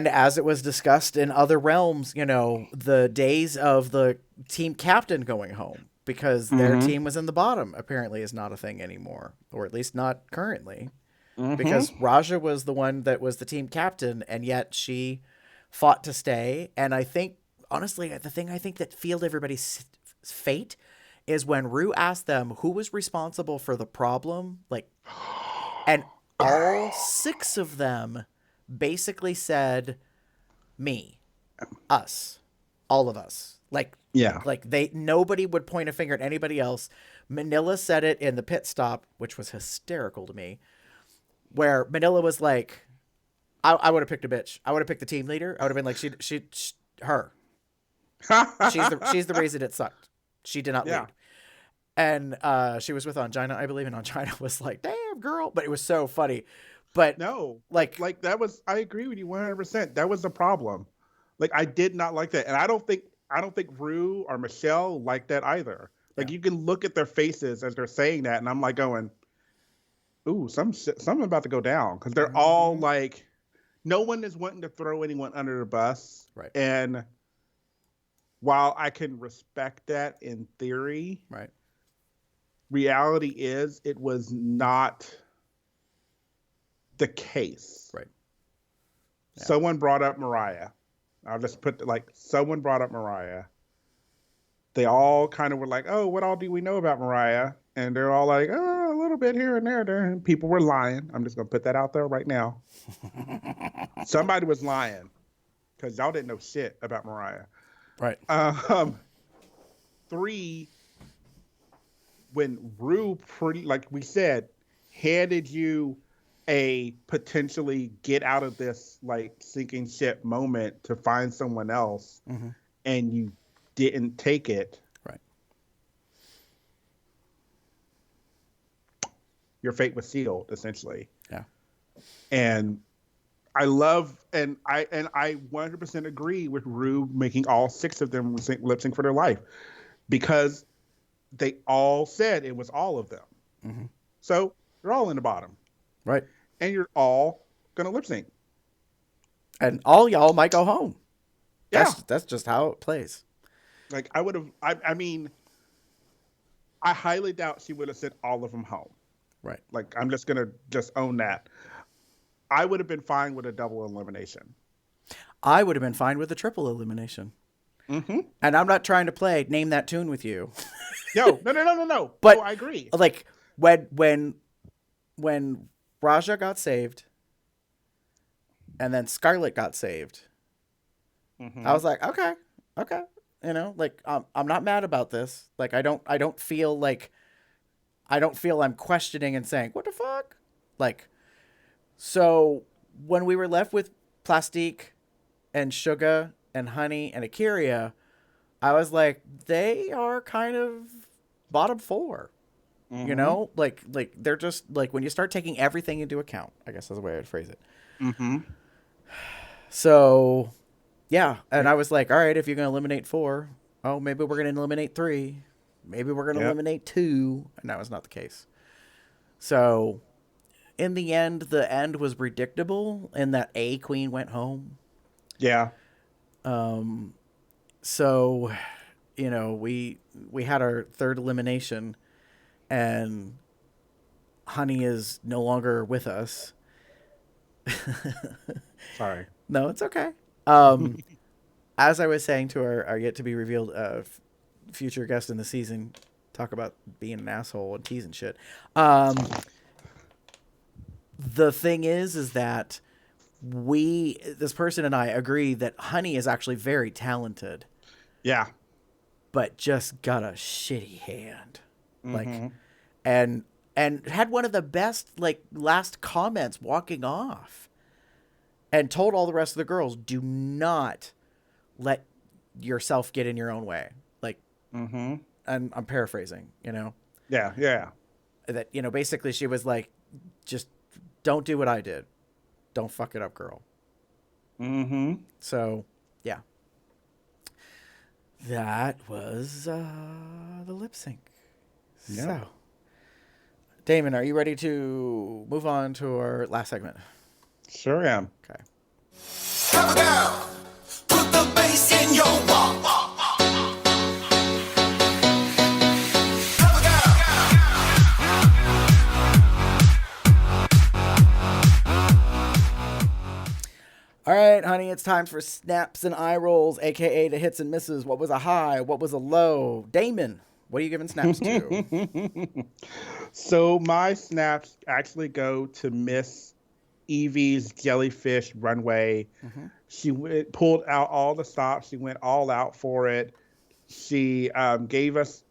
as it was discussed in other realms, you know, the days of the team captain going home because their team was in the bottom apparently is not a thing anymore, or at least not currently. Because Raja was the one that was the team captain, and yet she fought to stay. And I think, honestly, the thing I think that sealed everybody's fate is when Rue asked them who was responsible for the problem, like, and all 6 of them basically said, me, us, all of us. Like, nobody would point a finger at anybody else. Manila said it in the pit stop, which was hysterical to me, where Manila was like, I would have picked a bitch. I would have picked the team leader. I would have been like, her. She's the reason it sucked. She did not lead. And she was with Angina, I believe, and Angina was like, damn, girl. But it was so funny. But no, like that was, I agree with you 100%. That was the problem. Like, I did not like that. And I don't think Rue or Michelle liked that either. Like, you can look at their faces as they're saying that, and I'm like going, ooh, something about to go down. Because they're all like, no one is wanting to throw anyone under the bus. Right. And while I can respect that in theory, right, reality is it was not the case. Right. Yeah. Someone brought up Mariah. I'll just put someone brought up Mariah. They all kind of were like, oh, what all do we know about Mariah? And they're all like, oh, a little bit here and there. And people were lying. I'm just going to put that out there right now. Somebody was lying because y'all didn't know shit about Mariah. Right. 3, when Rue, pretty, like we said, handed you a potentially get out of this like sinking ship moment to find someone else, and you didn't take it, right, your fate was sealed essentially. Yeah. And I love, and I 100% agree with Rue making all 6 of them lip sync for their life, because they all said it was all of them. So you're all in the bottom, right, and you're all gonna lip sync, and all y'all might go home. Yeah, that's just how it plays. Like, I would have, I mean, I highly doubt she would have sent all of them home. Right. Like, I'm just going to own that. I would have been fine with a double elimination. I would have been fine with a triple elimination. And I'm not trying to name that tune with you. No. But no, I agree. Like, when Raja got saved and then Scarlett got saved, I was like, okay. You know, like, I'm not mad about this. Like, I don't feel I'm questioning and saying, what the fuck? Like, so when we were left with Plastique and Suga and Honey and Akira, I was like, they are kind of bottom 4. You know, like they're just like, when you start taking everything into account, I guess is the way I'd phrase it. So yeah, and I was like, all right, if you're going to eliminate 4, oh, maybe we're going to eliminate 3. Maybe we're going to eliminate 2. And that was not the case. So in the end was predictable in that a queen went home. Yeah. So, you know, we had our 3rd elimination, and Honey is no longer with us. Sorry. No, it's okay. As I was saying to our yet to be revealed future guest in the season, talk about being an asshole and teasing shit. The thing is that this person and I agree that Honey is actually very talented. Yeah. But just got a shitty hand. Like, and had one of the best, like, last comments walking off, and told all the rest of the girls, do not let yourself get in your own way. Like, and I'm paraphrasing, Yeah. that, basically she was like, just don't do what I did. Don't fuck it up, girl. Mm-hmm. So, yeah. That was the lip sync. Yeah. So, Damon, are you ready to move on to our last segment? Sure am. Okay. Cover girl, put the bass in your walk. Cover girl. All right, honey, it's time for snaps and eye rolls, aka the hits and misses. What was a high? What was a low? Damon, what are you giving snaps to? So my snaps actually go to Miss Evie's jellyfish runway. She pulled out all the stops. She went all out for it. She gave us,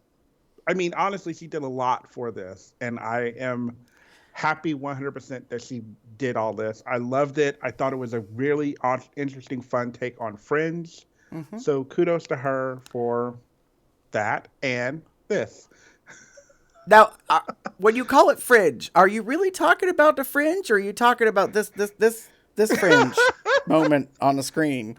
honestly, she did a lot for this. And I am happy 100% that she did all this. I loved it. I thought it was a really interesting, fun take on Fringe. So kudos to her for that and this. Now, when you call it Fringe, are you really talking about the Fringe, or are you talking about this Fringe moment on the screen?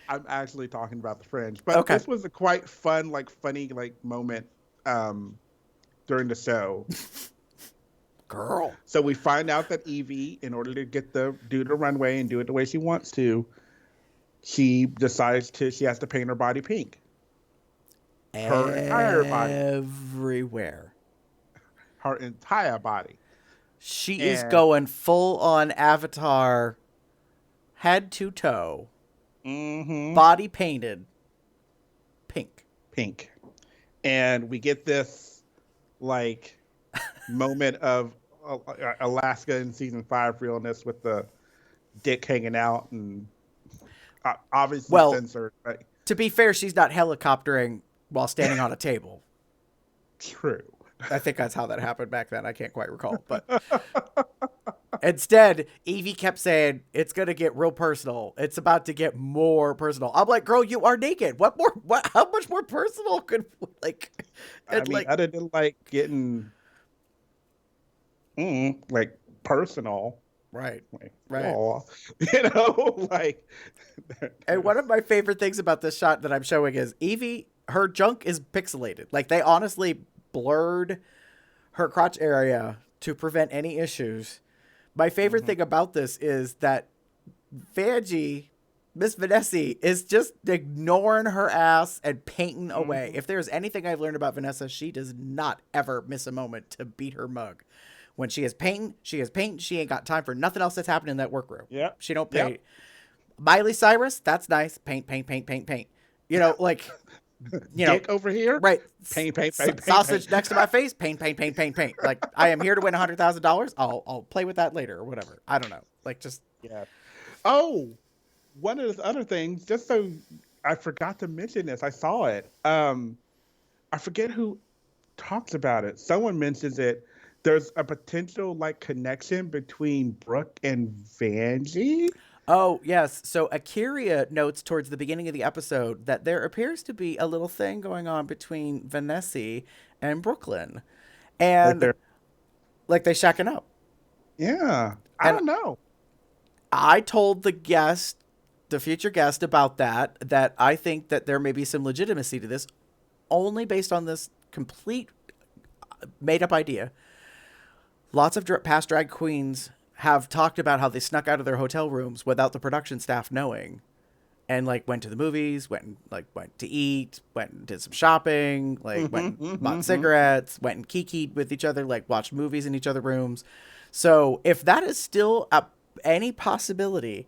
I'm actually talking about the Fringe, but this was a quite fun, funny, moment during the show. Girl. So we find out that Evie, in order to do the runway and do it the way she wants to, she has to paint her body pink. Her entire body. Everywhere. Her entire body. She is going full on Avatar, head to toe, body painted, pink. And we get this, moment of Alaska in season 5 realness with the dick hanging out and obviously censored. Right? To be fair, she's not helicoptering while standing on a table. True. I think that's how that happened back then. I can't quite recall. But instead, Evie kept saying, it's going to get real personal. It's about to get more personal. I'm like, girl, you are naked. How much more personal could, other than, getting, personal. Right. Right. Oh, And one of my favorite things about this shot that I'm showing is Evie, her junk is pixelated. They honestly blurred her crotch area to prevent any issues. My favorite thing about this is that Vanjie, Miss Vanessa, is just ignoring her ass and painting away. If there's anything I've learned about Vanessa, she does not ever miss a moment to beat her mug. When she is painting, she is painting. She ain't got time for nothing else that's happening in that workroom. Yeah. She don't paint. Yep. Miley Cyrus, that's nice. Paint. Dick over here, right? Paint. Sausage next to my face, paint. I am here to win $100,000. I'll play with that later or whatever. I don't know. Yeah. Oh, one of the other things, just so I forgot to mention this, I saw it. I forget who talks about it. Someone mentions it. There's a potential connection between Brooke and Vanjie. Oh, yes. So Akira notes towards the beginning of the episode that there appears to be a little thing going on between Vanessa and Brooklyn. And they're shacking up. Yeah. I don't know. I told the future guest about that I think that there may be some legitimacy to this only based on this complete made up idea. Lots of past drag queens have talked about how they snuck out of their hotel rooms without the production staff knowing, and went to the movies, went to eat, went and did some shopping, went and bought cigarettes, went and kikied with each other, watched movies in each other's rooms. So if that is still any possibility,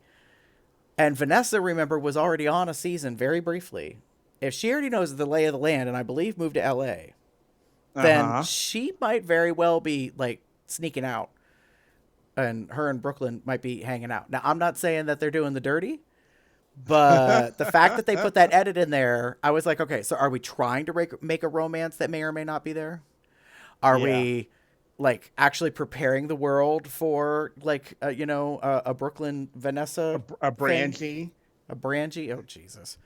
and Vanessa, remember, was already on a season very briefly, if she already knows the lay of the land, and I believe moved to LA, then she might very well be sneaking out. And her and Brooklyn might be hanging out. Now, I'm not saying that they're doing the dirty, but the fact that they put that edit in there, I was like, okay, so are we trying to make a romance that may or may not be there? Are we actually preparing the world for a Brooklyn Vanessa, a Brangie, Oh, Jesus.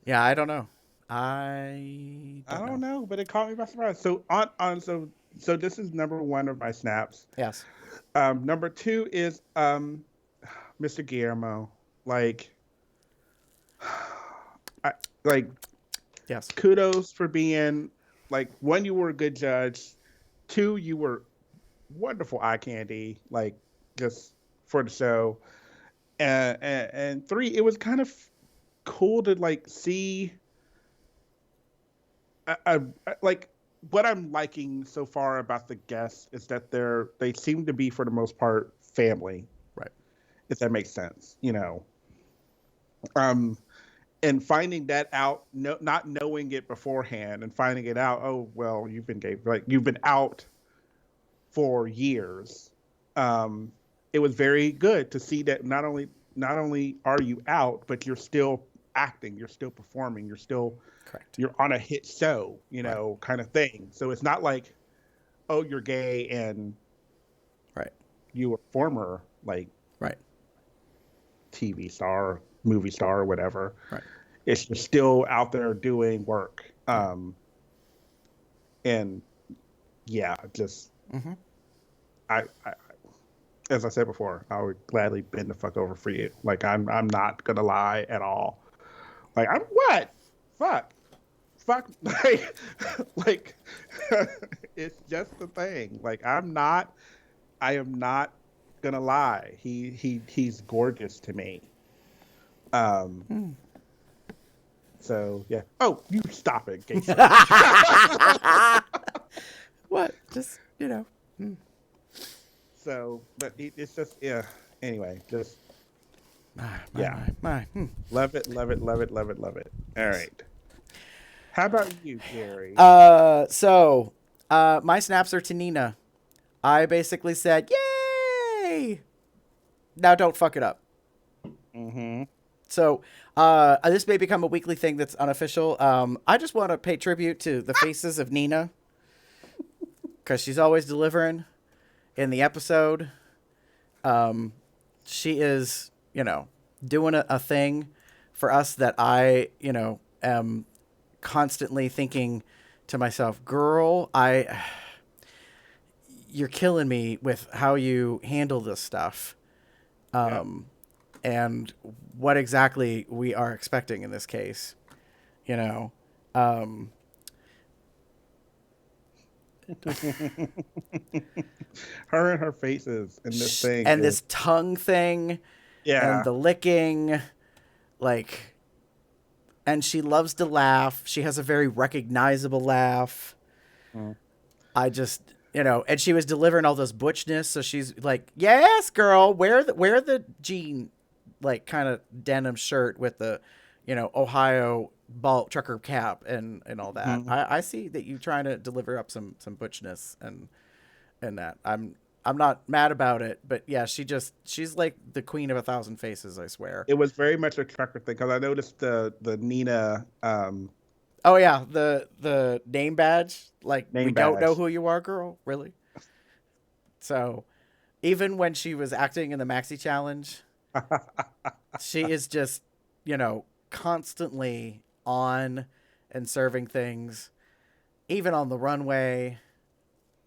Yeah, I don't know. I I don't don't know. know, but it caught me by surprise. So so this is number one of my snaps. Yes. Number two is Mr. Guillermo. Like, I like Yes. kudos for being like, one, you were a good judge. Two, you were wonderful eye candy, like just for the show. And three, it was kind of cool to like see like what I'm liking so far about the guests is that they seem to be for the most part family, Right. if that makes sense, and finding that out, not knowing it beforehand, and finding it out, oh well, you've been gay, like you've been out for years. It was very good to see that not only are you out, but you're still acting, you're still performing, Correct. you're on a hit show, Right. kind of thing. So it's not like, oh, you're gay and Right. you were former like Right. TV star, movie star, or whatever. Right. It's just still out there doing work. And yeah, just Mm-hmm. I as I said before, I would gladly bend the fuck over for you. Like I'm not gonna lie at all. Like I'm what? Fuck like it's just the thing. Like I am not gonna lie. He's gorgeous to me. So yeah. Oh, you stop it, Casey. What? Just, So, but it's just, yeah. Anyway, just My. love it. All right. How about you, Gary? So, my snaps are to Nina. I basically said, yay! Now don't fuck it up. Mm-hmm. So, this may become a weekly thing that's unofficial. I just want to pay tribute to the faces of Nina, because she's always delivering in the episode. She is, doing a thing for us that I, am constantly thinking to myself, girl, you're killing me with how you handle this stuff. And what exactly we are expecting in this case, Her and her faces in this thing. and this tongue thing, Yeah. and the licking, like, and she loves to laugh. She has a very recognizable laugh. I just, and she was delivering all this butchness, so she's like, "Yes, girl, wear the jean, like, kind of denim shirt with the, Ohio ball trucker cap and all that." I see that you trying to deliver up some butchness and that. I'm not mad about it, but yeah, she's like the queen of 1,000 faces, I swear. It was very much a trucker thing, because I noticed the Nina. Oh yeah, the name badge. Like, Name we don't know badge. who you are, girl. Really? So, even when she was acting in the maxi-challenge, she is just, constantly on and serving things, even on the runway.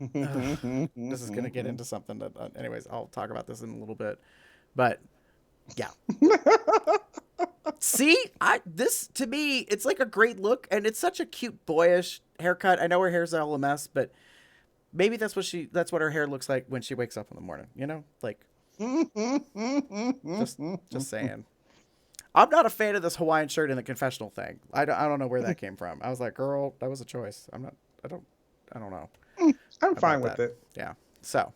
Ugh, this is gonna get into something that, anyways, I'll talk about this in a little bit, but yeah. See, this to me, it's like a great look, and it's such a cute boyish haircut. I know her hair's all a mess, but maybe that's what her hair looks like when she wakes up in the morning. Like, just saying. I'm not a fan of this Hawaiian shirt and the confessional thing. I don't know where that came from. I was like, girl, that was a choice. I don't know. I'm fine about with that. it. Yeah. So,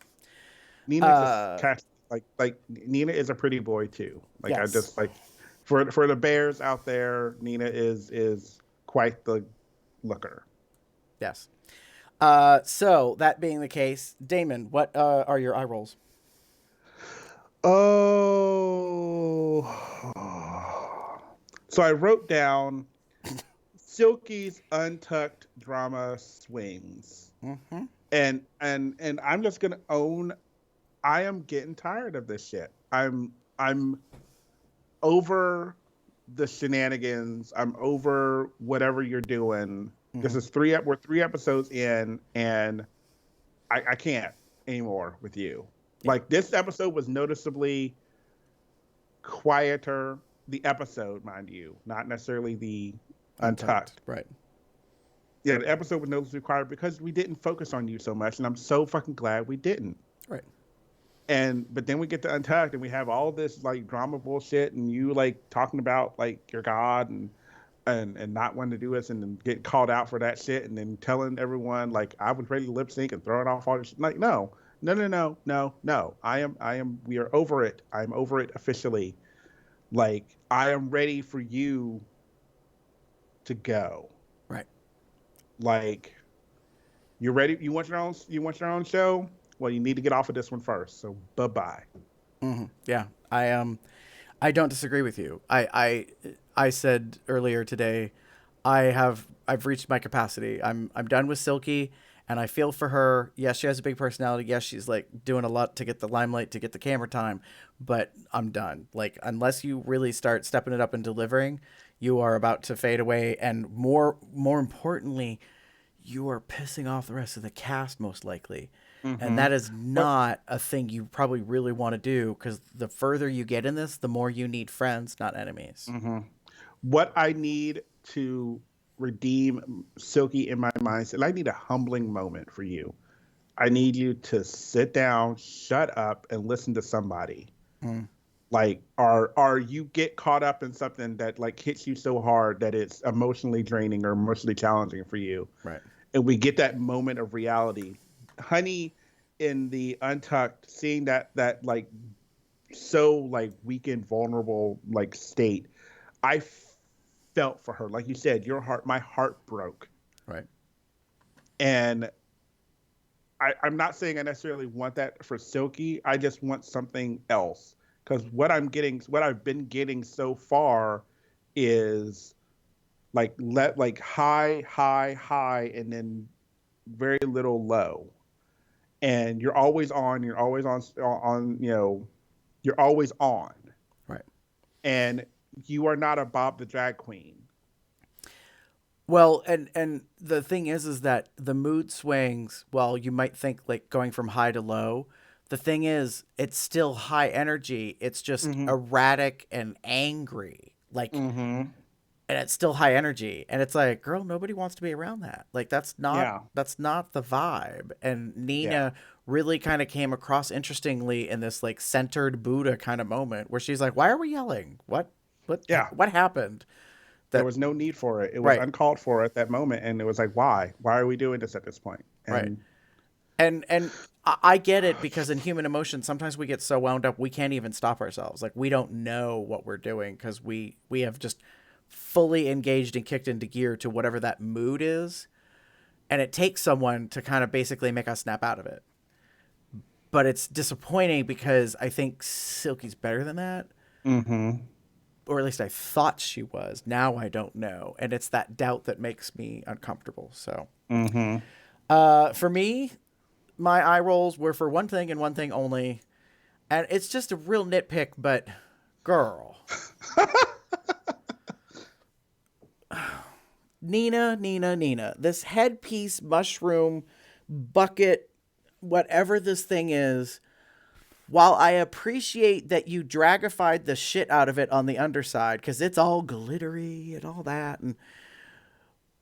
Nina just cast like Nina is a pretty boy too. Like, yes. I just like for the bears out there, Nina is quite the looker. yes. So that being the case, Damon, what are your eye rolls? Oh, so I wrote down Silky's Untucked drama swings, and I'm just gonna own, I am getting tired of this shit. I'm over the shenanigans. I'm over whatever you're doing. This is we're 3 episodes in, and I can't anymore with you. Like, this episode was noticeably quieter. The episode, mind you, not necessarily the Untucked. Right. Yeah, the episode was noticeably quieter because we didn't focus on you so much, and I'm so fucking glad we didn't. Right. But then we get to Untucked, and we have all this like drama bullshit, and you like talking about like your God and not wanting to do this, and then get called out for that shit, and then telling everyone like I was ready to lip sync and throwing off all this shit. Like, no. We are over it. I'm over it officially. Like, I am ready for you to go. Right. Like, you're ready. You want your own show? Well, you need to get off of this one first. So bye-bye. Mm-hmm. Yeah. I don't disagree with you. I said earlier today, I've reached my capacity. I'm done with Silky, and I feel for her. Yes, she has a big personality. Yes, she's like doing a lot to get the limelight, to get the camera time, but I'm done. Like, unless you really start stepping it up and delivering, you are about to fade away. And more importantly, you are pissing off the rest of the cast, most likely. Mm-hmm. And that is not a thing you probably really want to do, because the further you get in this, the more you need friends, not enemies. Mm-hmm. What I need to redeem Silky in my mindset, I need a humbling moment for you. I need you to sit down, shut up, and listen to somebody. Mm. Like, or you get caught up in something that like hits you so hard that it's emotionally draining or emotionally challenging for you. Right. And we get that moment of reality. Honey, in the Untucked, seeing that like so like weak and vulnerable like state, I felt for her. Like you said, my heart broke. Right. And I'm not saying I necessarily want that for Silky. I just want something else, because what I've been getting so far is like high, and then very little low. And you're always on, you're always on. Right. And you are not a Bob the Drag Queen. Well, and the thing is that the mood swings, while you might think like going from high to low, the thing is it's still high energy. It's just erratic and angry. Like, and it's still high energy. And it's like, girl, nobody wants to be around that. Like, that's not the vibe. And Nina really kind of came across interestingly in this like centered Buddha kind of moment where she's like, why are we yelling? What happened? There was no need for it. It was uncalled for at that moment. And it was like, why? Why are we doing this at this point? And, right. And I get it, because in human emotion, sometimes we get so wound up, we can't even stop ourselves. Like, we don't know what we're doing because we have just fully engaged and kicked into gear to whatever that mood is. And it takes someone to kind of basically make us snap out of it. But it's disappointing because I think Silky's better than that. Mm-hmm. Or at least I thought she was. Now I don't know. And it's that doubt that makes me uncomfortable. So for me, my eye rolls were for one thing and one thing only. And it's just a real nitpick, but girl. Nina. This headpiece, mushroom, bucket, whatever this thing is, while I appreciate that you dragified the shit out of it on the underside, because it's all glittery and all that,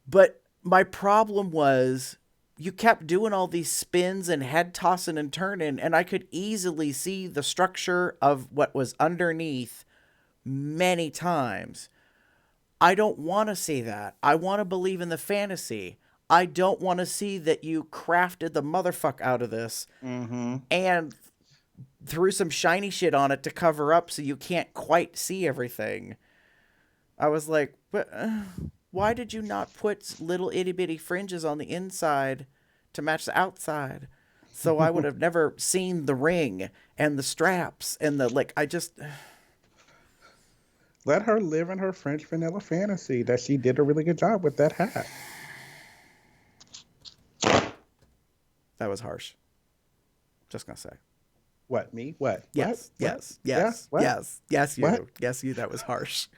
but my problem was you kept doing all these spins and head tossing and turning, and I could easily see the structure of what was underneath many times. I don't want to see that. I want to believe in the fantasy. I don't want to see that you crafted the motherfuck out of this and threw some shiny shit on it to cover up so you can't quite see everything. I was like, but why did you not put little itty bitty fringes on the inside to match the outside? So I would have never seen the ring and the straps and the, like, I just... Let her live in her French vanilla fantasy that she did a really good job with that hat. That was harsh. Just gonna say. What, me? What? Yes, What? yes, Yeah? yes, What? yes, you. What? Yes, you. That was harsh.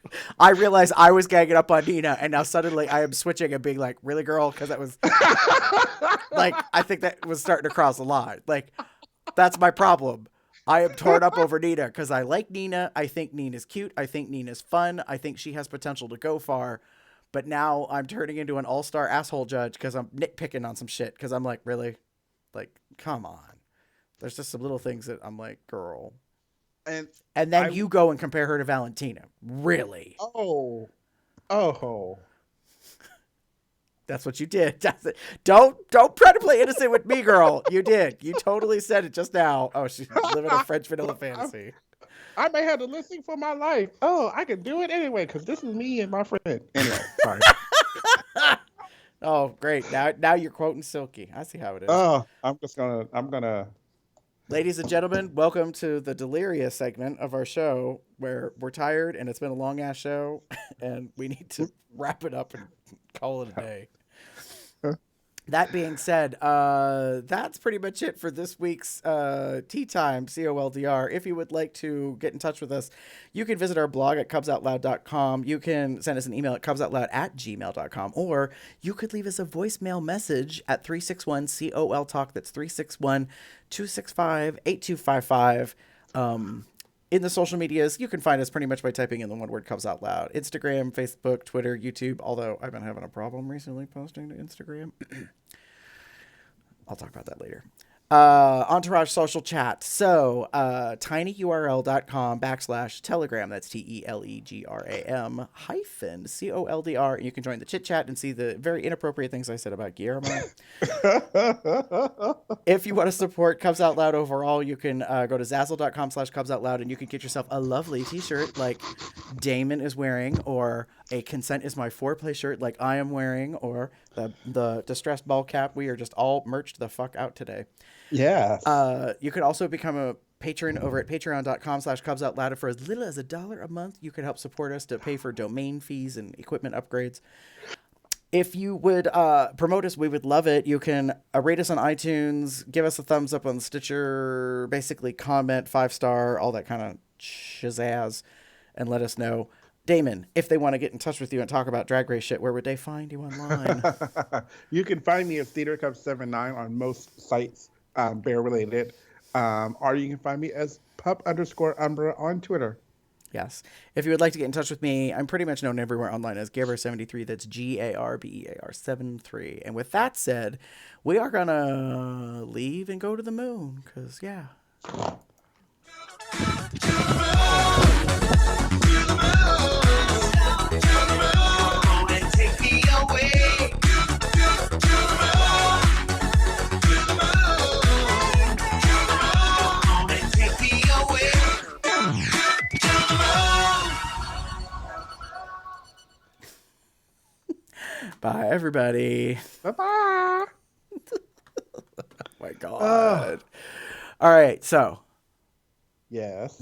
I realized I was ganging up on Nina, and now suddenly I am switching and being like, really, girl? Because that was, like, I think that was starting to cross the line. Like, that's my problem. I am torn up over Nina because I like Nina. I think Nina's cute. I think Nina's fun. I think she has potential to go far. But now I'm turning into an all-star asshole judge because I'm nitpicking on some shit. Because I'm like, really? Like, come on. There's just some little things that I'm like, girl. And then you go and compare her to Valentina. Really? Oh. That's what you did. Don't try to play innocent with me, girl. You did. You totally said it just now. Oh, she's living a French vanilla fantasy. I may have to listen for my life. Oh, I can do it anyway because this is me and my friend. Anyway, sorry. Oh, great. Now you're quoting Silky. I see how it is. Oh, I'm gonna. Ladies and gentlemen, welcome to the Delirious segment of our show where we're tired and it's been a long ass show and we need to wrap it up and call it a day. That being said, that's pretty much it for this week's Tea Time, COLDR. If you would like to get in touch with us, you can visit our blog at cubsoutloud.com. You can send us an email at cubsoutloud@gmail.com, or you could leave us a voicemail message at 361-COL-TALK. That's 361-265-8255. In the social medias, you can find us pretty much by typing in the one word Cubs Out Loud. Instagram, Facebook, Twitter, YouTube, although I've been having a problem recently posting to Instagram. I'll talk about that later. Entourage social chat. So, tinyurl.com/telegram. That's TELEGRAM -COLDR. And you can join the chit chat and see the very inappropriate things I said about Guillermo. If you want to support Cubs Out Loud overall, you can go to Zazzle.com/CubsOutLoud and you can get yourself a lovely t-shirt like Damon is wearing, or a Consent is My Foreplay shirt like I am wearing, or the distressed ball cap. We are just all merched the fuck out today. Yes. You could also become a patron over at patreon.com/CubsOutLoud. For as little as $1 a month, you can help support us to pay for domain fees and equipment upgrades. If you would promote us, we would love it. You can rate us on iTunes, give us a thumbs up on Stitcher, basically comment, 5-star, all that kind of shazazz, and let us know. Damon, if they want to get in touch with you and talk about Drag Race shit, where would they find you online? You can find me at TheaterCup79 on most sites, bear related, or you can find me as pup_Umbra on Twitter. Yes. If you would like to get in touch with me, I'm pretty much known everywhere online as Garber73. That's GARBEAR73. And with that said, we are going to leave and go to the moon, because, yeah. Bye, everybody. Bye-bye. Oh, my God. All right, so. Yes.